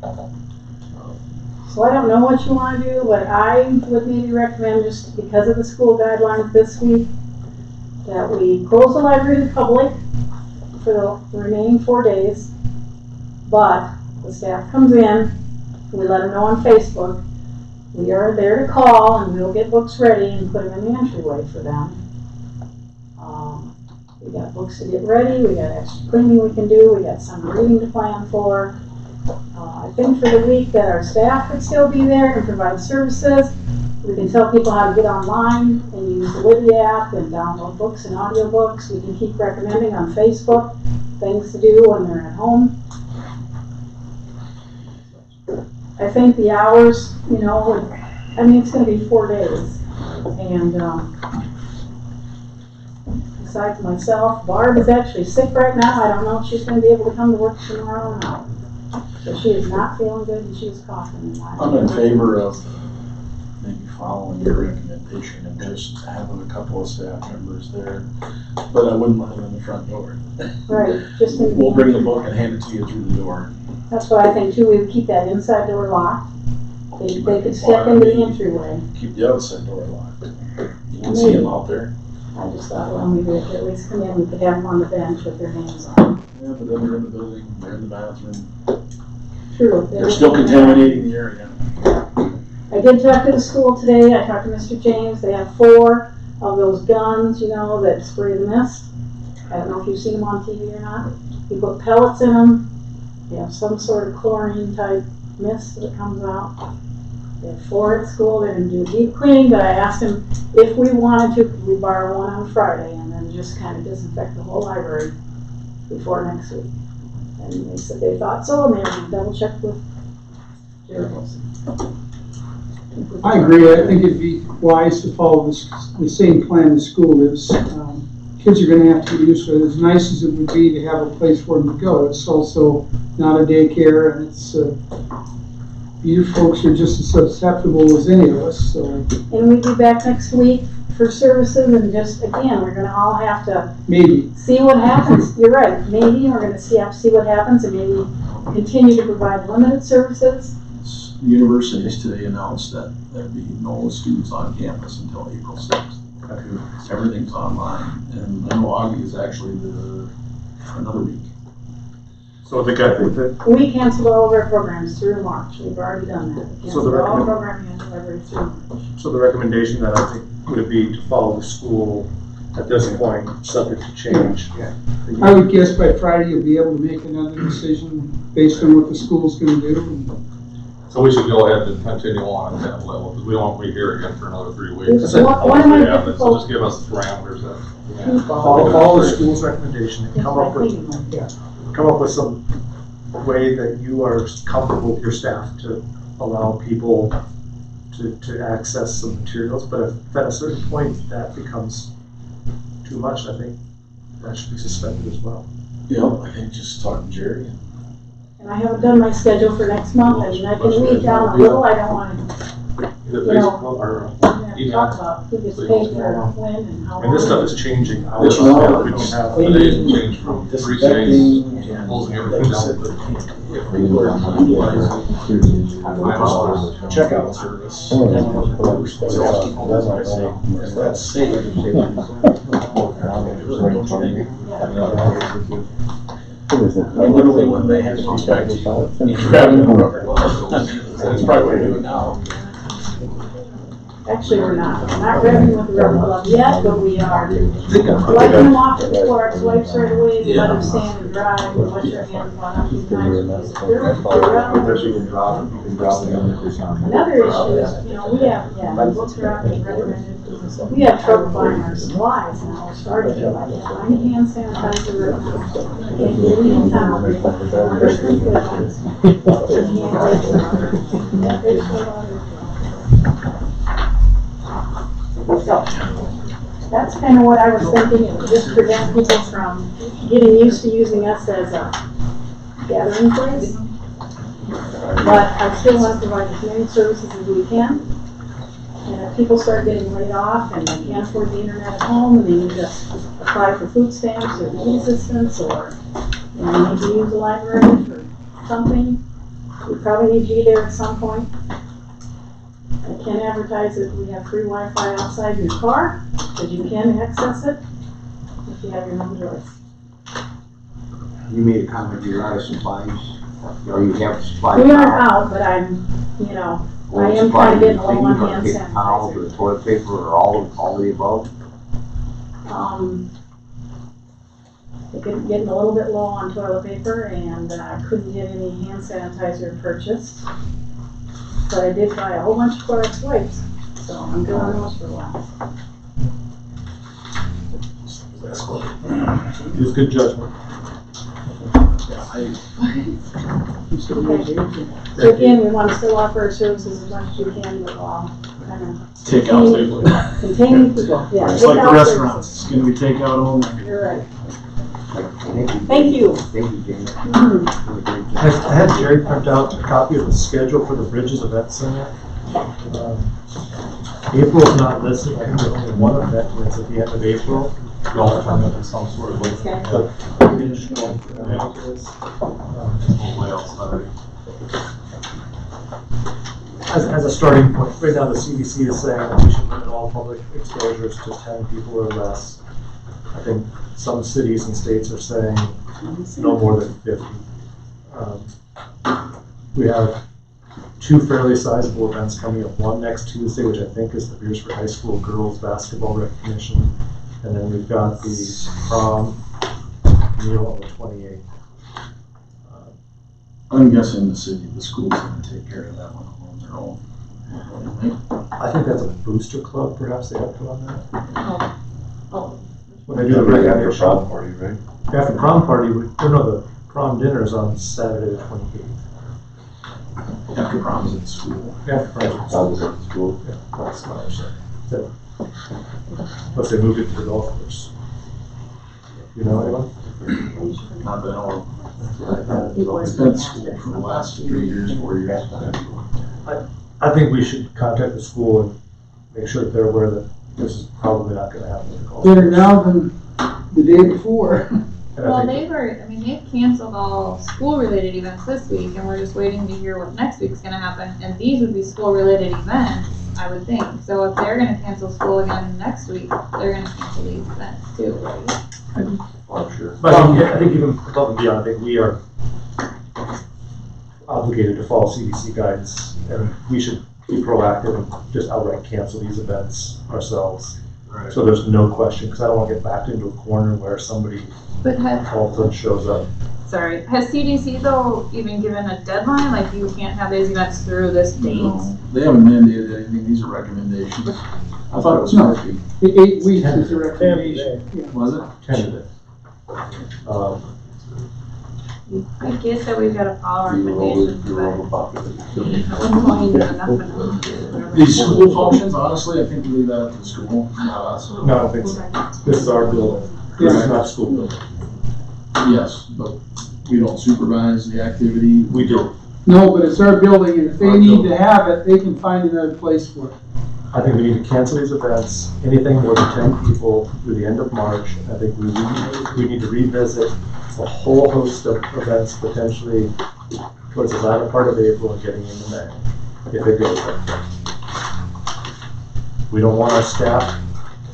So I don't know what you want to do, but I would maybe recommend, just because of the school guidelines this week, that we close the library to the public for the remaining 4 days. But the staff comes in, we let them know on Facebook, we are there to call, and we'll get books ready and put them in the entryway for them. We got books to get ready, we got extra cleaning we can do, we got some reading to plan for. I think for the week that our staff would still be there and provide services, we can tell people how to get online and use the Libby app and download books and audiobooks. We can keep recommending on Facebook things to do when they're at home. I think the hours, you know, I mean, it's going to be 4 days. And besides myself, Barb is actually sick right now. I don't know if she's going to be able to come to work tomorrow or not. So she is not feeling good and she's coughing. I'm in favor of maybe following your recommendation and just having a couple of staff members there, but I wouldn't let them in the front door. Right, just in We'll bring the book and hand it to you through the door. That's what I think too. We would keep that inside door locked. They could step into the entryway. Keep the outside door locked. You can see them out there. I just thought, well, maybe they could at least come in, we could have them on the bench with their names on. Yeah, but then they're in the building, they're in the bathroom. True. They're still contaminating the area. I did talk to the school today. I talked to Mr. James. They have 4 of those guns, you know, that spray the mist. I don't know if you've seen them on TV or not. You put pellets in them. They have some sort of chlorine type mist that comes out. They have 4 at school. They're going to do a deep cleaning, but I asked them if we wanted to, could we borrow one on Friday and then just kind of disinfect the whole library before next week. And they said they thought so, and they were going to double check with Jared Wilson. I agree. I think it'd be wise to follow the same plan the school is. Kids are going to have to get used to it. As nice as it would be to have a place for them to go, it's also not a daycare, and it's you folks are just as susceptible as any of us. So. And we'll be back next week for services, and just again, we're going to all have to maybe see what happens. You're right. Maybe we're going to see what happens, and maybe continue to provide limited services. The universities today announced that there'd be no students on campus until April 6th. Everything's online, and I know Augie is actually another week. So the guy, We canceled all of our programs through March, we've already done that. We So the canceled all recommend- program delivery through March. so the recommendation that I think would be to follow the school at this point, subject to change. I would guess by Friday you'll be able to make another decision based on what the school's gonna do. So we should go ahead and continue on at that level, because we don't want to be here again for another 3 weeks. One of my Yeah, so difficult- just give us the parameters that. Follow the school's recommendation and come up with some way that you are comfortable with your staff to allow people to access some materials, but if at a certain point that becomes too much, I think that should be suspended as well. Yep, I think just talking to Jerry. And I haven't done my schedule for next month, and I can weed down a little, I don't wanna, Either you know, Facebook or we have to talk about who gets paid for when and how long. And this stuff is changing. This We don't is have. Today's changed from 3 days, closing everything down. Checkout service. That's safe. Literally when they had to reach back to you, grabbing the rubber glove. That's probably what they're doing now. Actually, we're not ready with the rubber glove yet, but we are wiping them off with the Clorox wipes right away, we let them stand and dry, we wash your hands on them sometimes. Another issue is, you know, we looked around and recommended, we have trouble finding our supplies now, we're starting to, like, find hand sanitizer right now. And we leave town, there's 3 good ones. So, that's kind of what I was thinking, it would just prevent people from getting used to using us as a gathering place. But I still want to provide as many services as we can. And if people start getting laid off and they can't afford the internet at home and they need to apply for food stamps or food assistance or, you know, need to use the library for something, we probably need you there at some point. I can advertise that we have free Wi-Fi outside your car, but you can access it if you have your own device. You made a comment, you're out of supplies, or you have supplies. We aren't out, but I'm, you know, I am kind of getting low on hand Towels sanitizer. or toilet paper or all of the above? Getting a little bit low on toilet paper and I couldn't get any hand sanitizer purchased. But I did buy a whole bunch of Clorox wipes, so I'm good on those for a while. It was good judgment. Okay. So again, we want to still offer our services as much as you can, but kind of. Take out safely. Containing people, yeah. It's like the takeout restaurants, it's gonna be takeout only. services. You're right. Thank you. Thank you, James. I had Jerry print out a copy of the schedule for the Bridges Event Center. April's not listed, I think there's only one event, and it's at the end of April. We all have to have some sort of As a starting point, right now the CDC is saying that we should limit all public exposures to 10 people or less. I think some cities and states are saying no more than 50. We have 2 fairly sizable events coming up. One next Tuesday, which I think is the Beresford High School girls basketball recognition, and then we've got the prom meal on the 28th. I'm guessing the school's gonna take care of that one on their own. I think that's a booster club, perhaps they have put on that. Oh. When they do the recognition. After prom party, right? After prom party, the prom dinner is on Saturday the 28th. After prom's at school. After prom's at school. Yeah, that's my understanding. So, unless they moved it to the golf course. You know anyone? Not that all. It's been school for the last 3 years, 4 years. I think we should contact the school and make sure that they're aware that this is probably not gonna happen at the golf course. Better now than the day before. Well, they've canceled all school-related events this week, and we're just waiting to hear what next week's gonna happen, and these would be school-related events, I would think. So if they're gonna cancel school again next week, they're gonna cancel these events too, right? But I think even above and beyond, I think we are obligated to follow CDC guidance, and we should be proactive and just outright cancel these events ourselves. Right. So there's no question, because I don't want to get backed into a corner where somebody But all of a sudden shows up. sorry, has CDC though even given a deadline, like you can't have these events through this date? No, they haven't mandated anything, these are recommendations. I thought it was No. 50. 8 weeks is the recommendation. Yeah. Was it? Tentative. I guess that we've got to follow recommendations, but at one point, enough enough. These school functions, honestly, I think we leave that up to the school, not us. No, I don't think so. This is our building. This is not a school building. Yes, but we don't supervise the activity. We do. No, but it's our building, and if they need to have it, they can find another place for it. I think we need to cancel these events, anything more than 10 people through the end of March. I think we need to revisit a whole host of events potentially towards the latter part of April and getting into May, if it goes there. We don't want our staff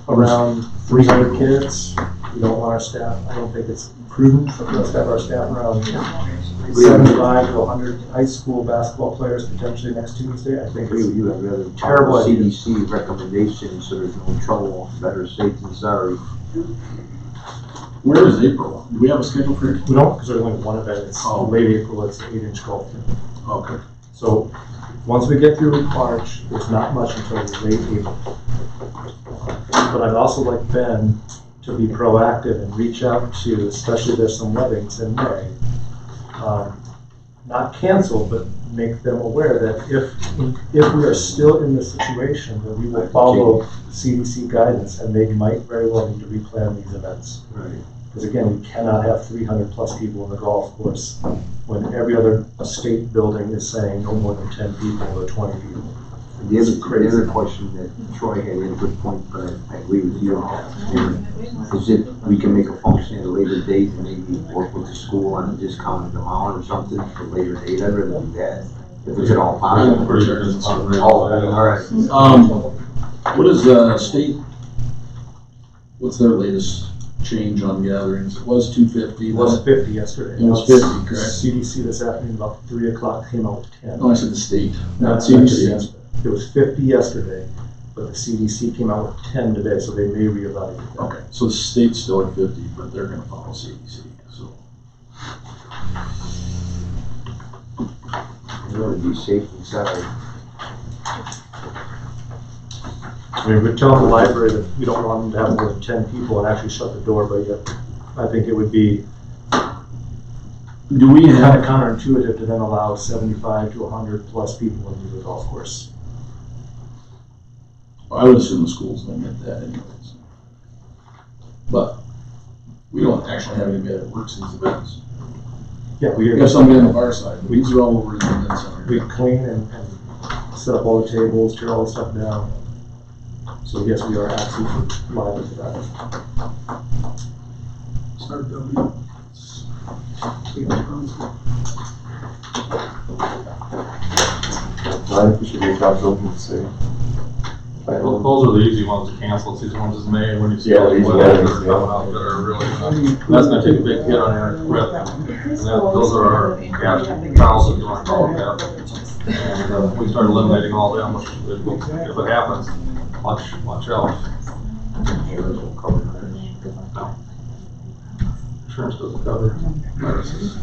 around 300 kids. We don't want our staff, I don't think it's prudent for us to have our staff around 75 to 100 high school basketball players potentially next Tuesday. I think it's You would rather terrible follow idea. CDC recommendations so there's no trouble, better safe than sorry. Where is April? Do we have a schedule for it? We don't, because there's only one event. It's Oh. late April, it's 8-inch golf tournament. Okay. So, once we get through March, there's not much until late April. But I'd also like Ben to be proactive and reach out to, especially there's some weddings in May, not cancel, but make them aware that if we are still in this situation, then we will follow CDC guidance, and they might very well need to replan these events. Right. Because again, we cannot have 300 plus people in the golf course when every other state building is saying no more than 10 people or 20 people. The other question that Troy had, a good point, but I agree with you, is that we can make a function at a later date and maybe work with the school on a discounted amount or something for a later date. I'd rather do that. If it's at all possible. I'm pretty sure it's on. Oh, all right. What is state, what's their latest change on gatherings? It was 250. It was 50 yesterday. It was 50, correct? CDC this afternoon about 3 o'clock came out with 10. No, I said the state, not Not CDC. It was 50 yesterday, but the CDC came out with 10 today, so they may reevaluate that. Okay, so the state's still at 50, but they're gonna follow CDC, so. I'd rather be safe than sorry. I mean, we tell the library that we don't want them to have more than 10 people and actually shut the door, but yet I think it would be Do we kind have, of counterintuitive to then allow 75 to 100 plus people into the golf course. I would assume the schools limit that anyways. But we don't actually have anybody that works these events. Yeah, We have somebody on the bar side, but these are all over in the event center. We clean and set up all the tables, tear all the stuff down. So yes, we are absolutely liable to that. Start building. I think we should reach out to them and say. Well, those are the easy ones to cancel. It's these ones is May when you see Yeah, all these these weddings weddings, that are coming out that are really, that's gonna take a big hit on your revenue. And those are our cash cows, if you wanna call them that. And we start eliminating all them, which if it happens, watch out. No. Insurance doesn't cover viruses.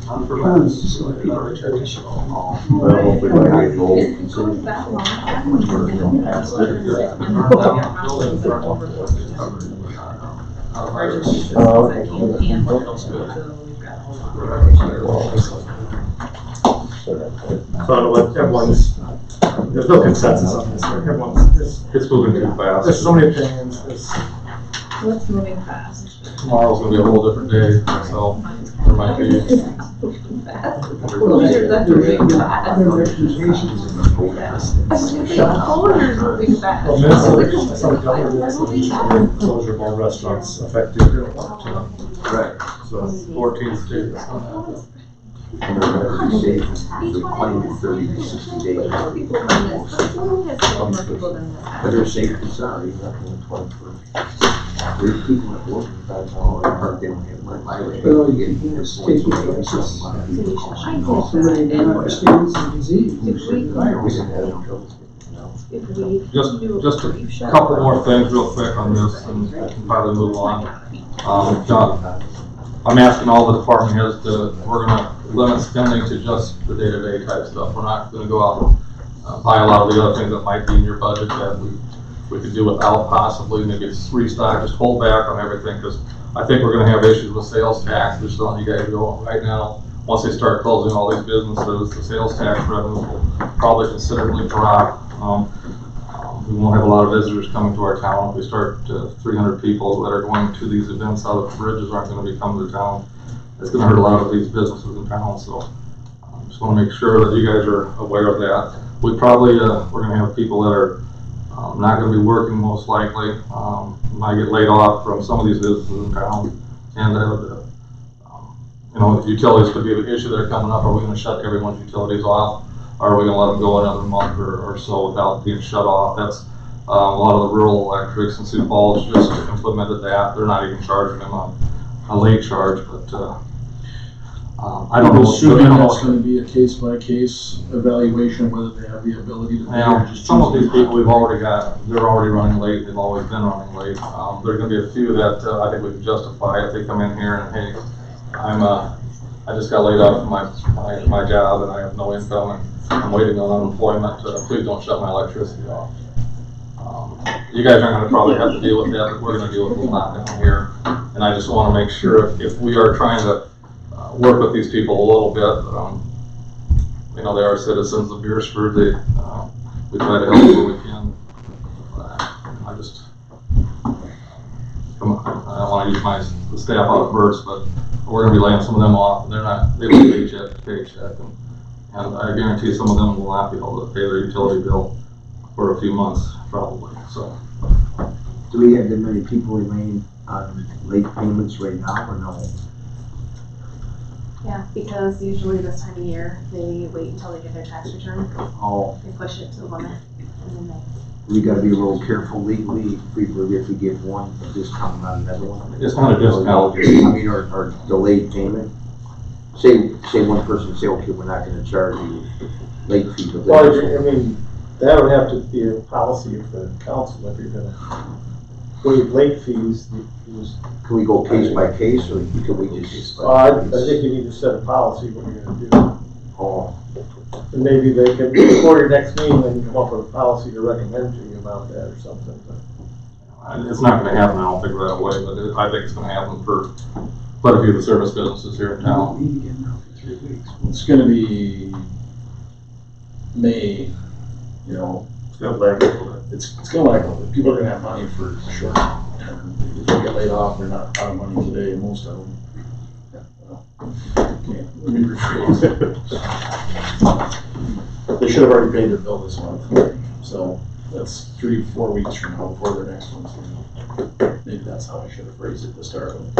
Not for viruses, so you already checked it. Well, hopefully by April, So I don't know what everyone's, there's no consensus on this, right? Everyone's, It's moving too fast. there's so many opinions, there's. What's moving fast? Tomorrow's gonna be a whole different day, so there might be. Closures are moving fast. Closures are moving fast. Well, Minnesota, some governments, closure of all restaurants effective tonight. Right. So 14th state. And they're gonna be safe for 20 to 30 to 60 days. Who has more people than this? Better safe than sorry, nothing 24. There's people that work in that all the park, they don't have my way. Well, They get you this just take point, it so as a lot of people call. somebody that understands the disease. Just a couple more things real quick on this, and I can probably move on. John, I'm asking all the department heads we're gonna limit spending to just the day-to-day type stuff. We're not gonna go out and buy a lot of the other things that might be in your budget that we could do without possibly. Maybe it's restock, just hold back on everything, because I think we're gonna have issues with sales tax. Just letting you guys know right now, once they start closing all these businesses, the sales tax revenue will probably considerably drop. We won't have a lot of visitors coming to our town. If we start 300 people that are going to these events out of the bridges aren't going to be coming to town, it's going to hurt a lot of these businesses in town. So just want to make sure that you guys are aware of that. We probably, we're going to have people that are not going to be working most likely, might get laid off from some of these businesses in town. And you know, utilities could be an issue that are coming up. Are we going to shut everyone's utilities off? Or are we gonna let them go another month or so without being shut off? That's a lot of the rural electrics in Sioux Falls just implemented that. They're not even charging them a late charge, but I don't know. Assuming that's gonna be a case-by-case evaluation, whether they have the ability to pay or just. Some of these people we've already got, they're already running late. They've always been running late. There are gonna be a few that I think we can justify if they come in here and, hey, I just got laid off from my job and I have no income and I'm waiting on unemployment. Please don't shut my electricity off. You guys aren't going to probably have to deal with that, but we're going to deal with a lot down here. And I just want to make sure if we are trying to work with these people a little bit, you know, they are citizens of Beresford. We try to help where we can. I just, come on, I don't want to use the staff out first, but we're going to be laying some of them off. And they live paycheck to paycheck. And I guarantee some of them will not be able to pay their utility bill for a few months, probably. So, Do we have that many people remaining on late payments right now, or no? Yeah, because usually this time of year, they wait until they get their tax return. Oh. They push it to the limit, and then We gotta be a little careful legally if we give one a discount on another one. It's not a discount. I mean, or delayed payment. Say one person say, okay, we're not gonna charge you late fee. But Well, I mean, that would have to be a policy of the council if you're gonna waive late fees. Can we go case by case, or can we just? I think you need to set a policy what you're gonna do. Oh. And maybe they can, before your next meeting, they can come up with a policy to recommend to you about that or something. But it's not going to happen, I don't think, right away, but I think it's going to happen for quite a few of the service businesses here in town. It's gonna be May, you know. It's gonna lag a little bit. It's gonna lag a little bit. People are gonna have money for sure. If they get laid off, they're not out of money today, most of them. Okay, let me rephrase. They should have already paid their bill this month, so that's 3-4 weeks from now before their next one's due. Maybe that's how I should have phrased it to start with.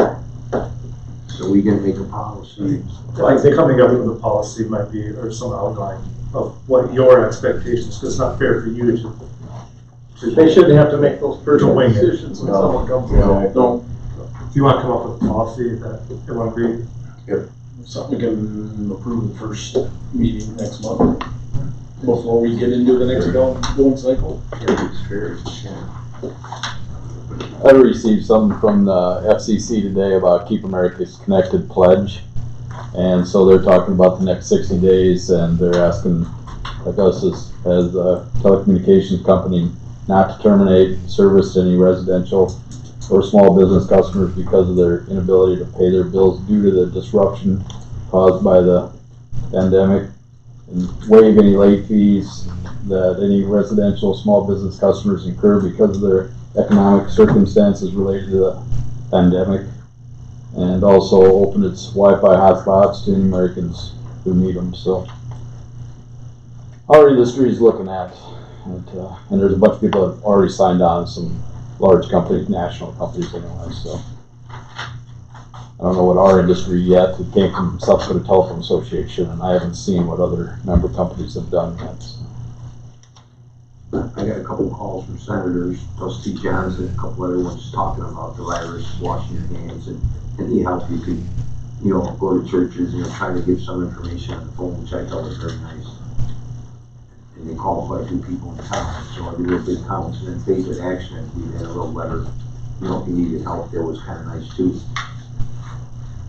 So we can make a policy. I think coming up with a policy might be, or some outline of what your expectations, because it's not fair for you to. They shouldn't have to make those personal decisions when someone comes in. Don't. If you want to come up with a policy that everyone agrees. Yep. Something we can approve the first meeting next month, before we get into the next billing cycle. I received something from the FCC today about Keep America Connected pledge. And so they're talking about the next 60 days and they're asking like us as a telecommunications company not to terminate service to any residential or small business customers because of their inability to pay their bills due to the disruption caused by the pandemic, and waive any late fees that any residential small business customers incur because of their economic circumstances related to the pandemic, and also open its Wi-Fi hotspots to any Americans who need them. So our industry is looking at it, and there's a bunch of people that have already signed on, some large companies, national companies anyway, so I don't know what our industry yet. It came from South Dakota Telephone Association, and I haven't seen what other member companies have done yet. So. I got a couple calls from senators, Dusty Johnson, a couple other ones talking about the virus, washing your hands, and anyhow, you could, you know, go to churches, you know, trying to give some information on the phone, which I thought was very nice. And they called quite a few people in town, so every little bit counts. And then Faith in Action, we had a little letter, you know, if you needed help, that was kind of nice too.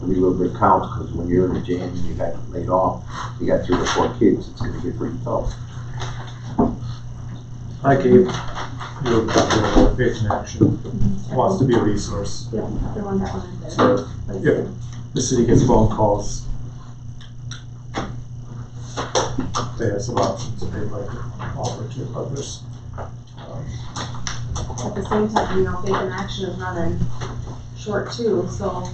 Every little bit counts, because when you're in the jam and you got laid off, you got 3 or 4 kids, it's gonna get pretty tough. Hi, Kate. You're the Faith in Action. Wants to be a resource. Yeah, the one that went there. So, if the city gets phone calls, they have some options that they'd like to offer to others. At the same time, you know, Faith in Action is running short too, so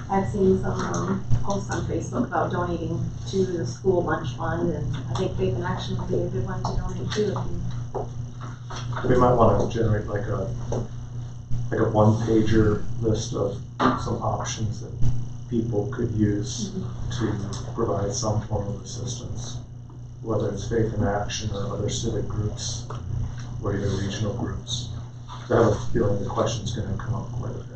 I've seen some posts on Facebook about donating to the school lunch fund, and I think Faith in Action would be a good one to donate to if you. We might want to generate like a one-pager list of some options that people could use to provide some form of assistance, whether it's Faith in Action or other civic groups or even regional groups. I have a feeling the question's going to come up quite a bit.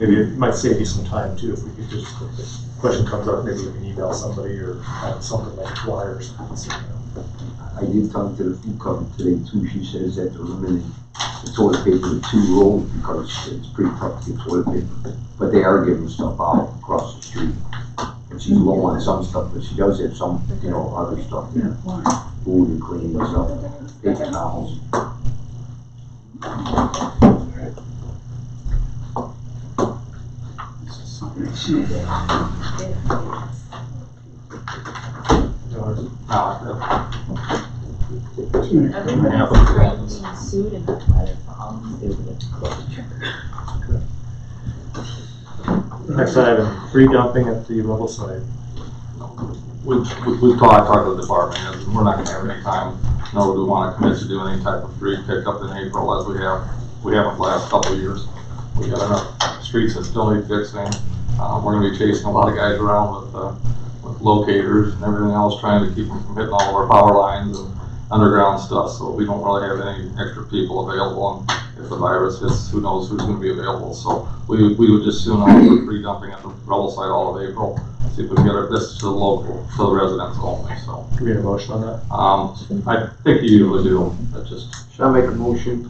Maybe it might save you some time too if we could just, if the question comes up, maybe we can email somebody or have something like a flyer or something. I did talk to the food company today too. She says that they're limiting the toilet paper to 2 rolls because it's pretty tough to get toilet paper. But they are giving stuff out across the street. And she's low on some stuff, but she does have some, you know, other stuff, food and cleaning and stuff, paper towels. Sued in that letter for all Next item, free dumping at the rebel site. We've talked to the department, and we're not gonna have any time, nor do we wanna commit to doing any type of free pickup in April as we have the last couple of years. We got enough streets that still need fixing. We're gonna be chasing a lot of guys around with locators and everything else, trying to keep them from hitting all of our power lines and underground stuff, so we don't really have any extra people available, and if the virus hits, who knows who's gonna be available, so we would just soon offer free dumping at the rebel site all of April, see if we can get this to the local, to the residents only, so. Do we have a motion on that? I think you usually do, but just. Should I make a motion?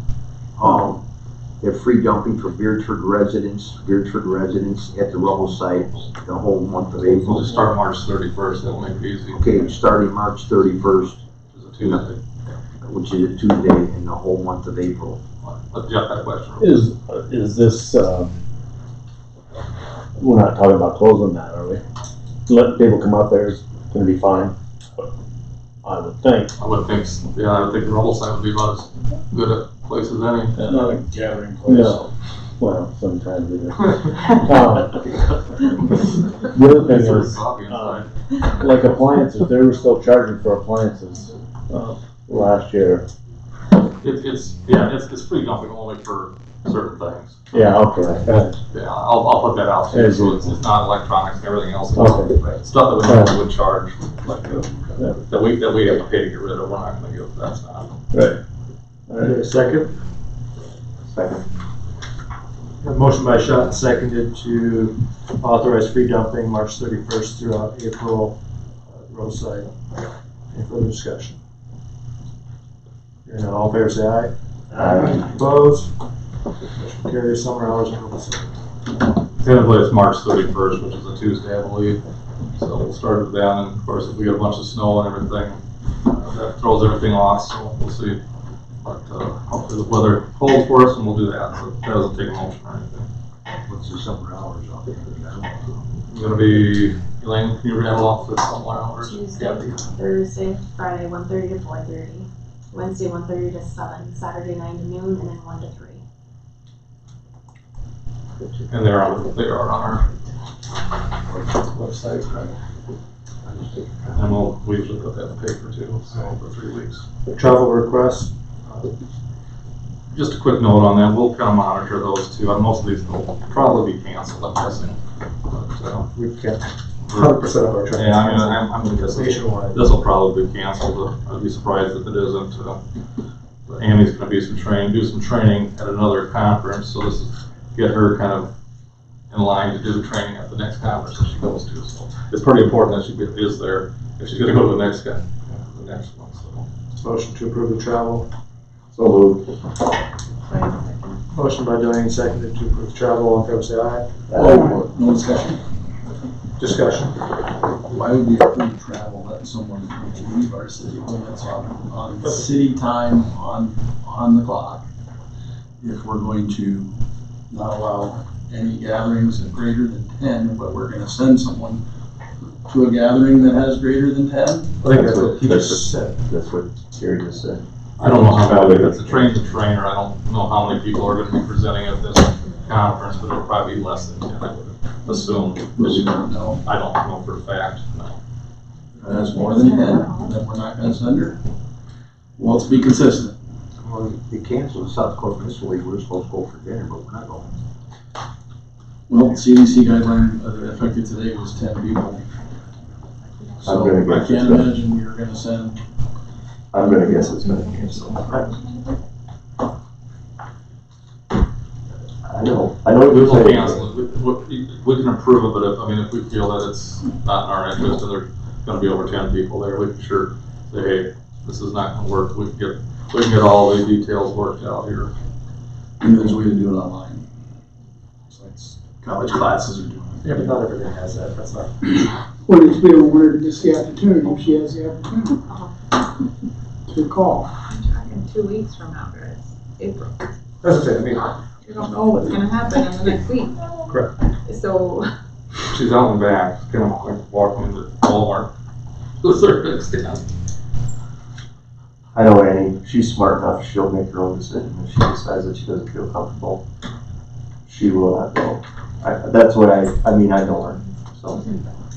They have free dumping for Beresford residents at the rebel site the whole month of April. We'll just start March 31st, that'll make it easy. Okay, starting March 31st. Tuesday. Which is a Tuesday in the whole month of April. Let Jeff have a question. Is this, we're not talking about closing that, are we? Letting people come out there is gonna be fine, I would think. I would think the rebel site would be about as good a place as any. Not a gathering place. No, well, sometimes it is. The other thing is, like appliances, they were still charging for appliances, last year. It's free dumping only for certain things. Yeah, okay. Yeah, I'll put that out too, so it's not electronics and everything else. Okay. Stuff that we normally would charge, like, that we have to pay to get rid of, we're not gonna give, that's not. Right. Alright, second? Second. A motion by Schott, seconded to authorize free dumping March 31st throughout April, rebel site. Any further discussion? Hearing none, all in favor say aye. Aye. Opposed? Motion carries. Summer hours on rebel site. Tentatively, it's March 31st, which is a Tuesday, I believe. So we'll start it then, and of course, if we get a bunch of snow and everything, that throws everything off, so we'll see. But hopefully the weather holds for us and we'll do that, so that doesn't take a motion or anything. What's the summer hours out there? It's gonna be, Elaine, can you rattle off the summer hours? Tuesday, Thursday, Friday, 1:30 to 4:30, Wednesday, 1:30 to 7, Saturday, 9 to noon, and then 1 to 3. And they are on our website, right? And we usually put that in the paper too, so for 3 weeks. Travel requests. Just a quick note on that, we'll kind of monitor those too. Most of these will probably be canceled, I'm guessing. But We can't 100% of our traffic. Yeah, I mean, I'm gonna guess Nationwide. this will probably be canceled, but I'd be surprised if it isn't. But Amy's gonna do some training at another conference, so this is, get her kind of in line to do the training at the next conference that she goes to. So it's pretty important that she is there if she's gonna go to the next one, so. Motion to approve the travel. So moved. Motion by Dwayne, seconded to approve travel. All in favor, say aye. Oh, no discussion. Discussion. Why would we approve travel, letting someone leave our city limits on city time, on the clock, if we're going to not allow any gatherings of greater than 10, but we're gonna send someone to a gathering that has greater than 10? I think that's what he just said. That's what Gary just said. I don't know how many, it's a trainer, I don't know how many people are gonna be presenting at this conference, but it'll probably be less than 10, I would assume. We don't know. I don't know for a fact, no. If it has more than 10, then we're not gonna send her. Well, let's be consistent. Well, they canceled the South Dakota Municipal League, we're supposed to go for dinner, but we're not going. Well, CDC guideline effective today was 10 people. So I'm gonna I guess can't it's imagine we are gonna send. I'm gonna guess it's gonna cancel. I know what We you're will saying. cancel it, we can approve of it, if we feel that it's not in our interest and there's gonna be over 10 people there, we can sure say, hey, this is not gonna work, we can get all the details worked out here. Maybe there's a way to do it online. It's like college classes are doing it. Yeah, but not everything has that. That's not. When it's been awarded just the opportunity, if she has the opportunity to call. I'm talking 2 weeks from now, guys. April. That's what I mean. You don't know what's gonna happen in the next week. Correct. So, She's out and back, kind of like walking into Walmart. To a certain extent. I know Annie, she's smart enough, she'll make her own decision. If she decides that she doesn't feel comfortable, she will not go. That's what I know her, so.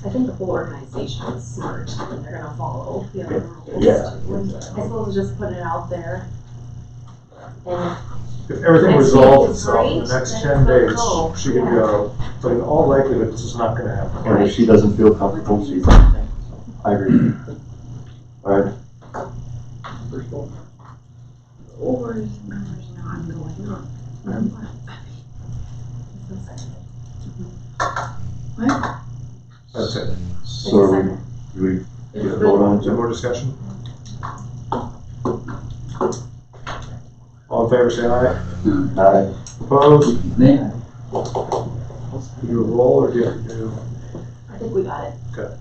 I think the whole organization is smart and they're gonna follow the other rules. Yeah. I suppose just put it out there. And If everything next resolves week is itself in great, the next then 10 days, go. she can go. But in all likelihood, this is not gonna happen. And if she doesn't feel comfortable, she's, I agree. Alright, or is not going. What? That's it. so are we vote on Is there more discussion? All in favor, say aye. Aye. Opposed? Nay? You a roll or do you have to do? I think we got it. Okay.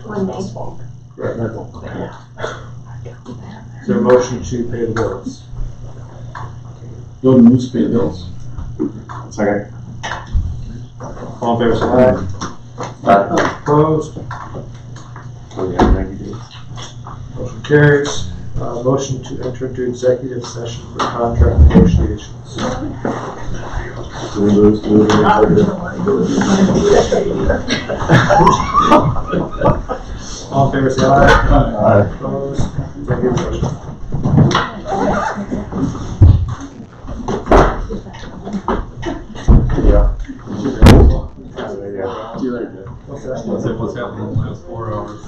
One day. Correct. Is there a motion to pay the bills? Go to move to pay the bills. Second. All in favor, say aye. Aye. Opposed? So we have 90 days. Motion carries. Motion to enter into executive session for contract negotiations. Do we lose? All in favor, say aye. Aye. Opposed? Executive session. Yeah. See you later. What's that? What's happened in the last 4 hours?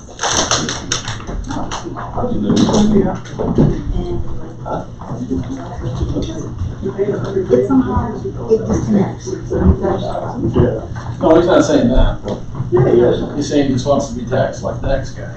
Somehow it disconnects. No, he's not saying that. Yeah, he is. He's saying he just wants to be taxed like the next guy.